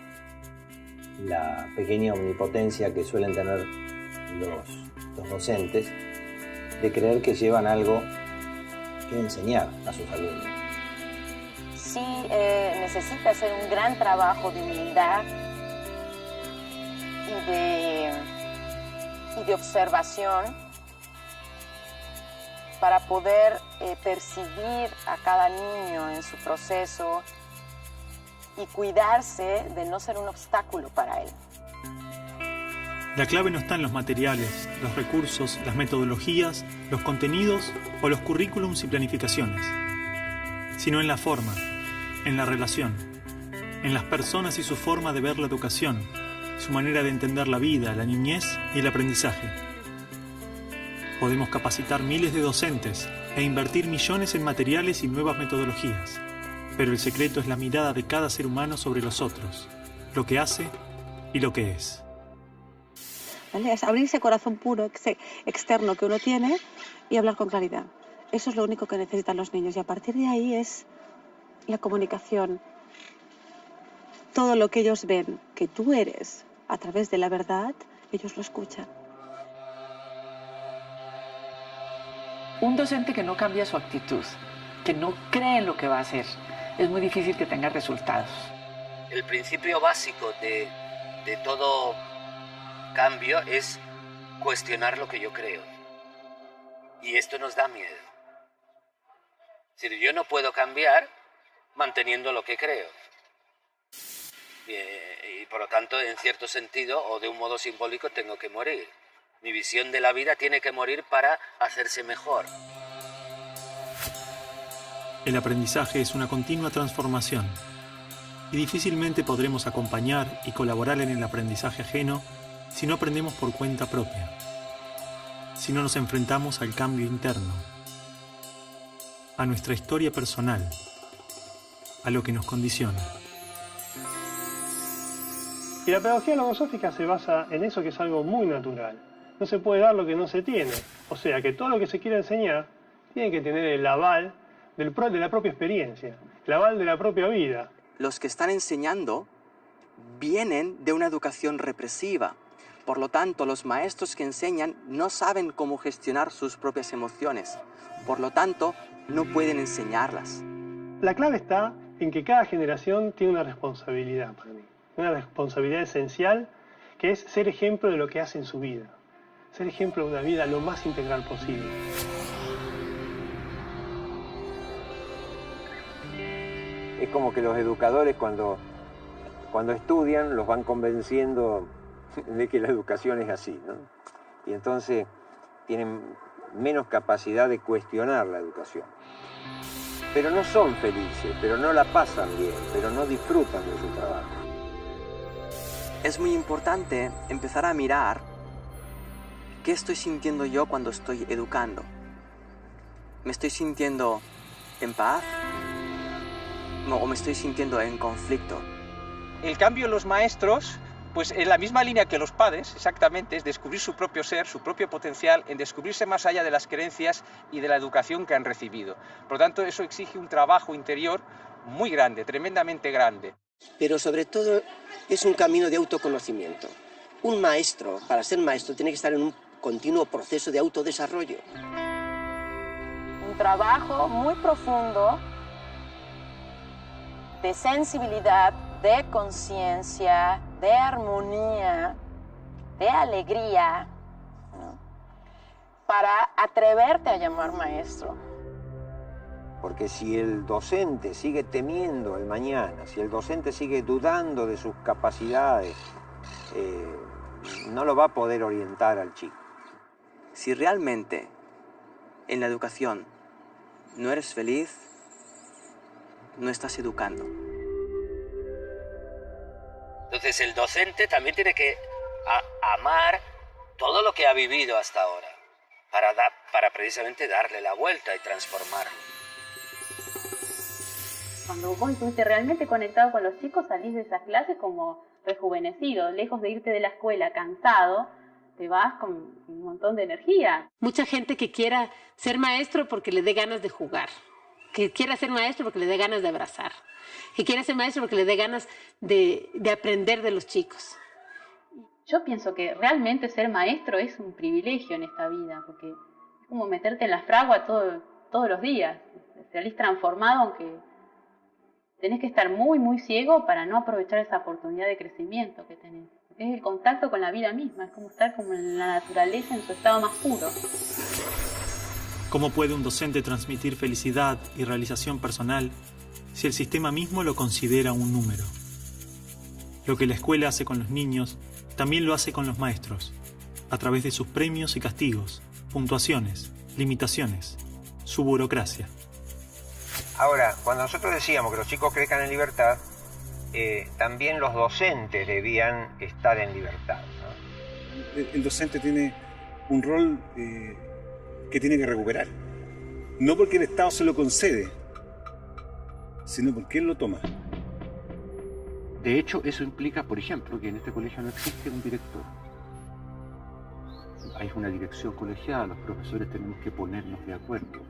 la pequeña omnipotencia que suelen tener los docentes, de creer que llevan algo que enseñar a sus alumnos. Sí, necesita hacer un gran trabajo de humildad y de observación para poder percibir a cada niño en su proceso y cuidarse de no ser un obstáculo para él. La clave no está en los materiales, los recursos, las metodologías, los contenidos o los currículums y planificaciones, sino en la forma, en la relación, en las personas y su forma de ver la educación, su manera de entender la vida, la niñez y el aprendizaje. Podemos capacitar miles de docentes e invertir millones en materiales y nuevas metodologías. Pero el secreto es la mirada de cada ser humano sobre los otros, lo que hace y lo que es. ¿Vale? Es abrir ese corazón puro, ese externo que uno tiene y hablar con claridad. Eso es lo único que necesitan los niños y a partir de ahí es la comunicación. Todo lo que ellos ven que tú eres a través de la verdad, ellos lo escuchan. Un docente que no cambia su actitud, que no cree en lo que va a hacer, es muy difícil que tenga resultados. El principio básico de todo cambio es cuestionar lo que yo creo. Y esto nos da miedo. Es decir, yo no puedo cambiar manteniendo lo que creo. Y por lo tanto, en cierto sentido, o de un modo simbólico, tengo que morir. Mi visión de la vida tiene que morir para hacerse mejor. El aprendizaje es una continua transformación y difícilmente podremos acompañar y colaborar en el aprendizaje ajeno si no aprendemos por cuenta propia, si no nos enfrentamos al cambio interno, a nuestra historia personal, a lo que nos condiciona. Y la pedagogía logosófica se basa en eso, que es algo muy natural. No se puede dar lo que no se tiene. O sea que todo lo que se quiere enseñar tiene que tener el aval de la propia experiencia, el aval de la propia vida. Los que están enseñando vienen de una educación represiva. Por lo tanto, los maestros que enseñan no saben cómo gestionar sus propias emociones. Por lo tanto, no pueden enseñarlas. La clave está en que cada generación tiene una responsabilidad para mí. Una responsabilidad esencial que es ser ejemplo de lo que hace en su vida. Ser ejemplo de una vida lo más integral posible. Es como que los educadores cuando estudian los van convenciendo de que la educación es así, ¿no? Y entonces tienen menos capacidad de cuestionar la educación. Pero no son felices, pero no la pasan bien, pero no disfrutan de su trabajo. Es muy importante empezar a mirar qué estoy sintiendo yo cuando estoy educando. ¿Me estoy sintiendo en paz? ¿O me estoy sintiendo en conflicto? El cambio en los maestros, pues en la misma línea que los padres, exactamente, es descubrir su propio ser, su propio potencial, en descubrirse más allá de las creencias y de la educación que han recibido. Por lo tanto, eso exige un trabajo interior muy grande, tremendamente grande. Pero sobre todo es un camino de autoconocimiento. Un maestro, para ser maestro, tiene que estar en un continuo proceso de autodesarrollo. Un trabajo muy profundo de sensibilidad, de conciencia, de armonía, de alegría, ¿no? Para atreverte a llamar maestro. Porque si el docente sigue temiendo el mañana, si el docente sigue dudando de sus capacidades, no lo va a poder orientar al chico. Si realmente en la educación no eres feliz, no estás educando. Entonces el docente también tiene que amar todo lo que ha vivido hasta ahora para precisamente darle la vuelta y transformarlo. Cuando vos estuviste realmente conectado con los chicos, salís de esas clases como rejuvenecido, lejos de irte de la escuela cansado, te vas con un montón de energía. Mucha gente que quiera ser maestro porque le dé ganas de jugar, que quiera ser maestro porque le dé ganas de abrazar, que quiera ser maestro porque le dé ganas de aprender de los chicos. Yo pienso que realmente ser maestro es un privilegio en esta vida, porque es como meterte en la fragua todos los días. Salís transformado, aunque tenés que estar muy, muy ciego para no aprovechar esa oportunidad de crecimiento que tenés. Porque es el contacto con la vida misma, es como estar como en la naturaleza en su estado más puro. ¿Cómo puede un docente transmitir felicidad y realización personal si el sistema mismo lo considera un número? Lo que la escuela hace con los niños, también lo hace con los maestros, a través de sus premios y castigos, puntuaciones, limitaciones, su burocracia. Ahora, cuando nosotros decíamos que los chicos crezcan en libertad, también los docentes debían estar en libertad, ¿no? El docente tiene un rol que tiene que recuperar. No porque el Estado se lo concede, sino porque él lo toma. De hecho, eso implica, por ejemplo, que en este colegio no existe un director. Hay una dirección colegiada, los profesores tenemos que ponernos de acuerdo.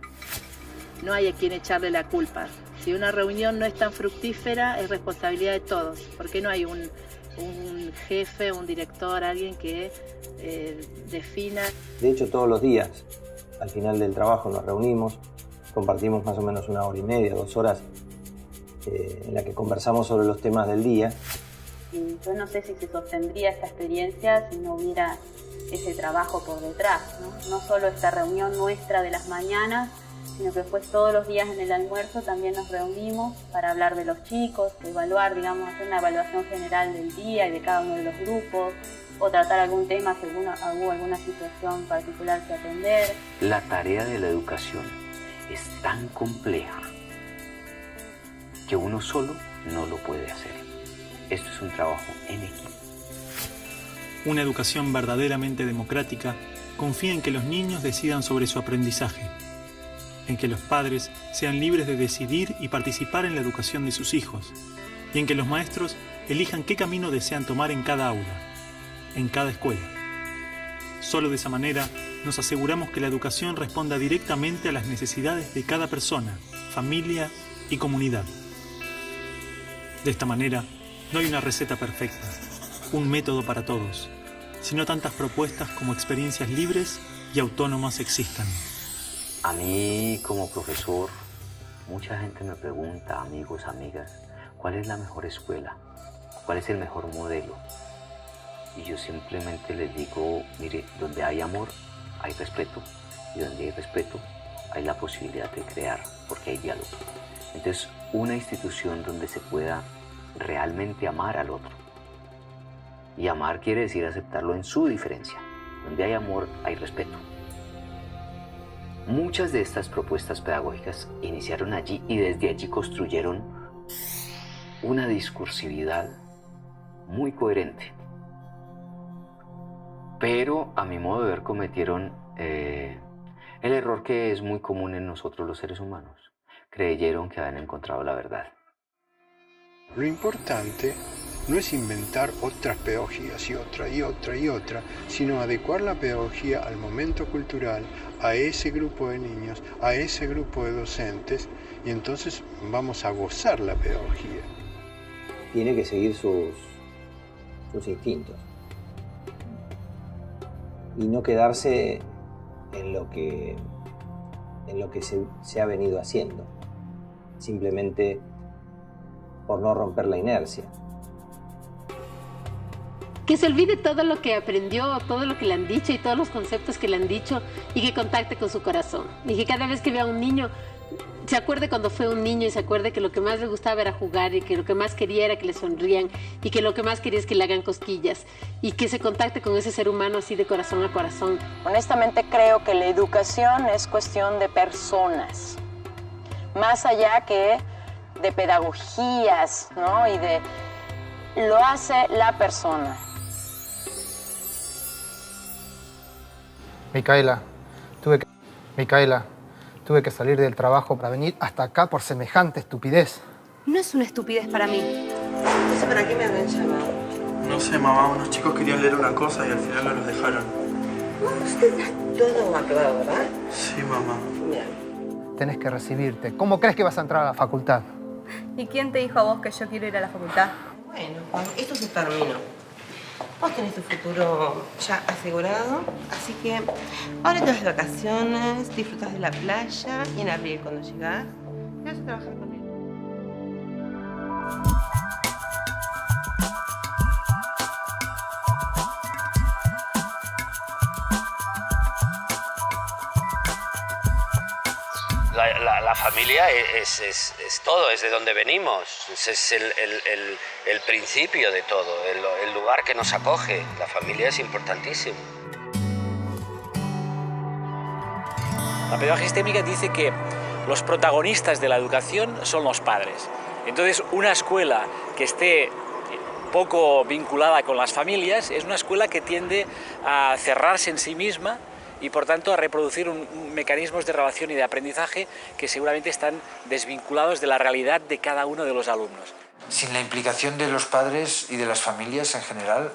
No hay a quien echarle la culpa. Si una reunión no es tan fructífera, es responsabilidad de todos. Porque no hay un jefe, un director, alguien que defina. De hecho, todos los días, al final del trabajo, nos reunimos, compartimos más o menos 1 hora y media, 2 horas, en la que conversamos sobre los temas del día. Y yo no sé si se sostendría esta experiencia si no hubiera ese trabajo por detrás, ¿no? No solo esta reunión nuestra de las mañanas, sino que después todos los días en el almuerzo también nos reunimos para hablar de los chicos, evaluar, digamos, hacer una evaluación general del día y de cada uno de los grupos, o tratar algún tema si hubo alguna situación particular que atender. La tarea de la educación es tan compleja que uno solo no lo puede hacer. Esto es un trabajo en equipo. Una educación verdaderamente democrática confía en que los niños decidan sobre su aprendizaje, en que los padres sean libres de decidir y participar en la educación de sus hijos, y en que los maestros elijan qué camino desean tomar en cada aula, en cada escuela. Solo de esa manera nos aseguramos que la educación responda directamente a las necesidades de cada persona, familia y comunidad. De esta manera, no hay una receta perfecta, un método para todos, sino tantas propuestas como experiencias libres y autónomas existan. A mí, como profesor, Mucha gente me pregunta, amigos, amigas, ¿cuál es la mejor escuela? ¿Cuál es el mejor modelo? Y yo simplemente les digo, mire, donde hay amor, hay respeto. Y donde hay respeto, hay la posibilidad de crear, porque hay diálogo. Entonces, una institución donde se pueda realmente amar al otro. Y amar quiere decir aceptarlo en su diferencia. Donde hay amor, hay respeto. Muchas de estas propuestas pedagógicas iniciaron allí y desde allí construyeron una discursividad muy coherente. Pero, a mi modo de ver, cometieron el error que es muy común en nosotros los seres humanos. Creyeron que habían encontrado la verdad. Lo importante no es inventar otras pedagogías y otra y otra y otra, sino adecuar la pedagogía al momento cultural, a ese grupo de niños, a ese grupo de docentes, y entonces vamos a gozar la pedagogía. Tiene que seguir sus instintos. Y no quedarse en lo que se ha venido haciendo, simplemente por no romper la inercia. Que se olvide todo lo que aprendió, todo lo que le han dicho y todos los conceptos que le han dicho y que contacte con su corazón. Y que cada vez que vea a un niño, se acuerde cuando fue un niño y se acuerde que lo que más le gustaba era jugar y que lo que más quería era que le sonrían y que lo que más quería es que le hagan cosquillas y que se contacte con ese ser humano así de corazón a corazón. Honestamente creo que la educación es cuestión de personas, más allá que de pedagogías, ¿no? Y de lo hace la persona. Micaela, tuve que salir del trabajo para venir hasta acá por semejante estupidez. No es una estupidez para mí. No sé para qué me habrán llamado. No sé, mamá, unos chicos querían leer una cosa y al final no los dejaron. Usted está todo aclarado, ¿verdad? Sí, mamá. Bien. Tenés que recibirte. ¿Cómo crees que vas a entrar a la facultad? ¿Y quién te dijo a vos que yo quiero ir a la facultad? Bueno, Juan, esto se terminó. Vos tenés tu futuro ya asegurado, así que ahora te vas de vacaciones, disfrutas de la playa y en abril cuando llegás, te vas a trabajar con él. La familia es todo, es de donde venimos, es el principio de todo, el lugar que nos acoge. La familia es importantísimo. La pedagogía sistémica dice que los protagonistas de la educación son los padres. Entonces, una escuela que esté poco vinculada con las familias es una escuela que tiende a cerrarse en sí misma y por tanto a reproducir mecanismos de relación y de aprendizaje que seguramente están desvinculados de la realidad de cada uno de los alumnos. Sin la implicación de los padres y de las familias en general,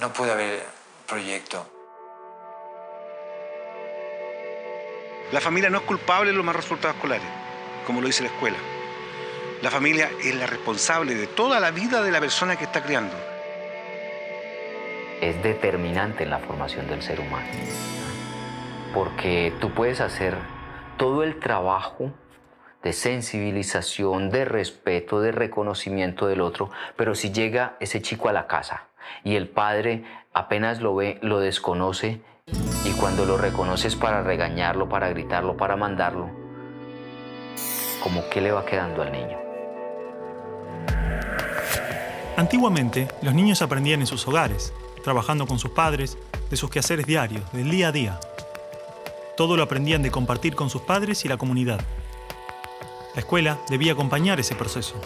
no puede haber proyecto. La familia no es culpable de los malos resultados escolares, como lo dice la escuela. La familia es la responsable de toda la vida de la persona que está criando. Es determinante en la formación del ser humano. Porque tú puedes hacer todo el trabajo de sensibilización, de respeto, de reconocimiento del otro, pero si llega ese chico a la casa y el padre apenas lo ve, lo desconoce, y cuando lo reconoces para regañarlo, para gritarlo, para mandarlo, ¿cómo qué le va quedando al niño? Antiguamente, los niños aprendían en sus hogares, trabajando con sus padres, de sus quehaceres diarios, del día a día. Todo lo aprendían de compartir con sus padres y la comunidad. La escuela debía acompañar ese proceso.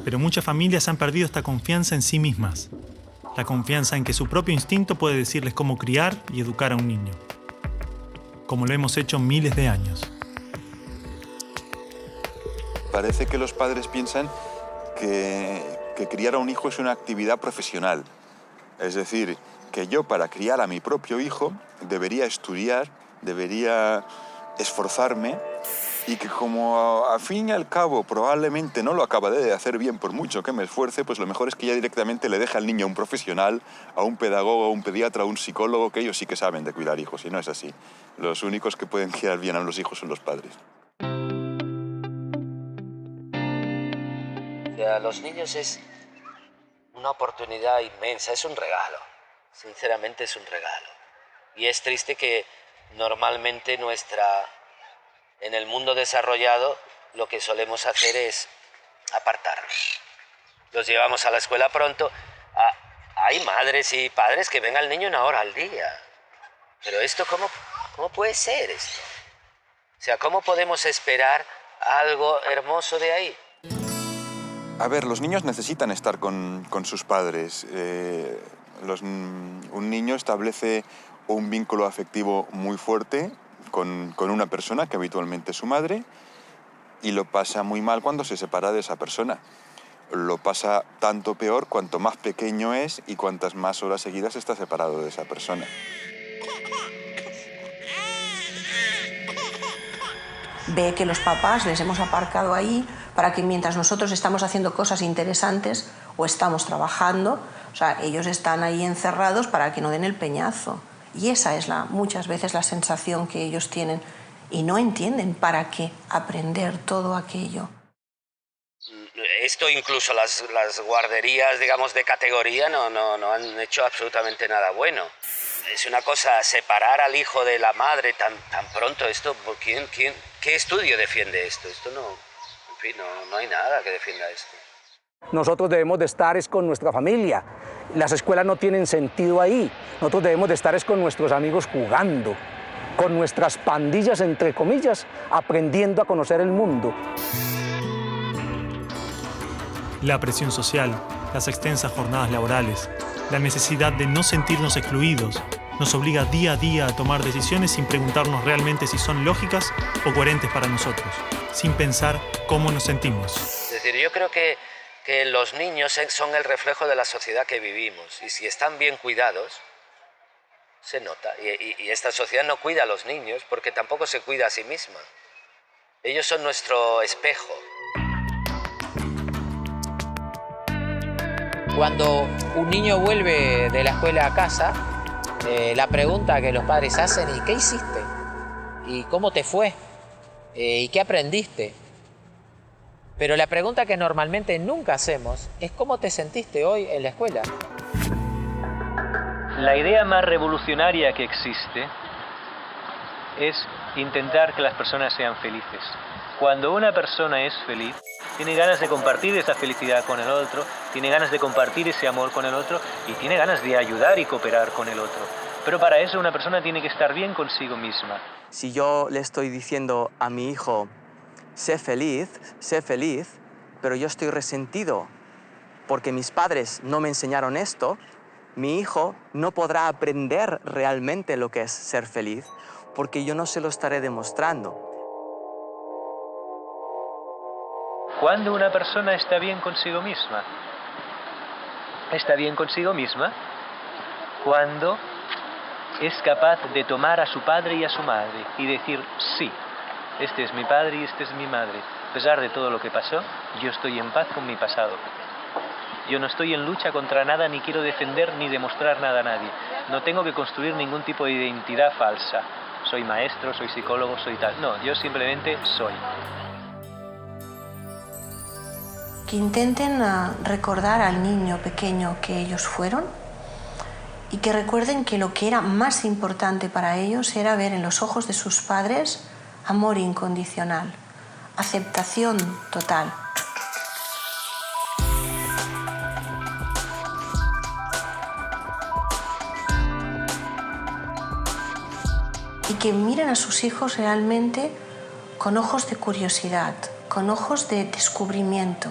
Pero muchas familias han perdido esta confianza en sí mismas. La confianza en que su propio instinto puede decirles cómo criar y educar a un niño. Como lo hemos hecho miles de años. Parece que los padres piensan que criar a un hijo es una actividad profesional. Es decir, que yo para criar a mi propio hijo debería estudiar, debería esforzarme y que como al fin y al cabo probablemente no lo acabaré de hacer bien por mucho que me esfuerce, pues lo mejor es que ya directamente le deje al niño a un profesional, a un pedagogo, a un pediatra, a un psicólogo, que ellos sí que saben de cuidar hijos, y no es así. Los únicos que pueden criar bien a los hijos son los padres. O sea, los niños es una oportunidad inmensa, es un regalo. Sinceramente es un regalo. Y es triste que normalmente en el mundo desarrollado lo que solemos hacer es apartarlos. Los llevamos a la escuela pronto. Hay madres y padres que ven al niño 1 hora al día. Pero esto, ¿cómo puede ser esto? O sea, ¿cómo podemos esperar algo hermoso de ahí? A ver, los niños necesitan estar con sus padres. Un niño establece un vínculo afectivo muy fuerte con una persona que habitualmente es su madre y lo pasa muy mal cuando se separa de esa persona. Lo pasa tanto peor cuanto más pequeño es y cuantas más horas seguidas está separado de esa persona. Ve que los papás les hemos aparcado ahí para que mientras nosotros estamos haciendo cosas interesantes o estamos trabajando, o sea, ellos están ahí encerrados para que no den el peñazo. Y esa es muchas veces la sensación que ellos tienen y no entienden para qué aprender todo aquello. Esto incluso las guarderías, digamos, de categoría no han hecho absolutamente nada bueno. Es una cosa separar al hijo de la madre tan pronto. Esto, ¿qué estudio defiende esto? Esto en fin, no hay nada que defienda esto. Nosotros debemos de estar con nuestra familia. Las escuelas no tienen sentido ahí. Nosotros debemos de estar con nuestros amigos jugando, con nuestras pandillas, entre comillas, aprendiendo a conocer el mundo. La presión social, las extensas jornadas laborales, la necesidad de no sentirnos excluidos, nos obliga día a día a tomar decisiones sin preguntarnos realmente si son lógicas o coherentes para nosotros, sin pensar cómo nos sentimos. Es decir, yo creo que los niños son el reflejo de la sociedad que vivimos y si están bien cuidados, se nota. Y esta sociedad no cuida a los niños porque tampoco se cuida a sí misma. Ellos son nuestro espejo. Cuando un niño vuelve de la escuela a casa, la pregunta que los padres hacen es ¿qué hiciste? ¿Y cómo te fue? ¿Y qué aprendiste? Pero la pregunta que normalmente nunca hacemos es ¿cómo te sentiste hoy en la escuela? La idea más revolucionaria que existe es intentar que las personas sean felices. Cuando una persona es feliz, tiene ganas de compartir esa felicidad con el otro, tiene ganas de compartir ese amor con el otro y tiene ganas de ayudar y cooperar con el otro. Pero para eso una persona tiene que estar bien consigo misma. Si yo le estoy diciendo a mi hijo, sé feliz, pero yo estoy resentido porque mis padres no me enseñaron esto, mi hijo no podrá aprender realmente lo que es ser feliz porque yo no se lo estaré demostrando. Cuando una persona está bien consigo misma cuando es capaz de tomar a su padre y a su madre y decir, sí, este es mi padre y este es mi madre. A pesar de todo lo que pasó, yo estoy en paz con mi pasado. Yo no estoy en lucha contra nada, ni quiero defender ni demostrar nada a nadie. No tengo que construir ningún tipo de identidad falsa. Soy maestro, soy psicólogo, soy tal. No, yo simplemente soy. Que intenten recordar al niño pequeño que ellos fueron y que recuerden que lo que era más importante para ellos era ver en los ojos de sus padres amor incondicional, aceptación total. Y que miren a sus hijos realmente con ojos de curiosidad, con ojos de descubrimiento.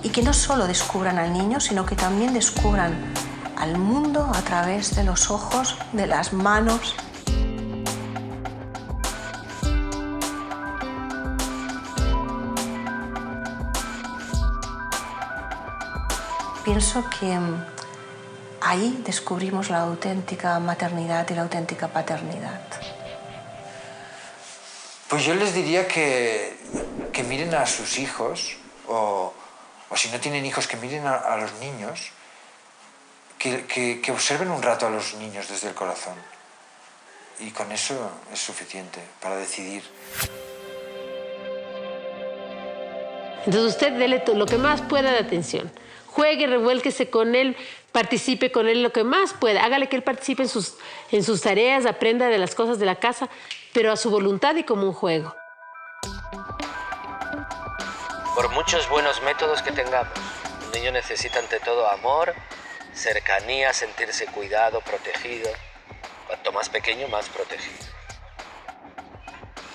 Y que no solo descubran al niño, sino que también descubran al mundo a través de los ojos, de las manos. Pienso que ahí descubrimos la auténtica maternidad y la auténtica paternidad. Pues yo les diría que miren a sus hijos, o si no tienen hijos, que miren a los niños, que observen un rato a los niños desde el corazón. Y con eso es suficiente para decidir. Entonces usted dele lo que más pueda de atención. Juegue, revuélquese con él, participe con él lo que más pueda. Hágale que él participe en sus tareas, aprenda de las cosas de la casa, pero a su voluntad y como un juego. Por muchos buenos métodos que tengamos, un niño necesita ante todo amor, cercanía, sentirse cuidado, protegido. Cuanto más pequeño, más protegido.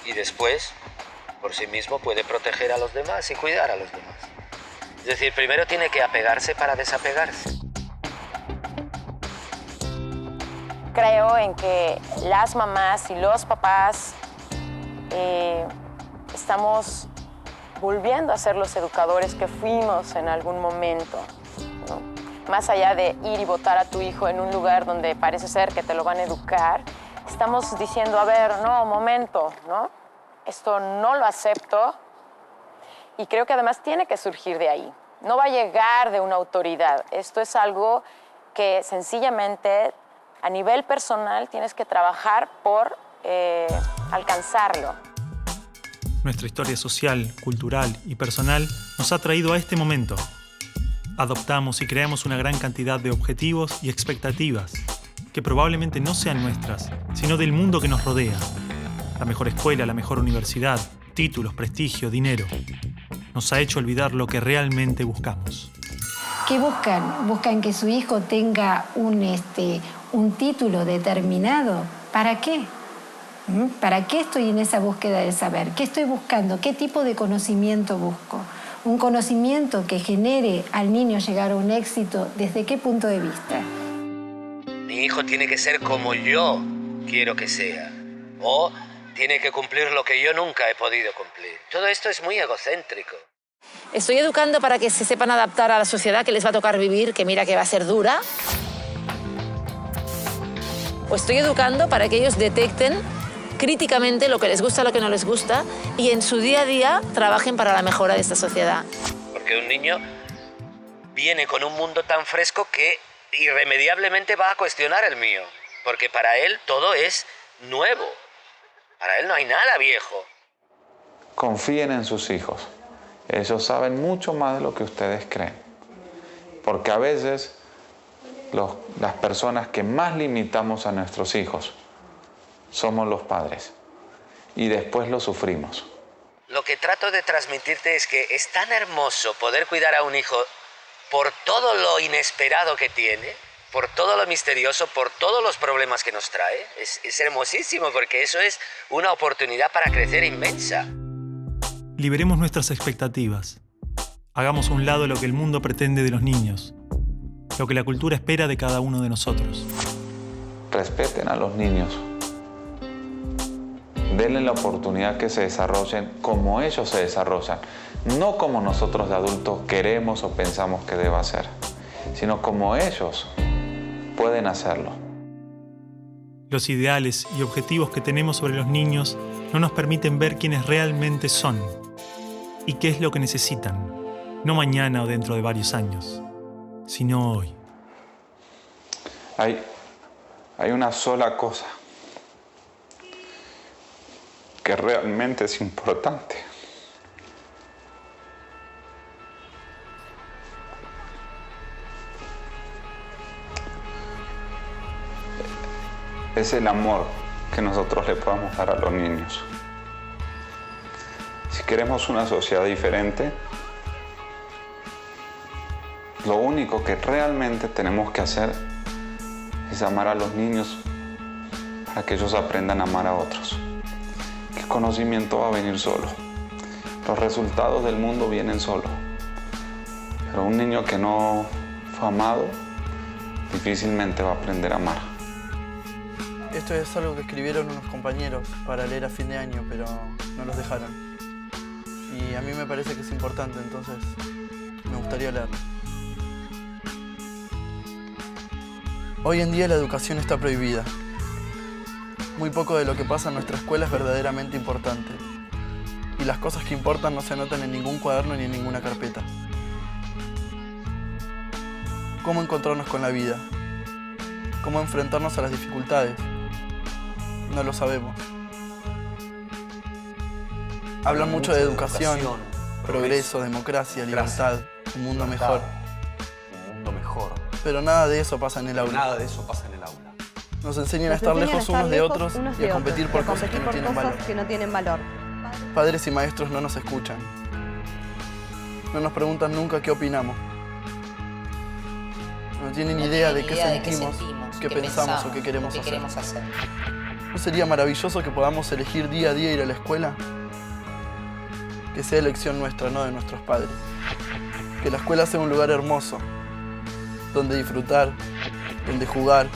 Y después, por sí mismo, puede proteger a los demás y cuidar a los demás. Es decir, primero tiene que apegarse para desapegarse. Creo en que las mamás y los papás estamos volviendo a ser los educadores que fuimos en algún momento, ¿no? Más allá de ir y botar a tu hijo en un lugar donde parece ser que te lo van a educar, estamos diciendo, a ver, no, momento, ¿no? Esto no lo acepto y creo que además tiene que surgir de ahí. No va a llegar de una autoridad. Esto es algo que sencillamente a nivel personal tienes que trabajar por alcanzarlo. Nuestra historia social, cultural y personal nos ha traído a este momento. Adoptamos y creamos una gran cantidad de objetivos y expectativas que probablemente no sean nuestras, sino del mundo que nos rodea. La mejor escuela, la mejor universidad, títulos, prestigio, dinero. Nos ha hecho olvidar lo que realmente buscamos. ¿Qué buscan? Buscan que su hijo tenga un título determinado. ¿Para qué? ¿Para qué estoy en esa búsqueda de saber? ¿Qué estoy buscando? ¿Qué tipo de conocimiento busco? Un conocimiento que genere al niño llegar a un éxito, ¿desde qué punto de vista? Mi hijo tiene que ser como yo quiero que sea. O tiene que cumplir lo que yo nunca he podido cumplir. Todo esto es muy egocéntrico. Estoy educando para que se sepan adaptar a la sociedad que les va a tocar vivir, que mira que va a ser dura. O estoy educando para que ellos detecten críticamente lo que les gusta, lo que no les gusta, y en su día a día trabajen para la mejora de esta sociedad. Porque un niño viene con un mundo tan fresco que irremediablemente va a cuestionar el mío. Porque para él todo es nuevo. Para él no hay nada viejo. Confíen en sus hijos. Ellos saben mucho más de lo que ustedes creen. Porque a veces las personas que más limitamos a nuestros hijos somos los padres. Y después lo sufrimos. Lo que trato de transmitirte es que es tan hermoso poder cuidar a un hijo por todo lo inesperado que tiene, por todo lo misterioso, por todos los problemas que nos trae. Es hermosísimo porque eso es una oportunidad para crecer inmensa. Liberemos nuestras expectativas. Hagamos a un lado lo que el mundo pretende de los niños, lo que la cultura espera de cada uno de nosotros. Respeten a los niños. Denle la oportunidad que se desarrollen como ellos se desarrollan, no como nosotros de adultos queremos o pensamos que deba ser, sino como ellos pueden hacerlo. Los ideales y objetivos que tenemos sobre los niños no nos permiten ver quiénes realmente son y qué es lo que necesitan, no mañana o dentro de varios años, sino hoy. Hay una sola cosa que realmente es importante. Es el amor que nosotros le podamos dar a los niños. Si queremos una sociedad diferente, lo único que realmente tenemos que hacer es amar a los niños para que ellos aprendan a amar a otros. El conocimiento va a venir solo. Los resultados del mundo vienen solo. Pero un niño que no fue amado difícilmente va a aprender a amar. Esto es algo que escribieron unos compañeros para leer a fin de año, pero no los dejaron. Y a mí me parece que es importante, entonces me gustaría leerlo. Hoy en día la educación está prohibida. Muy poco de lo que pasa en nuestra escuela es verdaderamente importante. Y las cosas que importan no se anotan en ningún cuaderno ni en ninguna carpeta. ¿Cómo encontrarnos con la vida? ¿Cómo enfrentarnos a las dificultades? No lo sabemos. Hablan mucho de educación, progreso, democracia, libertad, un mundo mejor. Un mundo mejor. Pero nada de eso pasa en el aula. Nada de eso pasa en el aula. Nos enseñan a estar lejos unos de otros y a competir por cosas que no tienen valor. Padres y maestros no nos escuchan. No nos preguntan nunca qué opinamos. No tienen idea de qué sentimos, qué pensamos o qué queremos hacer. ¿No sería maravilloso que podamos elegir día a día ir a la escuela? Que sea elección nuestra, no de nuestros padres. Que la escuela sea un lugar hermoso, donde disfrutar, donde jugar,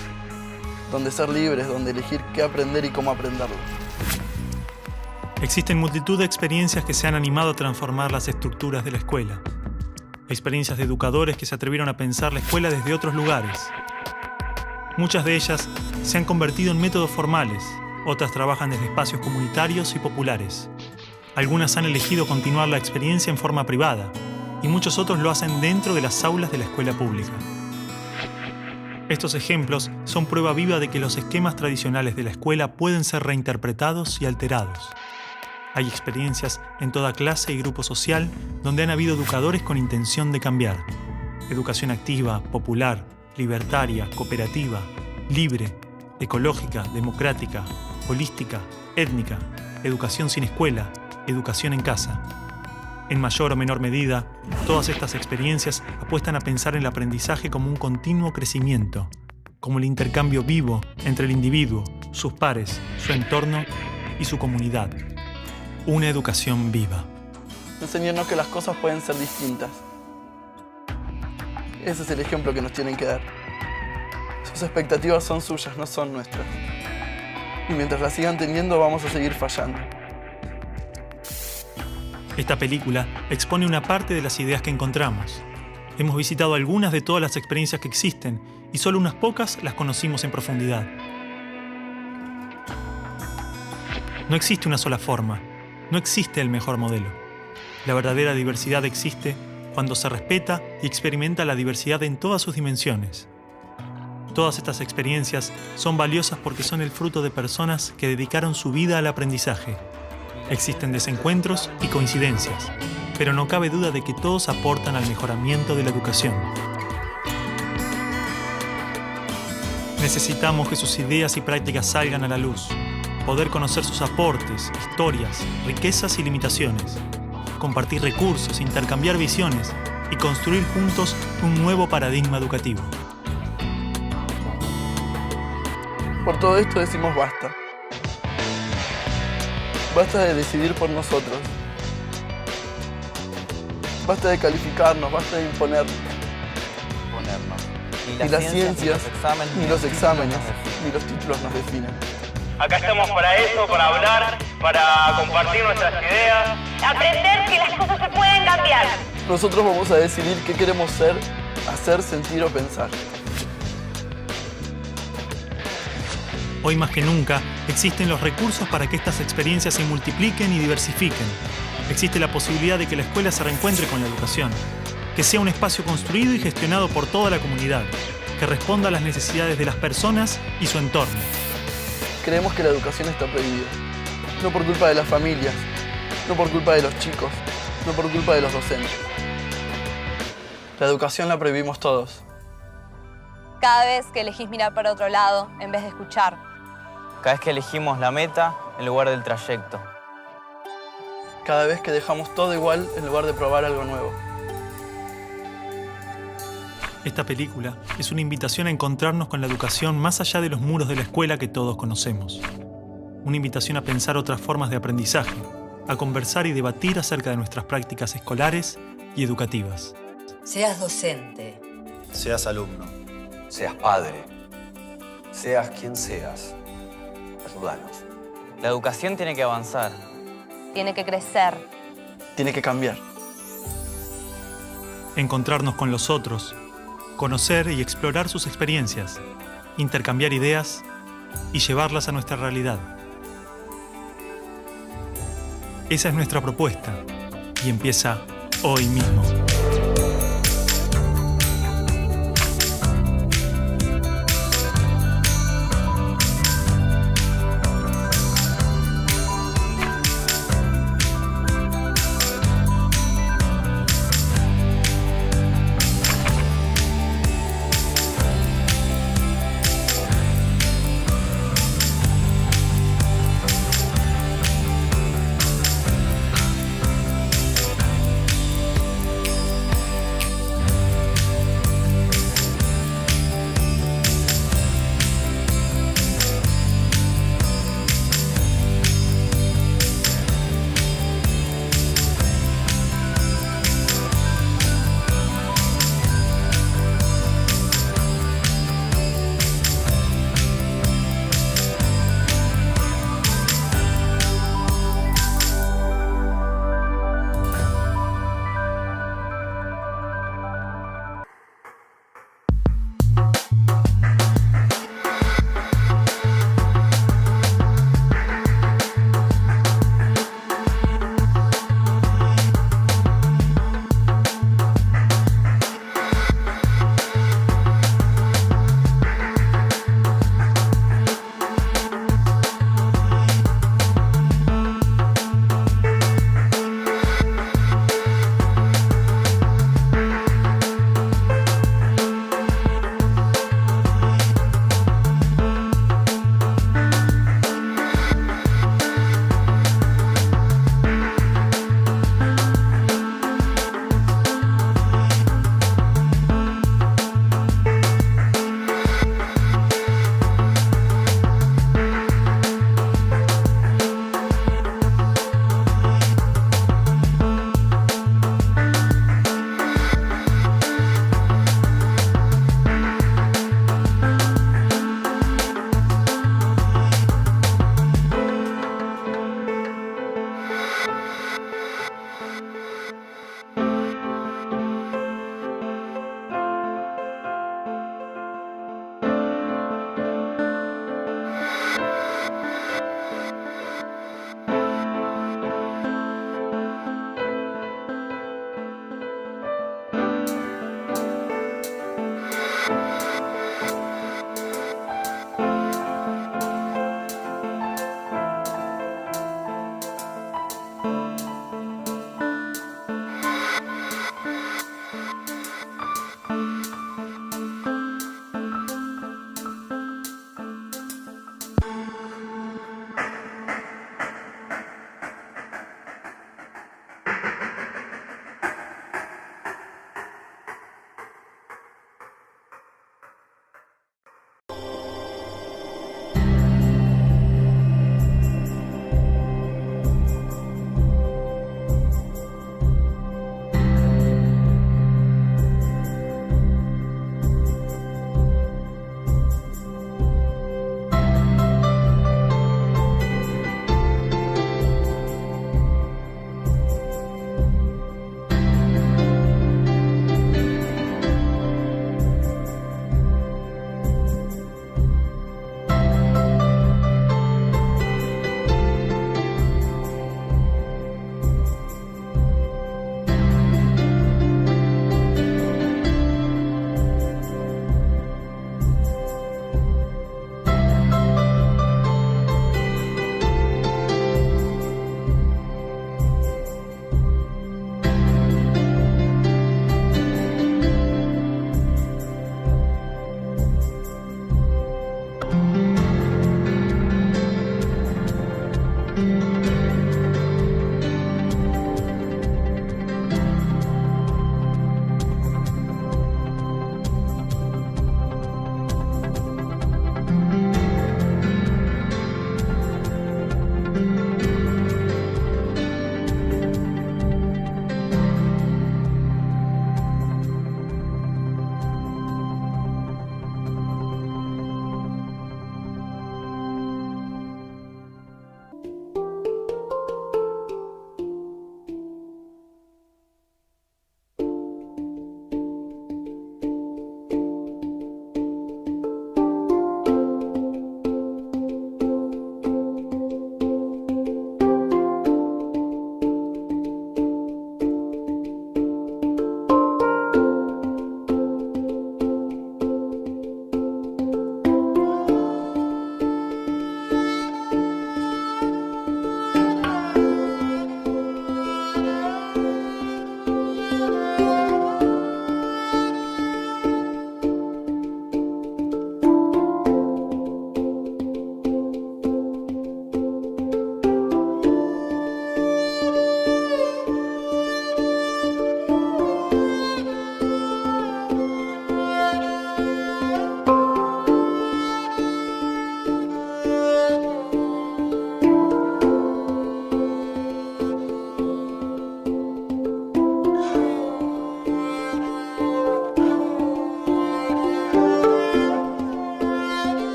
donde ser libres, donde elegir qué aprender y cómo aprenderlo. Existen multitud de experiencias que se han animado a transformar las estructuras de la escuela. Experiencias de educadores que se atrevieron a pensar la escuela desde otros lugares. Muchas de ellas se han convertido en métodos formales, otras trabajan desde espacios comunitarios y populares. Algunas han elegido continuar la experiencia en forma privada y muchos otros lo hacen dentro de las aulas de la escuela pública. Estos ejemplos son prueba viva de que los esquemas tradicionales de la escuela pueden ser reinterpretados y alterados. Hay experiencias en toda clase y grupo social donde han habido educadores con intención de cambiar. Educación activa, popular, libertaria, cooperativa, libre, ecológica, democrática, holística, étnica, educación sin escuela, educación en casa. En mayor o menor medida, todas estas experiencias apuestan a pensar el aprendizaje como un continuo crecimiento, como el intercambio vivo entre el individuo, sus pares, su entorno y su comunidad. Una educación viva. Enseñarnos que las cosas pueden ser distintas. Ese es el ejemplo que nos tienen que dar. Sus expectativas son suyas, no son nuestras. Y mientras las sigan teniendo, vamos a seguir fallando. Esta película expone una parte de las ideas que encontramos. Hemos visitado algunas de todas las experiencias que existen y solo unas pocas las conocimos en profundidad. No existe una sola forma, no existe el mejor modelo. La verdadera diversidad existe cuando se respeta y experimenta la diversidad en todas sus dimensiones. Todas estas experiencias son valiosas porque son el fruto de personas que dedicaron su vida al aprendizaje. Existen desencuentros y coincidencias, pero no cabe duda de que todos aportan al mejoramiento de la educación. Necesitamos que sus ideas y prácticas salgan a la luz, poder conocer sus aportes, historias, riquezas y limitaciones, compartir recursos, intercambiar visiones y construir juntos un nuevo paradigma educativo. Por todo esto decimos basta. Basta de decidir por nosotros. Basta de calificarnos, basta de imponernos. Ni las ciencias, ni los exámenes, ni los títulos nos definen. Acá estamos para eso, para hablar, para compartir nuestras ideas. Aprender que las cosas se pueden cambiar. Nosotros vamos a decidir qué queremos ser, hacer, sentir o pensar. Hoy más que nunca, existen los recursos para que estas experiencias se multipliquen y diversifiquen. Existe la posibilidad de que la escuela se reencuentre con la educación, que sea un espacio construido y gestionado por toda la comunidad, que responda a las necesidades de las personas y su entorno. Creemos que la educación está prohibida, no por culpa de las familias, no por culpa de los chicos, no por culpa de los docentes. La educación la prohibimos todos. Cada vez que elegís mirar para otro lado en vez de escuchar. Cada vez que elegimos la meta en lugar del trayecto. Cada vez que dejamos todo igual en lugar de probar algo nuevo. Esta película es una invitación a encontrarnos con la educación más allá de los muros de la escuela que todos conocemos. Una invitación a pensar otras formas de aprendizaje, a conversar y debatir acerca de nuestras prácticas escolares y educativas. Seas docente. Seas alumno. Seas padre. Seas quien seas. Ayúdanos. La educación tiene que avanzar. Tiene que crecer. Tiene que cambiar. Encontrarnos con los otros, conocer y explorar sus experiencias, intercambiar ideas y llevarlas a nuestra realidad. Esa es nuestra propuesta y empieza hoy mismo.